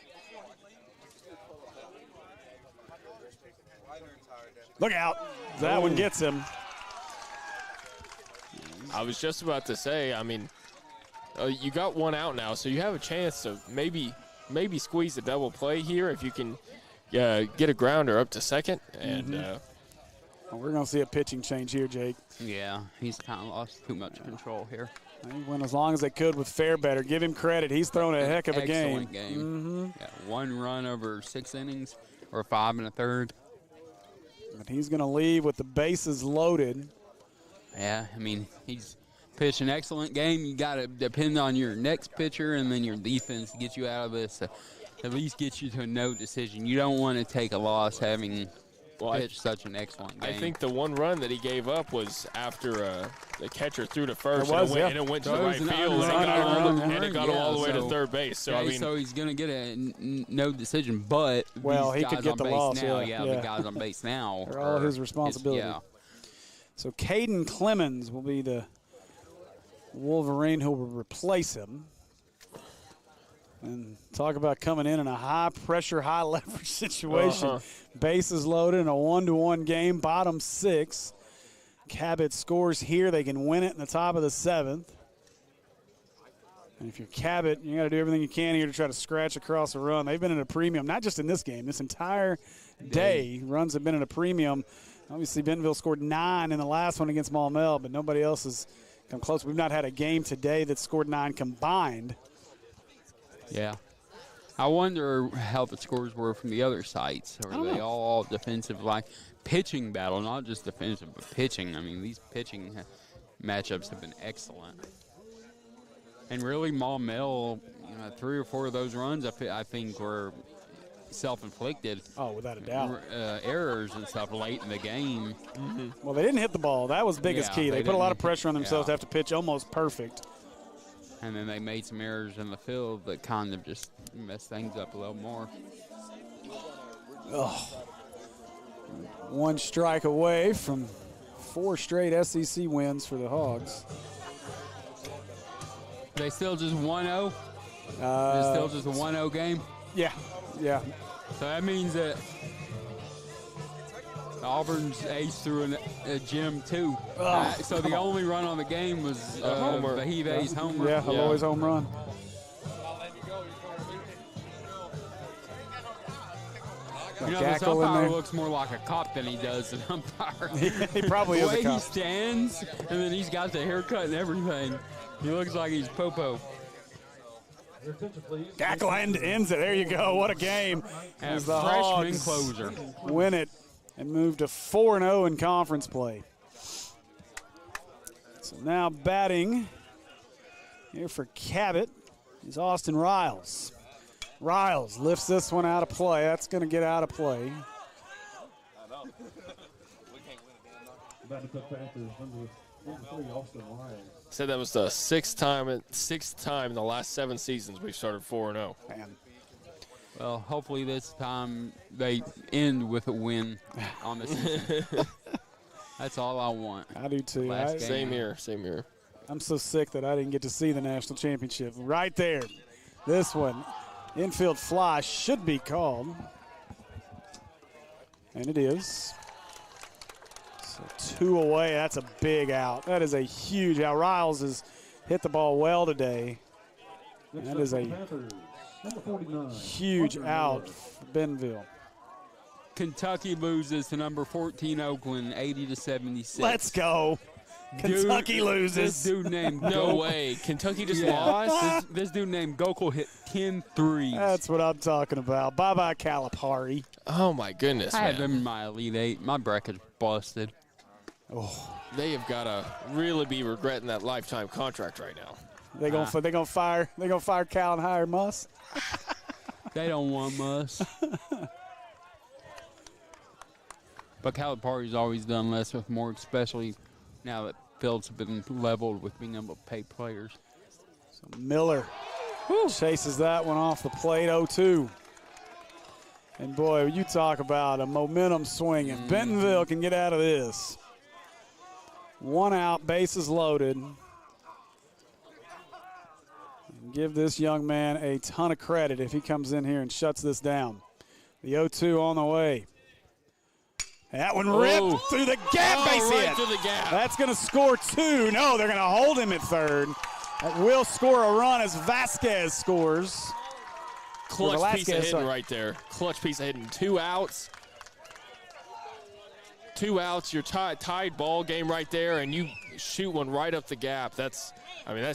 Speaker 1: Look out. That one gets him.
Speaker 3: I was just about to say, I mean, you got 1 out now, so you have a chance to maybe squeeze a double play here if you can get a grounder up to second. And
Speaker 1: Well, we're going to see a pitching change here, Jake.
Speaker 2: Yeah, he's kind of lost too much control here.
Speaker 1: They went as long as they could with Fairbetter. Give him credit. He's thrown a heck of a game.
Speaker 2: Excellent game. Yeah, 1 run over 6 innings, or 5 1/3.
Speaker 1: But he's going to leave with the bases loaded.
Speaker 2: Yeah, I mean, he's pitched an excellent game. You got to depend on your next pitcher and then your defense to get you out of this. At least get you to a no decision. You don't want to take a loss having pitched such an excellent game.
Speaker 3: I think the 1 run that he gave up was after the catcher threw to first, and it went to the
Speaker 2: So it
Speaker 3: right
Speaker 2: was an
Speaker 3: field, and it got him all the way to
Speaker 2: so-
Speaker 3: third base. So I mean,
Speaker 2: so he's going to get a no decision, but
Speaker 1: Well,
Speaker 2: these
Speaker 1: he could
Speaker 2: guys
Speaker 1: get
Speaker 2: on
Speaker 1: the
Speaker 2: base
Speaker 1: loss,
Speaker 2: now,
Speaker 1: yeah.
Speaker 2: the guys on base now
Speaker 1: They're all his
Speaker 2: it's-
Speaker 1: responsibility.
Speaker 2: Yeah.
Speaker 1: So Caden Clemens will be the Wolverine who will replace him. And talk about coming in a high-pressure, high-leverage situation. Bases loaded in a 1-1 game, bottom 6. Cabot scores here. They can win it in the top of the 7th. And if you're Cabot, you got to do everything you can here to try to scratch across a run. They've been in a premium, not just in this game, this entire day. Runs have been in a premium. Obviously, Bentonville scored 9 in the last one against Maumelle, but nobody else has come close. We've not had a game today that scored 9 combined.
Speaker 2: Yeah. I wonder how the scores were from the other sites. Are they all defensive, like pitching battle, not just defensive, but pitching? I mean, these pitching matchups have been excellent. And really, Maumelle, 3 or 4 of those runs, I think, were self-inflicted.
Speaker 1: Oh, without a doubt.
Speaker 2: Errors and stuff late in the game.
Speaker 1: Well, they didn't hit the ball. That was biggest key. They put a lot of pressure on themselves to have to pitch almost perfect.
Speaker 2: And then they made some errors in the field that kind of just messed things up a little more.
Speaker 1: Oh. 1 strike away from 4 straight SEC wins for the Hogs.
Speaker 2: They still just 1-0? It's still just a 1-0 game?
Speaker 1: Yeah.
Speaker 2: So that means that Auburn's ace threw a gem too. So the only run on the game was Bahive's home run.
Speaker 1: Yeah, Aloy's home run.
Speaker 2: This umpire looks more like a cop than he does an umpire.
Speaker 1: He probably is a cop.
Speaker 2: The way he stands, and then he's got the haircut and everything. He looks like he's Popo.
Speaker 1: Gackland ends it. There you go. What a game.
Speaker 2: And
Speaker 1: As
Speaker 2: a
Speaker 1: the
Speaker 2: freshman
Speaker 1: Hogs
Speaker 2: closer.
Speaker 1: win it and move to 4-0 in conference play. So now batting here for Cabot is Austin Riles. Riles lifts this one out of play. That's going to get out of play.
Speaker 3: Said that was the sixth time in the last 7 seasons we've started 4-0.
Speaker 1: Man.
Speaker 2: Well, hopefully this time they end with a win on the season. That's all I want.
Speaker 1: I do too.
Speaker 3: Same here.
Speaker 1: I'm so sick that I didn't get to see the national championship. Right there. This one. Infield fly should be called. And it is. So 2 away. That's a big out. That is a huge out. Riles has hit the ball well today.
Speaker 4: Next
Speaker 1: That
Speaker 4: up
Speaker 1: is
Speaker 4: for
Speaker 1: a
Speaker 4: the Panthers, number 49.
Speaker 1: huge
Speaker 4: Parker
Speaker 1: out
Speaker 4: Miller.
Speaker 1: for Bentonville.
Speaker 2: Kentucky loses to number 14 Oakland, 80-76.
Speaker 1: Let's go. Kentucky
Speaker 2: This
Speaker 1: loses.
Speaker 2: dude named
Speaker 3: No
Speaker 2: Go-
Speaker 3: way. Kentucky just
Speaker 2: Yeah.
Speaker 3: lost?
Speaker 2: This dude named Gokul hit 10 threes.
Speaker 1: That's what I'm talking about. Bye-bye, Calipari.
Speaker 3: Oh, my goodness,
Speaker 2: I have
Speaker 3: man.
Speaker 2: him in my Elite Eight. My bracket's busted.
Speaker 3: They have got to really be regretting that lifetime contract right now.
Speaker 1: They gonna fire Cal and hire Muss.
Speaker 2: They don't want us. But Calipari's always done less with more, especially now that fields have been leveled with being able to pay players.
Speaker 1: So Miller chases that one off the plate, 0-2. And boy, you talk about a momentum swing. If Bentonville can get out of this. One out, bases loaded. And give this young man a ton of credit if he comes in here and shuts this down. The 0-2 on the way. That one ripped through the gap, base
Speaker 3: right
Speaker 1: hit.
Speaker 3: through the gap.
Speaker 1: That's going to score 2. No, they're going to hold him at third. That will score a run as Vasquez scores.
Speaker 3: Clutch piece of
Speaker 1: Velasquez,
Speaker 3: hitting
Speaker 1: sorry.
Speaker 3: right there. Clutch piece of hitting. 2 outs. 2 outs. Your tied ball game right there, and you shoot one right up the gap. That's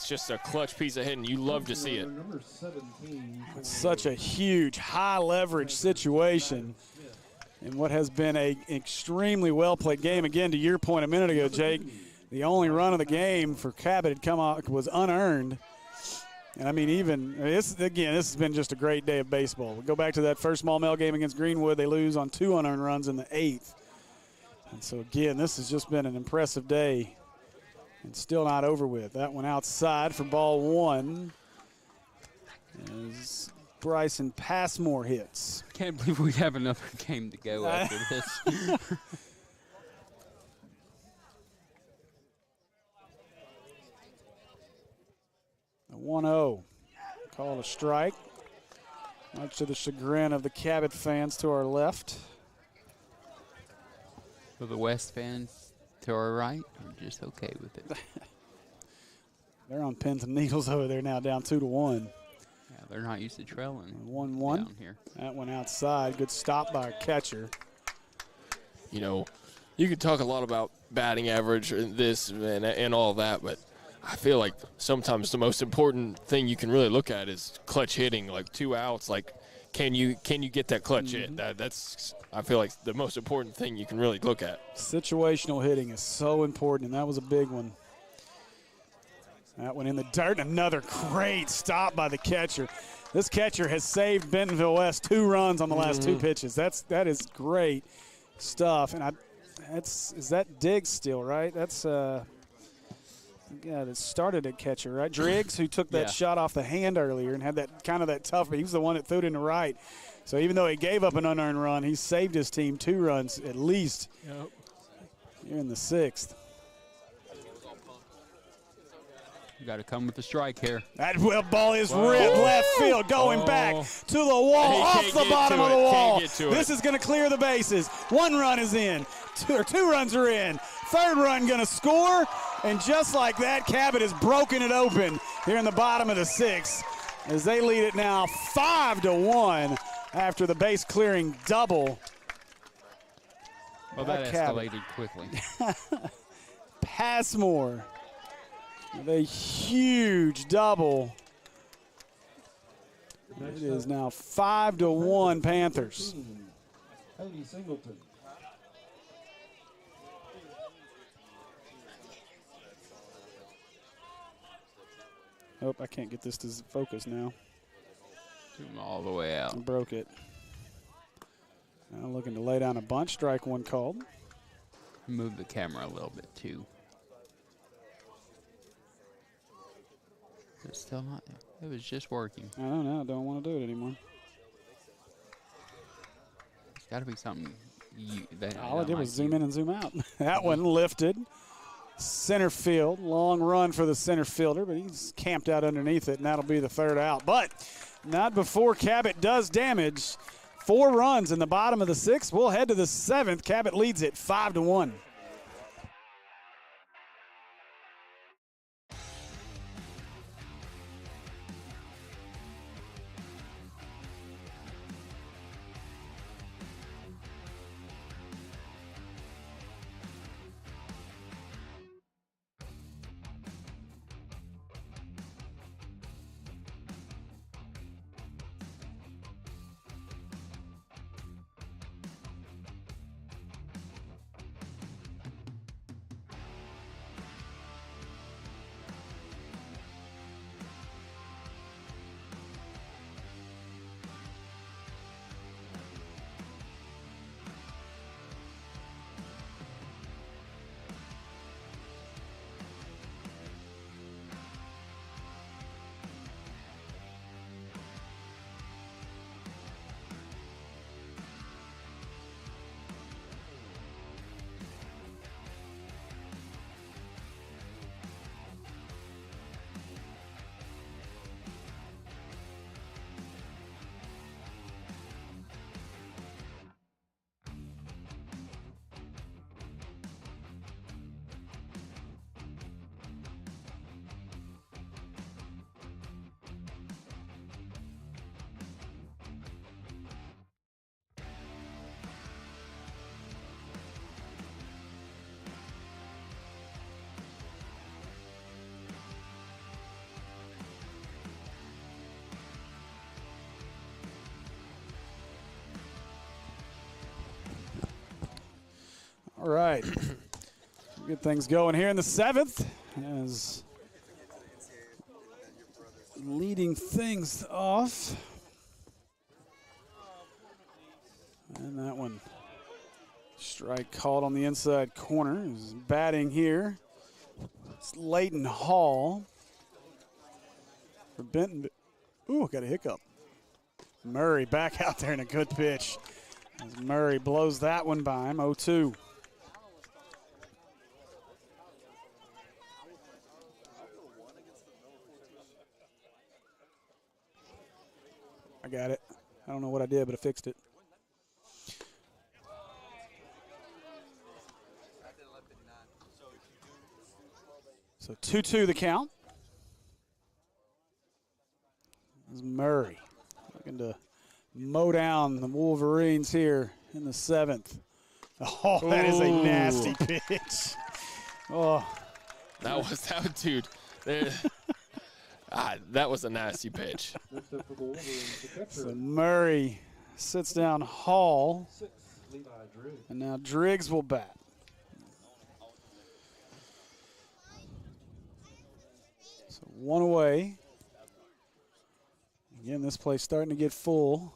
Speaker 3: just a clutch piece of hitting. You love to see it.
Speaker 4: Number 17.
Speaker 1: Such a huge, high leverage situation. And what has been a extremely well-played game. Again, to your point a minute ago, Jake, the only run of the game for Cabot had come out was unearned. And, this has been just a great day of baseball. We go back to that first Maumelle game against Greenwood. They lose on 2 unearned runs in the 8th. And so, again, this has just been an impressive day and still not over with. That one outside for ball 1 as Bryson Passmore hits.
Speaker 2: Can't believe we have another game to go after this.
Speaker 1: The 1-0. Call a strike. Much to the chagrin of the Cabot fans to our left.
Speaker 2: For the West fans to our right, I'm just okay with it.
Speaker 1: They're on pins and needles over there now, down 2-1.
Speaker 2: Yeah, they're not used to trailing
Speaker 1: 1-1.
Speaker 2: down here.
Speaker 1: That one outside. Good stop by a catcher.
Speaker 3: You know, you could talk a lot about batting average and this and all that, but I feel like sometimes the most important thing you can really look at is clutch hitting, like 2 outs. Like, can you get that clutch hit? That's I feel like the most important thing you can really look at.
Speaker 1: Situational hitting is so important, and that was a big one. That one in the dirt. Another great stop by the catcher. This catcher has saved Bentonville West 2 runs on the last 2 pitches. That is great stuff. And is that Diggs still, right? That's it started at catcher, right? Driggs, who took that shot off the hand earlier and had that kind of that tough, but he was the one that threw it in the right. So even though he gave up an unearned run, he saved his team 2 runs at least here in the 6th.
Speaker 2: You got to come with the strike here.
Speaker 1: That ball is ripped left field, going back to the wall,
Speaker 3: He
Speaker 1: off
Speaker 3: can't
Speaker 1: the
Speaker 3: get
Speaker 1: bottom
Speaker 3: to
Speaker 1: of the
Speaker 3: it,
Speaker 1: wall.
Speaker 3: can't get to
Speaker 1: This
Speaker 3: it.
Speaker 1: is going to clear the bases. 1 run is in, 2 runs are in. 3rd run going to score, and just like that, Cabot has broken it open here in the bottom of the 6th as they lead it now 5-1 after the base clearing double.
Speaker 2: Well, that
Speaker 1: Cabot.
Speaker 2: escalated quickly.
Speaker 1: Passmore with a huge double. It is now 5-1 Panthers.
Speaker 4: Haley Singleton.
Speaker 1: Oh, I can't get this to focus now.
Speaker 2: Zoom all the way out.
Speaker 1: I broke it. Now looking to lay down a bunt. Strike 1 called.
Speaker 2: Move the camera a little bit too. It's still not. It was just working.
Speaker 1: I don't know. I don't want to do it anymore.
Speaker 2: It's got to be something.
Speaker 1: All I did was zoom in and zoom out. That one lifted. Center field. Long run for the center fielder, but he's camped out underneath it, and that'll be the 3rd out. But not before Cabot does damage. 4 runs in the bottom of the 6th. We'll head to the 7th. Cabot leads it 5-1. All right. Get things going here in the 7th as leading things off. And that one, strike called on the inside corner. Is batting here. It's Leighton Hall for Benton. Ooh, got a hiccup. Murray back out there in a good pitch. As Murray blows that one by him, 0-2. I got it. I don't know what I did, but I fixed it. So 2-2 the count. This is Murray looking to mow down the Wolverines here in the 7th. Oh, that is a nasty pitch. Oh,
Speaker 3: that dude. That was a nasty pitch.
Speaker 1: So Murray sits down Hall, and now Driggs will bat. So one away. Again, this place starting to get full.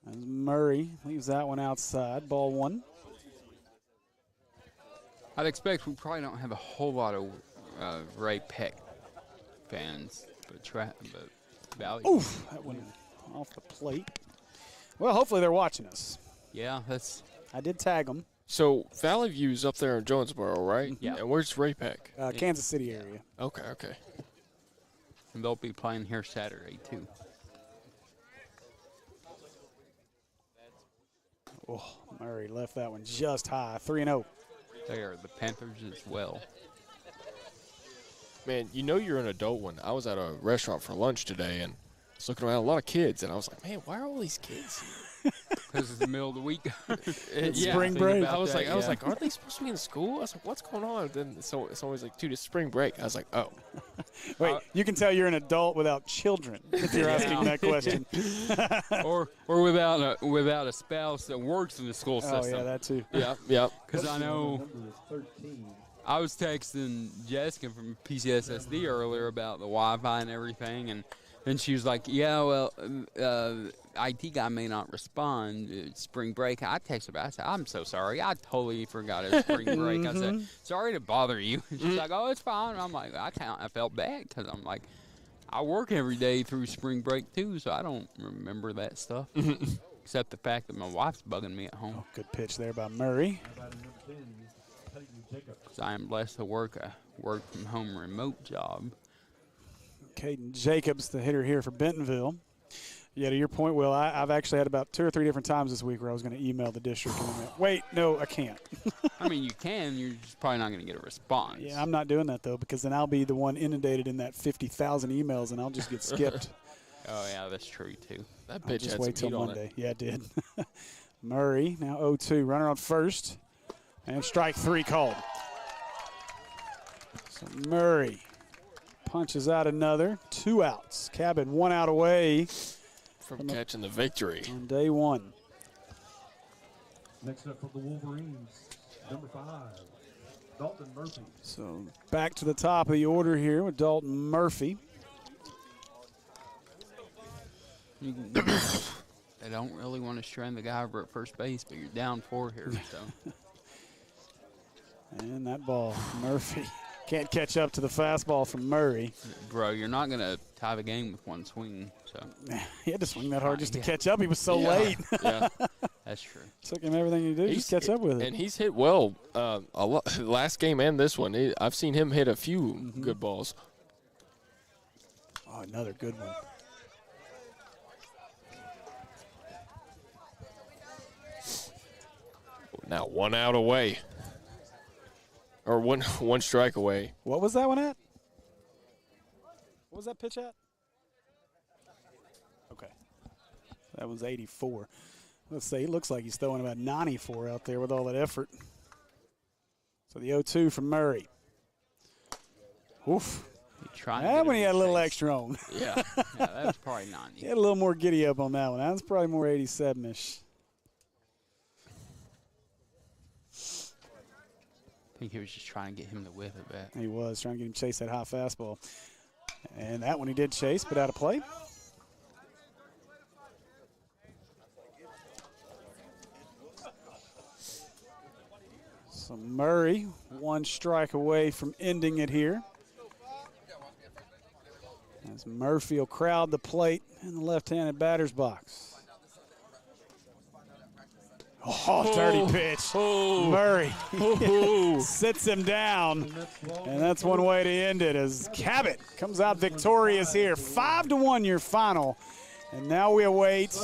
Speaker 1: As Murray leaves that one outside, ball 1.
Speaker 2: I'd expect we probably don't have a whole lot of Ray Peck fans, but Valley.
Speaker 1: Oof, that one off the plate. Well, hopefully they're watching us.
Speaker 2: Yeah,
Speaker 1: I did tag them.
Speaker 3: So Valley View's up there in Jonesboro, right?
Speaker 2: Yeah.
Speaker 3: And where's Ray Peck?
Speaker 1: Kansas City area.
Speaker 3: Okay.
Speaker 2: And they'll be playing here Saturday, too.
Speaker 1: Oh, Murray left that one just high, 3-0.
Speaker 2: They are the Panthers as well.
Speaker 3: Man, you know you're an adult when I was at a restaurant for lunch today and I was looking around a lot of kids, and I was like, man, why are all these kids here?
Speaker 2: Because it's the middle of the week.
Speaker 1: Spring break.
Speaker 3: I was like, aren't they supposed to be in school? I was like, what's going on? Then so it's always like, dude, it's spring break. I was like, oh.
Speaker 1: Wait, you can tell you're an adult without children if you're asking that question.
Speaker 2: or without a spouse that works in the school system.
Speaker 1: Oh yeah, that too.
Speaker 3: Yeah.
Speaker 2: Because I know I was texting Jessica from PCSSD earlier about the Wi-Fi and everything, and then she was like, yeah, well, IT guy may not respond. It's spring break. I texted her. I said, I'm so sorry. I totally forgot it was spring break. I said, sorry to bother you. She's like, oh, it's fine. I'm like, I felt bad because I'm like, I work every day through spring break too, so I don't remember that stuff. Except the fact that my wife's bugging me at home.
Speaker 1: Oh, good pitch there by Murray.
Speaker 2: Because I am blessed to work a work-from-home remote job.
Speaker 1: Caden Jacobs, the hitter here for Bentonville. Yeah, to your point, Will, I've actually had about 2 or 3 different times this week where I was going to email the district. And wait, no, I can't.
Speaker 2: I mean, you can. You're just probably not going to get a response.
Speaker 1: Yeah, I'm not doing that, though, because then I'll be the one inundated in that 50,000 emails, and I'll just get skipped.
Speaker 2: Oh, yeah, that's true, too.
Speaker 3: That pitch
Speaker 1: just
Speaker 3: had
Speaker 1: wait
Speaker 3: some
Speaker 1: till
Speaker 3: heat
Speaker 1: Monday.
Speaker 3: on it.
Speaker 1: Yeah, it did. Murray, now 0-2. Runner on first. And strike 3 called. So Murray punches out another. 2 outs. Cabot 1 out away
Speaker 3: From catching the victory.
Speaker 1: on day 1.
Speaker 4: Next up for the Wolverines, number 5, Dalton Murphy.
Speaker 1: So back to the top of the order here with Dalton Murphy.
Speaker 2: They don't really want to strand the guy over at first base, but you're down 4 here, so.
Speaker 1: And that ball, Murphy can't catch up to the fastball from Murray.
Speaker 2: Bro, you're not going to tie the game with one swing, so.
Speaker 1: He had to swing that hard just to catch up. He was so late.
Speaker 3: Yeah.
Speaker 2: That's true.
Speaker 1: Took him everything to do just catch up with it.
Speaker 3: And he's hit well a lot, last game and this one. I've seen him hit a few good balls.
Speaker 1: Oh, another good one.
Speaker 3: Now 1 out away. Or one strike away.
Speaker 1: What was that one at? What was that pitch at? Okay. That was 84. Let's say he looks like he's throwing about 94 out there with all that effort. So the 0-2 from Murray. Oof. That one he had a little extra on.
Speaker 2: Yeah, that was probably 90.
Speaker 1: He had a little more giddy up on that one. That was probably more 87-ish.
Speaker 2: think he was just trying to get him to whiff it back.
Speaker 1: He was trying to get him to chase that high fastball. And that one he did chase, but out of play. So Murray, one strike away from ending it here. As Murphy will crowd the plate in the left-handed batter's box. Oh, dirty pitch. Murray sits him down, and that's one way to end it as Cabot comes out victorious here. 5-1 your final, and now we await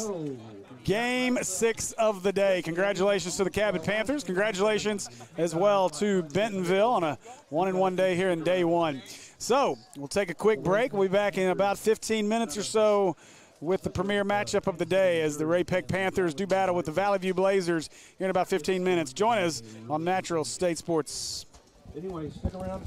Speaker 1: Game 6 of the day. Congratulations to the Cabot Panthers. Congratulations as well to Bentonville on a 1-1 day here in day 1. So we'll take a quick break. We'll be back in about 15 minutes or so with the premier matchup of the day as the Ray Peck Panthers do battle with the Valley View Blazers here in about 15 minutes. Join us on Natural State Sports.
Speaker 4: Anyway, stick around.